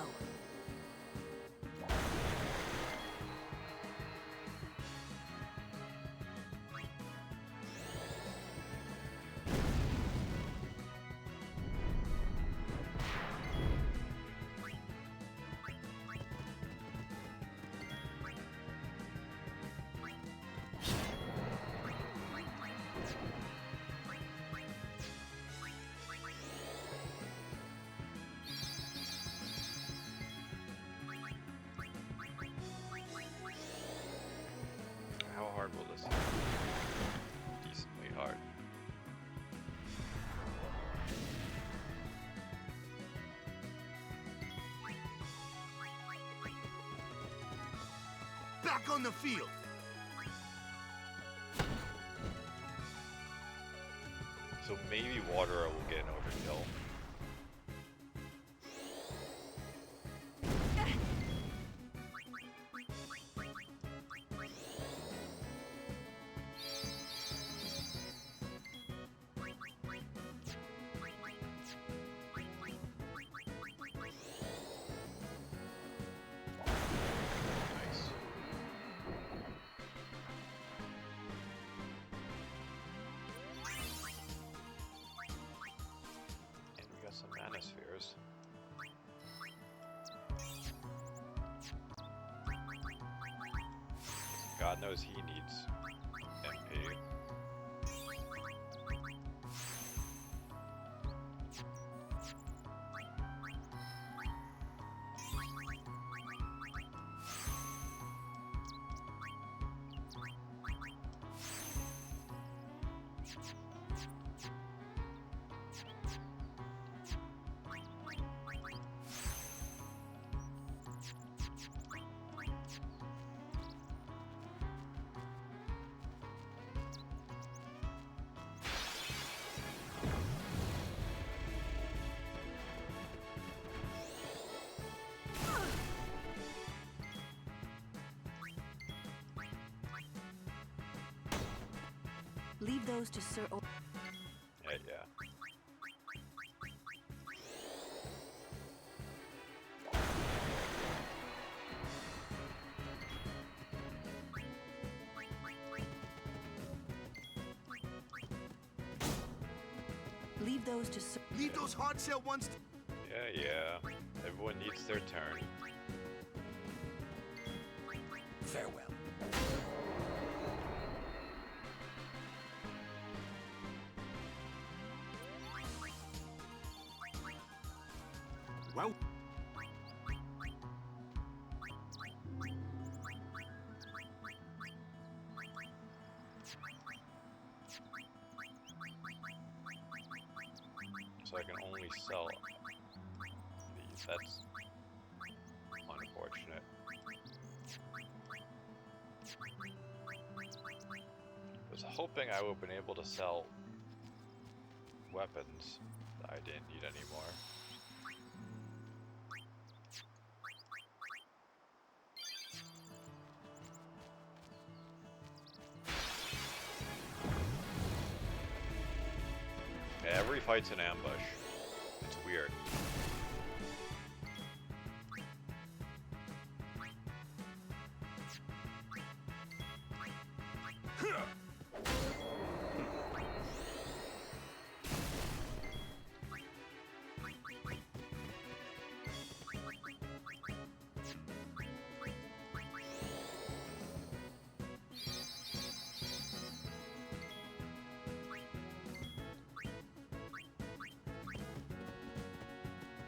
How hard will this be? Decently hard. Back on the field! So maybe water will get an overkill. Some manospheres. God knows he needs MP. Leave those to Sir. Yeah. Leave those to Sir. Leave those hard shell ones. Yeah. Everyone needs their turn. Farewell. Well. So I can only sell these. That's unfortunate. I was hoping I would have been able to sell weapons that I didn't need anymore. Every fight's an ambush. It's weird.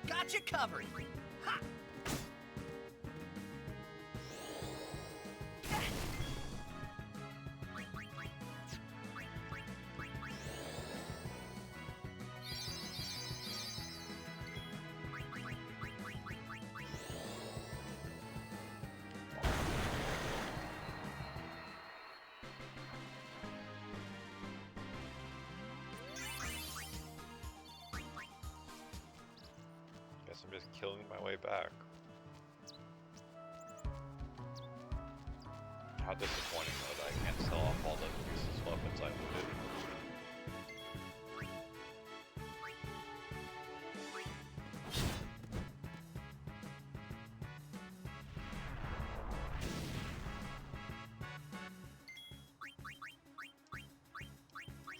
Got you covered. Ha! Guess I'm just killing my way back. How disappointing though that I can't sell off all the useless weapons I looted.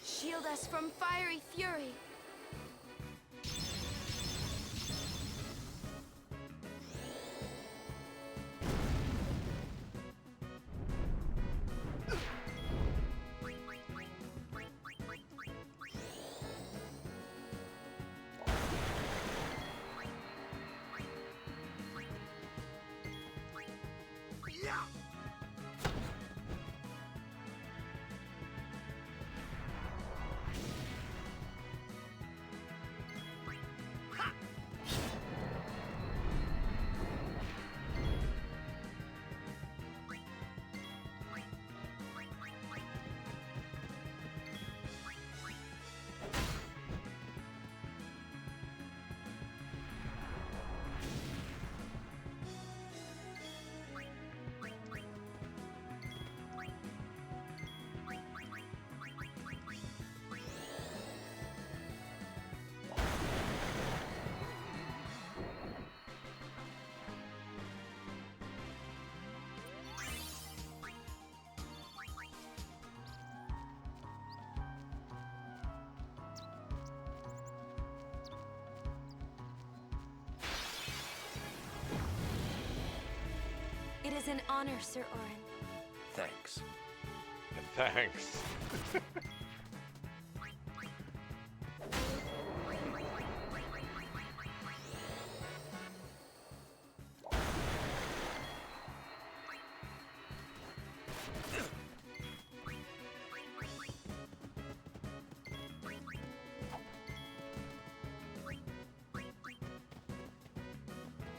Shield us from fiery fury. It is an honor, Sir Orin. Thanks. Thanks.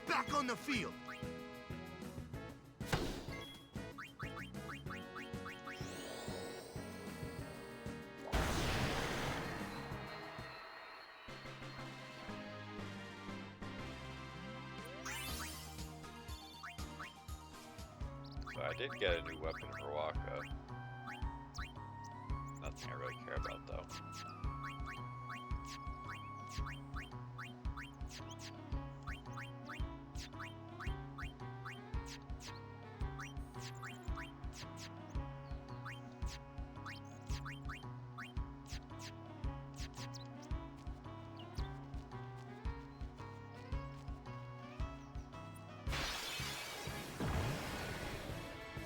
Back on the field. So I did get a new weapon for Waka. Nothing I really care about though.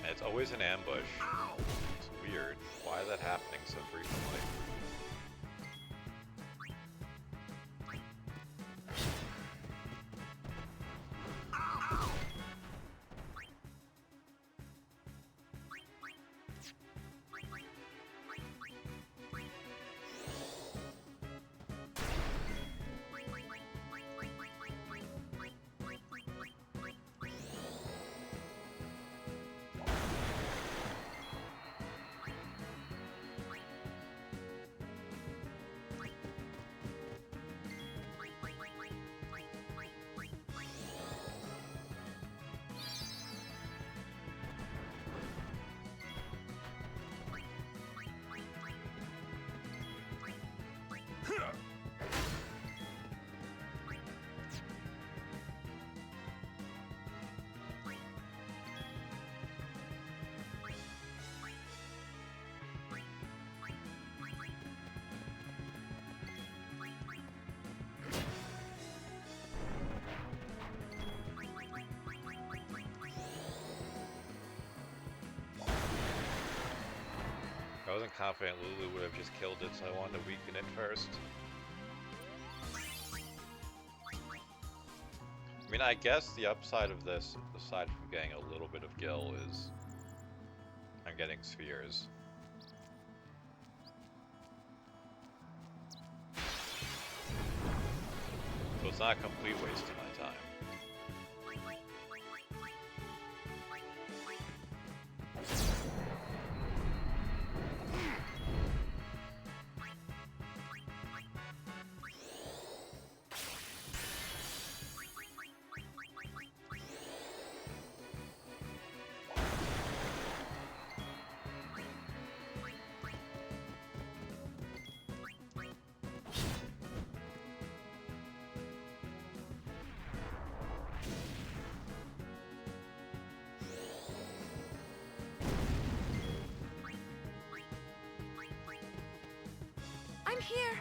It's always an ambush. It's weird. Why is that happening so frequently? wasn't confident Lulu would have just killed it, so I wanted to weaken it first. I mean, I guess the upside of this, aside from getting a little bit of gil, is I'm getting spheres. So it's not a complete waste of my time. I'm here.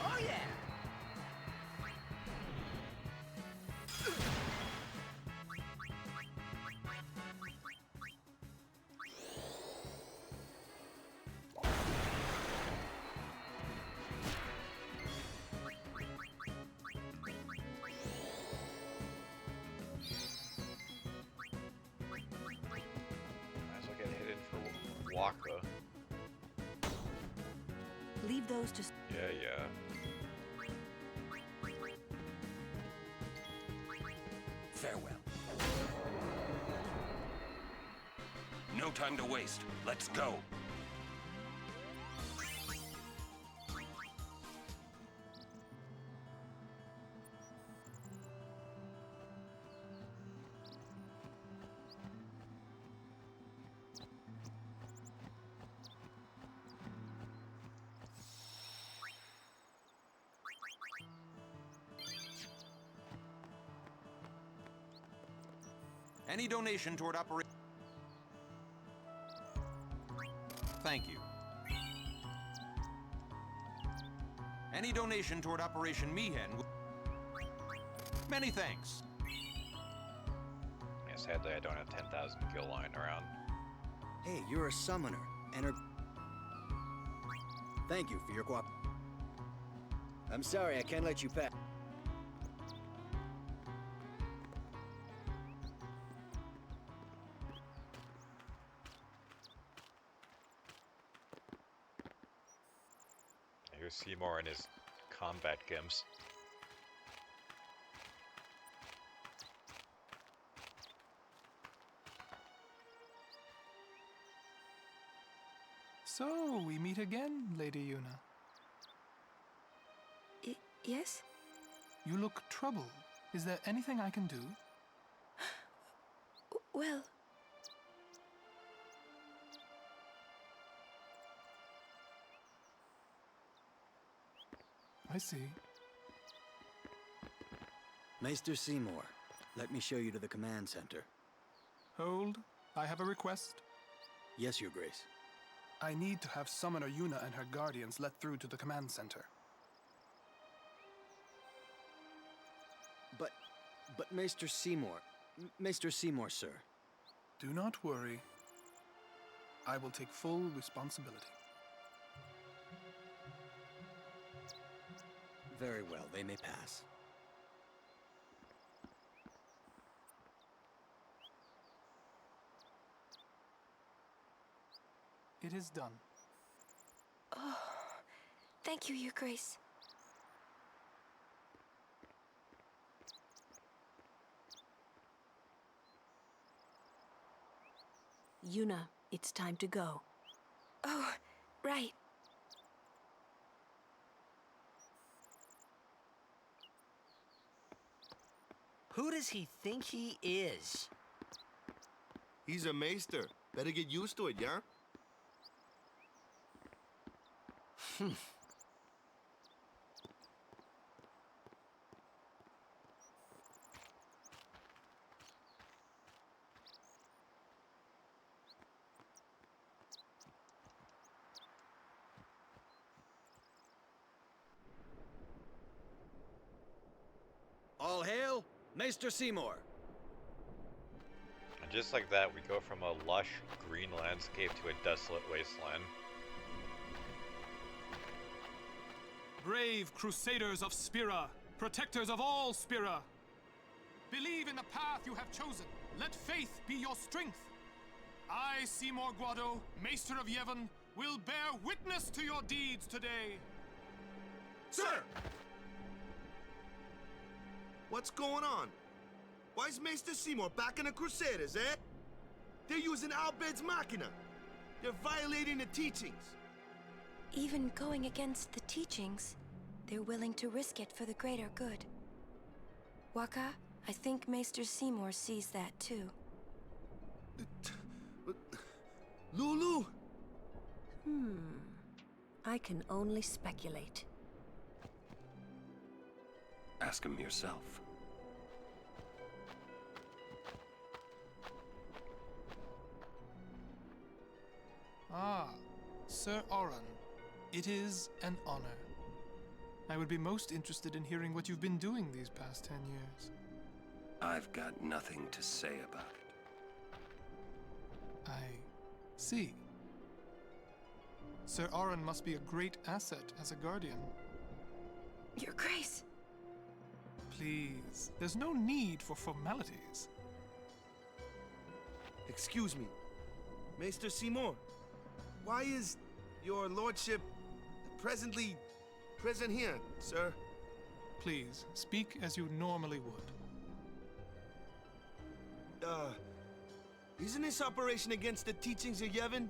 Oh yeah! Might as well get hidden for Waka. Leave those to... Yeah. Farewell. No time to waste. Let's go. Any donation toward operation... Thank you. Any donation toward Operation Mihen... Many thanks. Yeah, sadly I don't have 10,000 gil lying around. Hey, you're a summoner. Thank you for your cooperation. I'm sorry, I can't let you pass. Here's Seymour and his combat gimps. So, we meet again, Lady Yuna. Yes? You look troubled. Is there anything I can do? Well... I see. Maester Seymour, let me show you to the command center. Hold. I have a request. Yes, Your Grace. I need to have Summoner Yuna and her guardians let through to the command center. But Maester Seymour... Maester Seymour, sir. Do not worry. I will take full responsibility. Very well, they may pass. It is done. Oh, thank you, Your Grace. Yuna, it's time to go. Oh, right. Who does he think he is? He's a maester. Better get used to it, yeah? All hail, Maester Seymour. And just like that, we go from a lush green landscape to a desolate wasteland. Brave Crusaders of Spira, protectors of all Spira. Believe in the path you have chosen. Let faith be your strength. I, Seymour Guado, Maester of Yevon, will bear witness to your deeds today. Sir! What's going on? Why is Maester Seymour backing the Crusaders, eh? They're using Albed's Machina. They're violating the teachings. Even going against the teachings, they're willing to risk it for the greater good. Waka, I think Maester Seymour sees that too. Lulu! I can only speculate. Ask him yourself. Ah, Sir Oran. It is an honor. I would be most interested in hearing what you've been doing these past 10 years. I've got nothing to say about it. I see. Sir Oran must be a great asset as a guardian. Your Grace! Please, there's no need for formalities. Excuse me, Maester Seymour. Why is your lordship presently present here, sir? Please, speak as you normally would. Isn't this operation against the teachings of Yevon?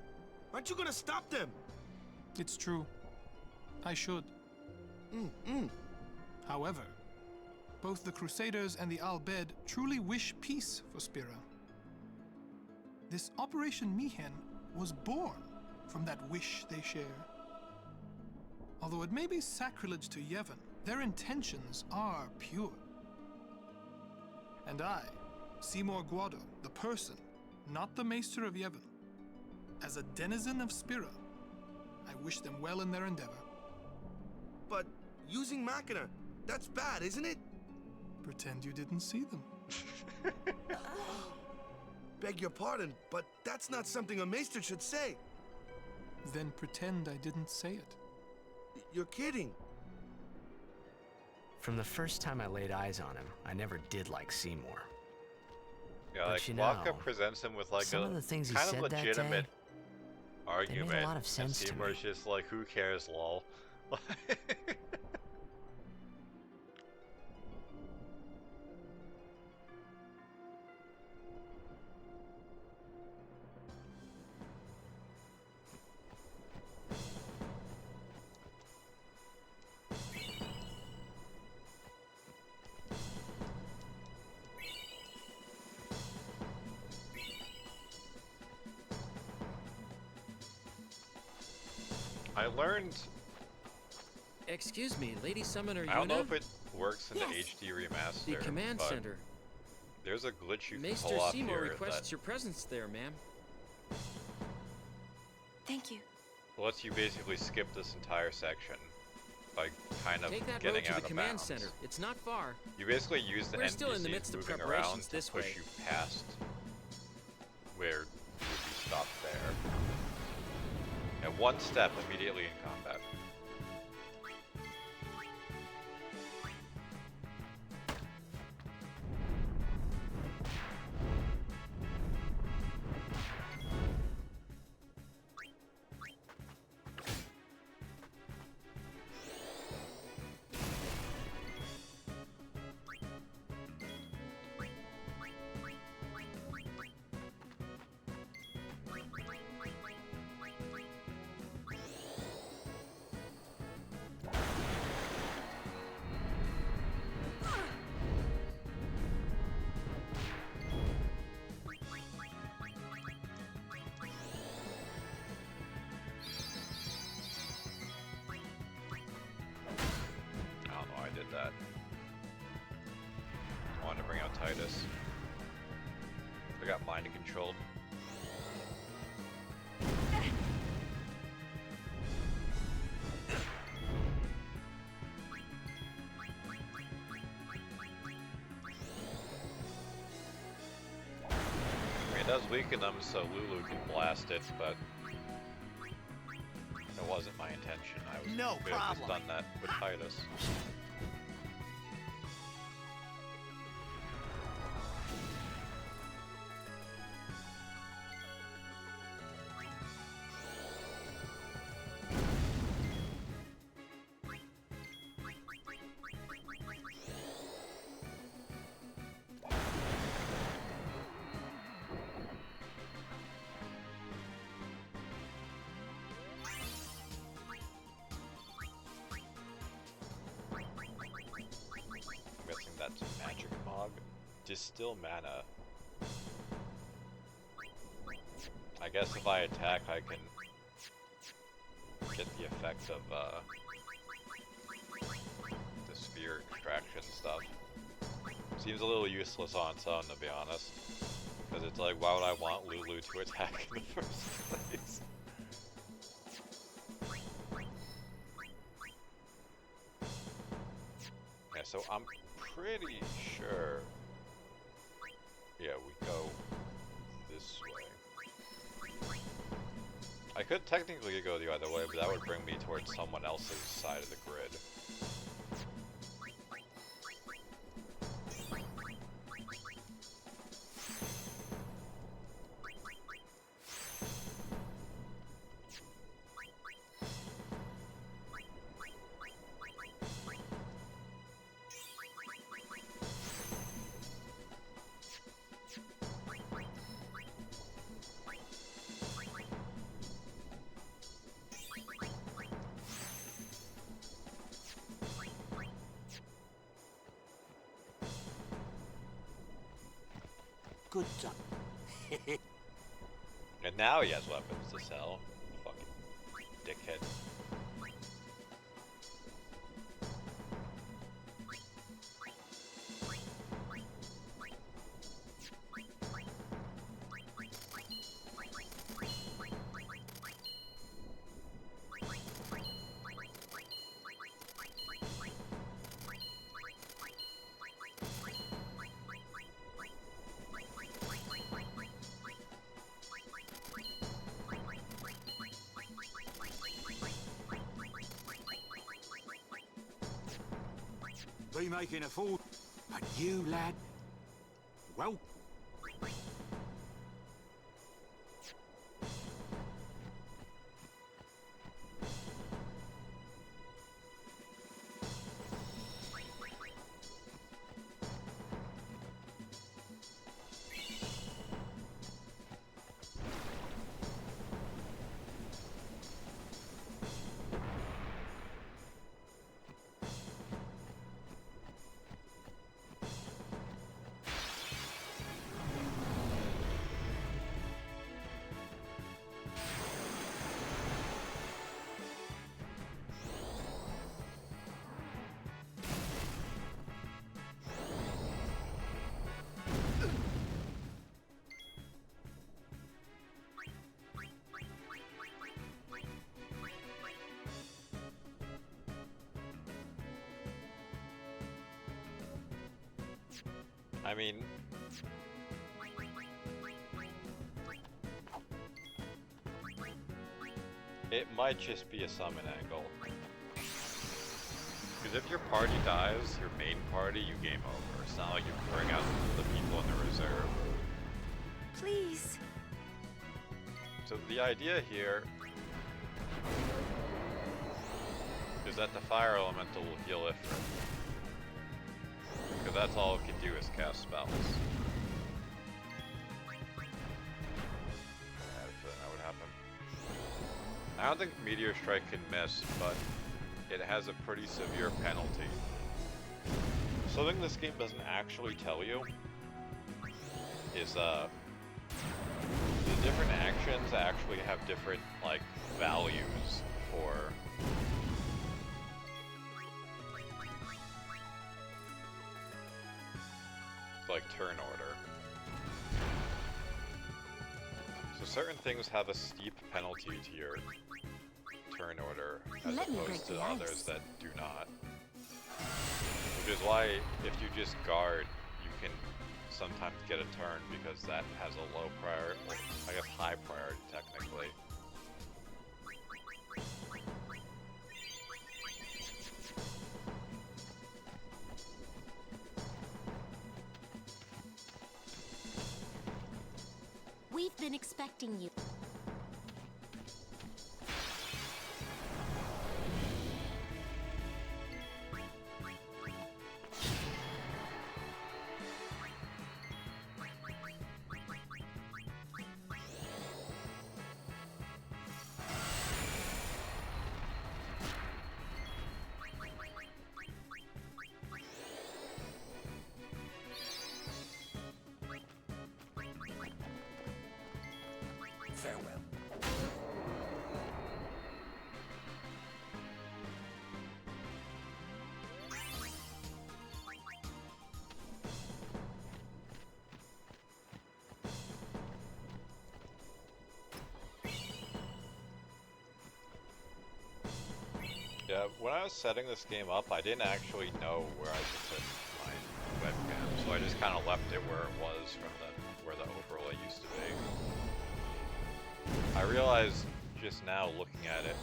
Aren't you gonna stop them? It's true. I should. However, both the Crusaders and the Al-Bed truly wish peace for Spira. This Operation Mihen was born from that wish they share. Although it may be sacrilege to Yevon, their intentions are pure. And I, Seymour Guado, the person, not the Maester of Yevon, as a denizen of Spira, I wish them well in their endeavor. But using Machina, that's bad, isn't it? Pretend you didn't see them. Beg your pardon, but that's not something a Maester should say. Then pretend I didn't say it. You're kidding. From the first time I laid eyes on him, I never did like Seymour. Yeah, But like you Waka know, presents him with like some a of the things he kind said of that legitimate day, argument, they made a lot of sense and to Seymour's me. just like, who cares, lol. I learned. Excuse me, Lady Summoner Yuna? I don't know if it works in the HD remaster. The command but center. There's a glitch you can Maester pull off Seymour here requests that your presence there, ma'am. Thank you. lets you basically skip this entire section by kind of Take that getting road to out the of command bounds. center. It's not far. You basically use the We're still in the NPCs midst of moving preparations around to this push way. you past where you would be stopped there. And one step immediately in combat. neutral. It does weaken them so Lulu can blast it, but it wasn't my intention. I was No could have just problem. done that with Titus. I'm guessing that's Magic Mog. Distill mana. I guess if I attack, I can get the effect of the sphere extraction stuff. Seems a little useless on its own, to be honest. Because it's like, why would I want Lulu to attack in the first place? Yeah, so I'm pretty sure... Yeah, we go this way. I could technically go the other way, but that would bring me towards someone else's side of the grid. Good job. And now he has weapons to sell. Fucking dickhead. Be making a fool. But you, lad, well. I mean... It might just be a summon angle. Because if your party dies, your main party, you game over. It's not like you can bring out the people in the reserve. Please. So the idea here is that the fire elemental will heal Ifrit. Because that's all it can do is cast spells. I had a feeling that would happen. I don't think Meteor Strike can miss, but it has a pretty severe penalty. Something this game doesn't actually tell you is the different actions actually have different like values for like turn order. certain things have a steep penalty to your turn order as Let me break opposed to the others ice. that do not. Which is why if you just guard, you can sometimes get a turn because that has a low priority, well, I guess high priority technically. We've been expecting you. Farewell. Yeah, when I was setting this game up, I didn't actually know where I should put my webcam, so I just kind of left it where it was from where the overlay used to be. I realized just now, looking at it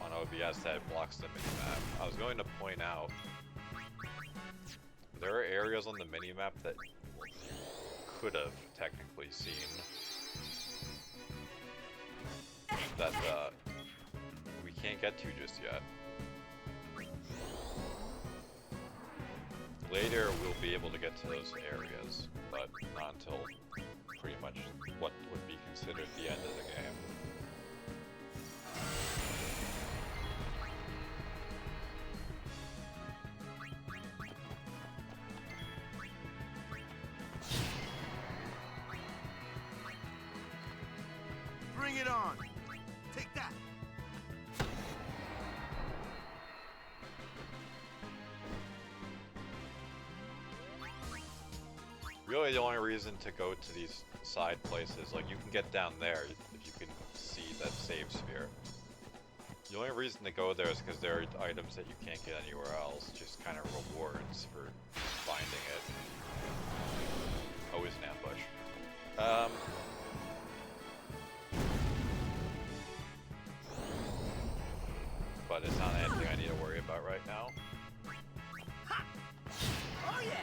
on OBS, that it blocks the minimap. I was going to point out, there are areas on the minimap that you could have technically seen that we can't get to just yet. Later we'll be able to get to those areas, but not until pretty much what would be considered the end of the game. Bring it on! Take that! Really, the only reason to go to these side places, like you can get down there if you can see that save sphere. The only reason to go there is because there are items that you can't get anywhere else, just kind of rewards for finding it. Always an ambush. But it's not anything I need to worry about right now. Oh yeah!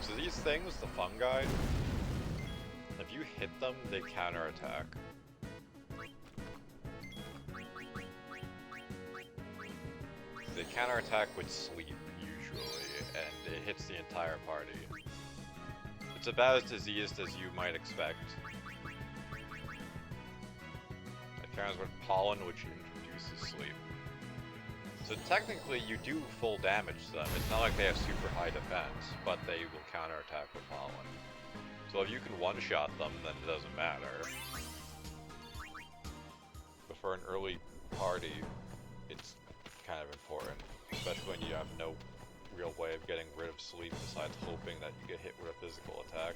So these things, the fungi, if you hit them, they counterattack. They counterattack with sleep, usually, and it hits the entire party. It's about as diseased as you might expect. It counters with pollen, which introduces sleep. So technically, you do full damage to them. It's not like they have super high defense, but they will counterattack with pollen. So if you can one-shot them, then it doesn't matter. But for an early party, it's kind of important, especially when you have no real way of getting rid of sleep besides hoping that you get hit with a physical attack.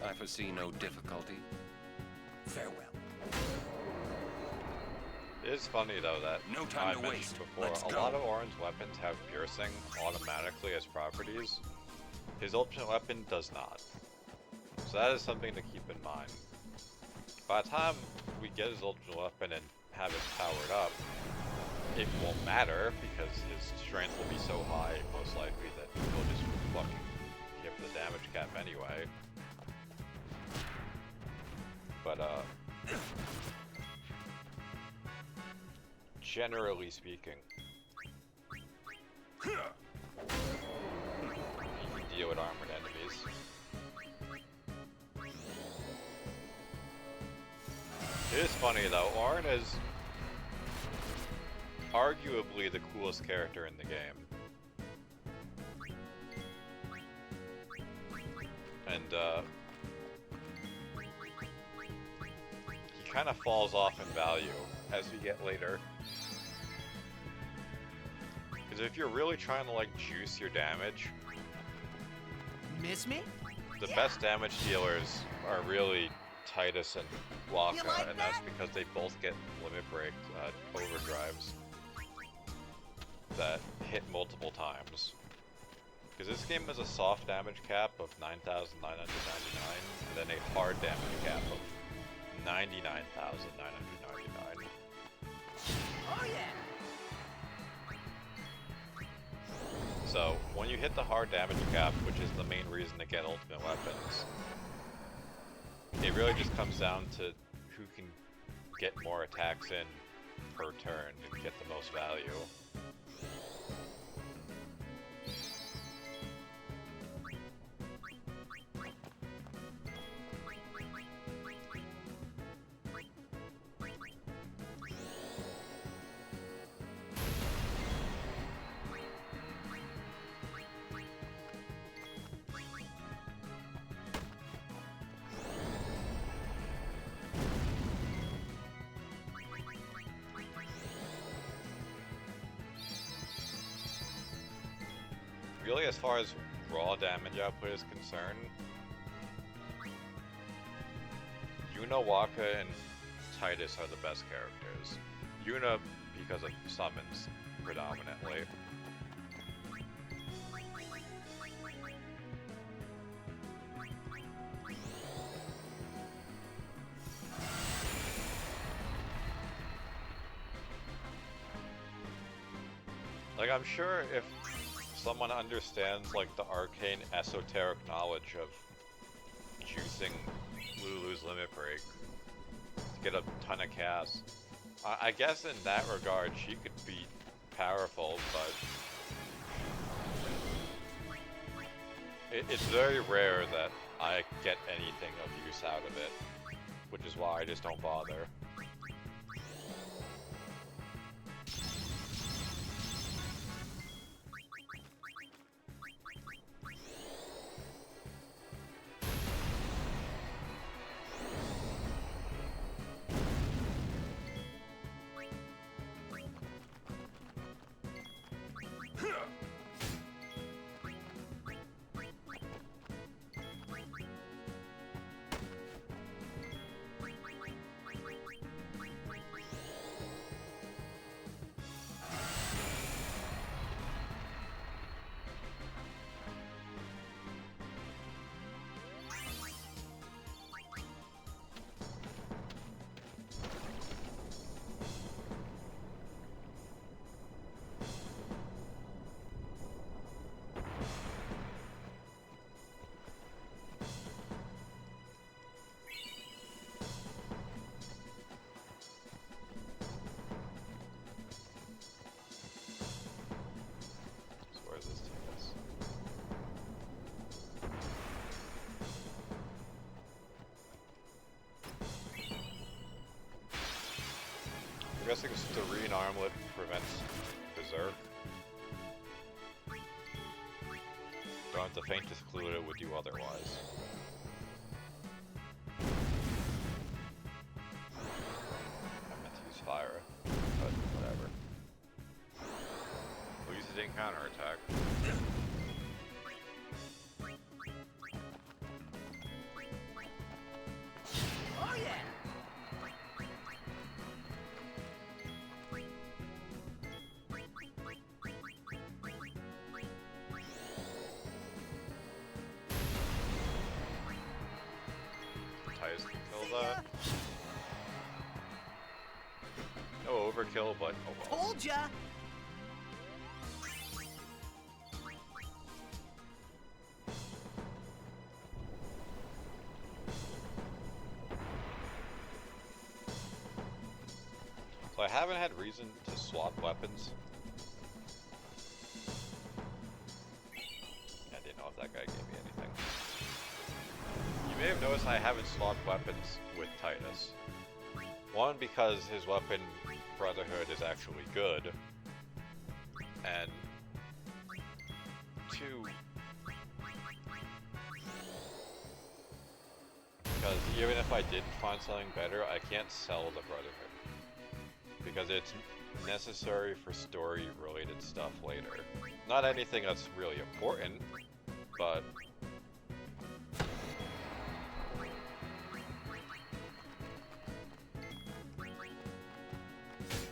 I foresee no difficulty. Farewell. It is funny though that No time I to mentioned waste. before, Let's a go. lot of orange weapons have piercing automatically as properties. His ultimate weapon does not. So that is something to keep in mind. By the time we get his ultimate weapon and have it powered up, it won't matter because his strength will be so high, most likely, that he'll just fucking hit the damage cap anyway. But, generally speaking, you can deal with armored enemies. It is funny though, Ornn is arguably the coolest character in the game. And, he kind of falls off in value as we get later. Because if you're really trying to, like, juice your damage... Miss me? The best damage dealers are really Titus and Waka, and that's because they both get limit break overdrives that hit multiple times. Because this game has a soft damage cap of 9,999, and then a hard damage cap of 99,999. Oh yeah! So, when you hit the hard damage cap, which is the main reason to get ultimate weapons, it really just comes down to who can get more attacks in per turn and get the most value. Really, as far as raw damage output is concerned, Yuna, Waka, and Titus are the best characters. Yuna because of summons, predominantly. Like, I'm sure if someone understands, like, the arcane esoteric knowledge of juicing Lulu's limit break to get a ton of casts, I guess in that regard she could be powerful, but it's very rare that I get anything of use out of it, which is why I just don't bother. I'm guessing Serene Armlet prevents Berserk. Don't have the faintest clue what it would do otherwise. I meant to use fire, but whatever. We'll use it in counterattack. Oh yeah! Titus can kill that. No overkill, but oh well. Told ya! So I haven't had reason to swap weapons. I didn't know if that guy gave me anything. You may have noticed I haven't swapped weapons with Titus. One, because his weapon Brotherhood is actually good. And two, because even if I did find something better, I can't sell the Brotherhood. Because it's necessary for story-related stuff later. Not anything that's really important, but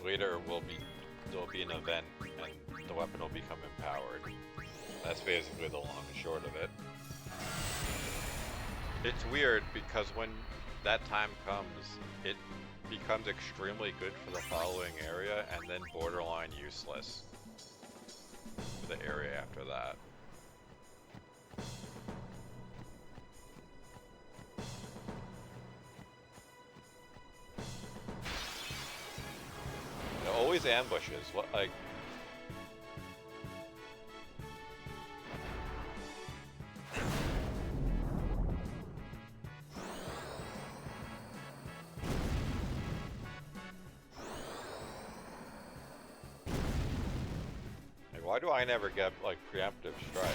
later there'll be an event and the weapon will become empowered. That's basically the long and short of it. It's weird because when that time comes, it becomes extremely good for the following area and then borderline useless for the area after that. Always ambushes. What, like? Like, why do I never get like preemptive strike?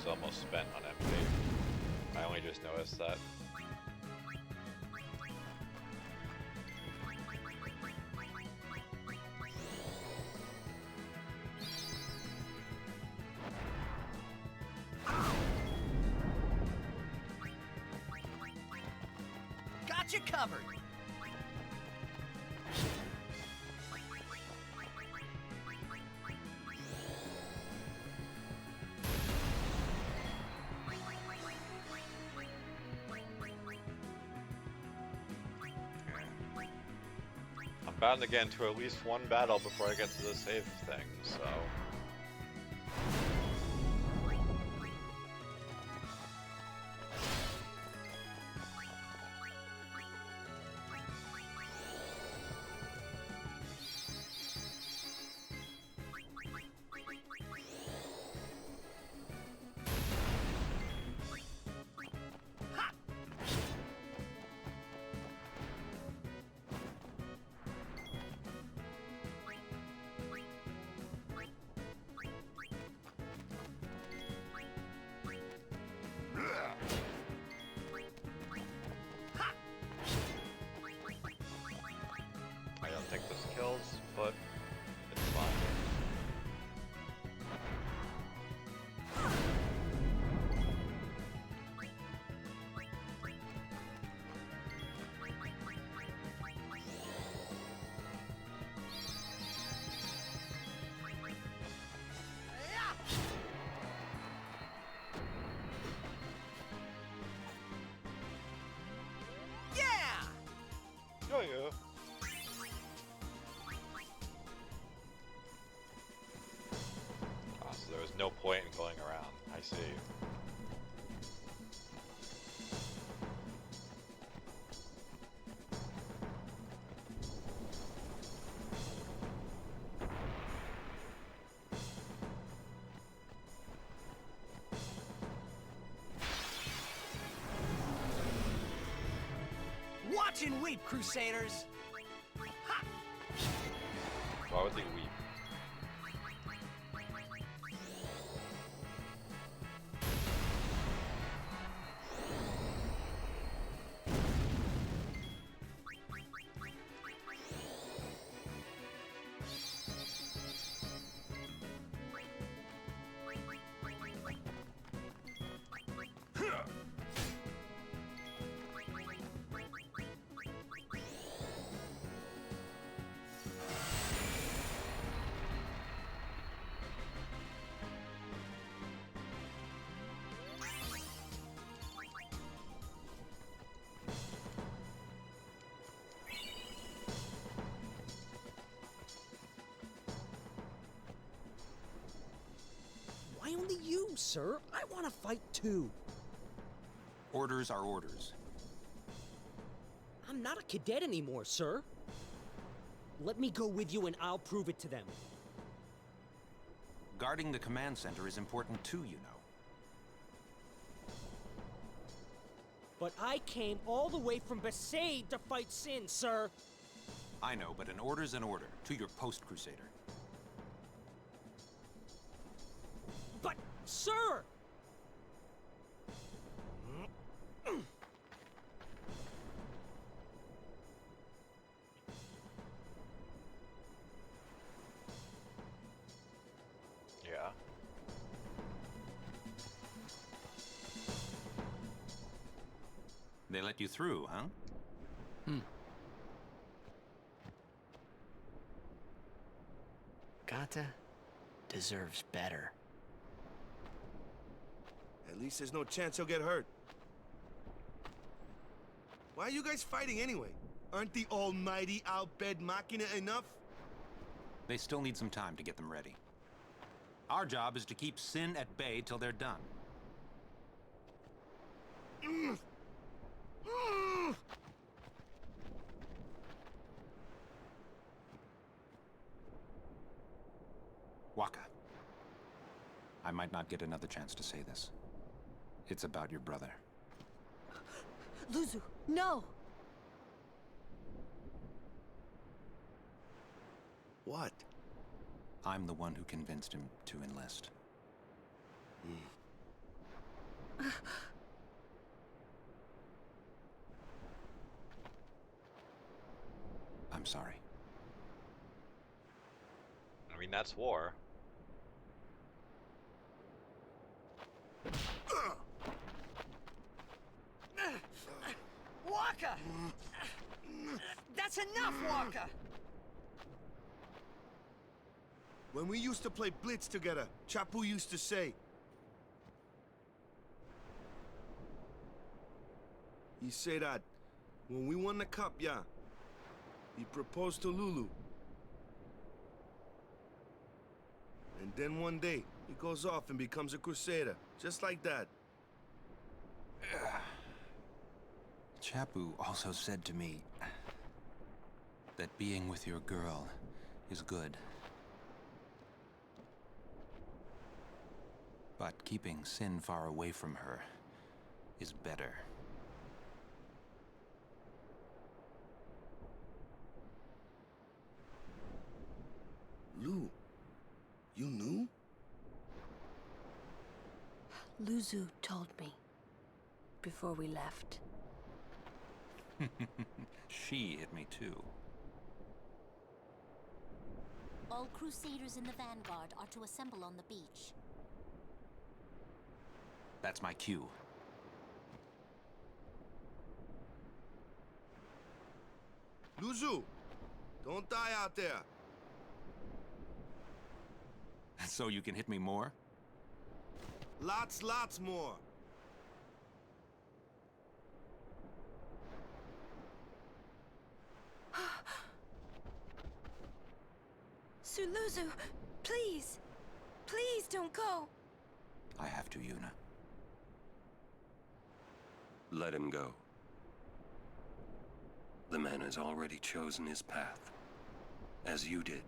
Almost spent on MP. I only just noticed that. Got you covered. Bound to get into at least one battle before I get to the save thing, so... but it's fine. Oh yeah. Oh, so there was no point in going around. I see. Watch and weep, Crusaders! Ha! Why would they weep? sir. I want to fight too. Orders are orders. I'm not a cadet anymore, sir. Let me go with you and I'll prove it to them. Guarding the command center is important too, you know. But I came all the way from Besaid to fight Sin, sir. I know, but an order's an order. To your post, Crusader. But, sir! Yeah. They let you through, huh? Kata deserves better. At least there's no chance he'll get hurt. Why are you guys fighting anyway? Aren't the almighty Al Bhed Machina enough? They still need some time to get them ready. Our job is to keep Sin at bay till they're done. Waka. I might not get another chance to say this. It's about your brother. Luzu, no! What? I'm the one who convinced him to enlist. I'm sorry. I mean, that's war. Waka! That's enough, Waka! When we used to play Blitz together, Chapu used to say... He said that when we won the cup, yeah, he proposed to Lulu. And then one day, he goes off and becomes a crusader, just like that. Chapu also said to me that being with your girl is good. But keeping Sin far away from her is better. Lou, you knew? Luzu told me before we left. She hit me too. All Crusaders in the Vanguard are to assemble on the beach. That's my cue. Luzu, don't die out there. So you can hit me more? Lots more. Suluzu, please! Please don't go! I have to, Yuna. Let him go. The man has already chosen his path, as you did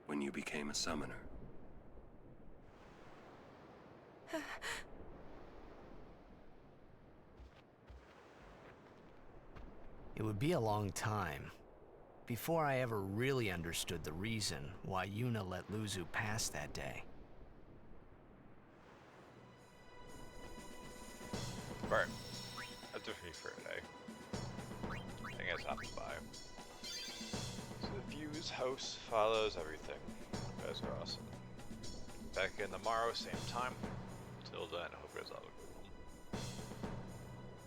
when you became a summoner. It would be a long time before I ever really understood the reason why Yuna let Luzu pass that day. Bert, that's it for me for today. I think I stopped by. So the views, hosts, follows, everything. You guys are awesome. Back in tomorrow, same time. Till then, I hope you guys all have a good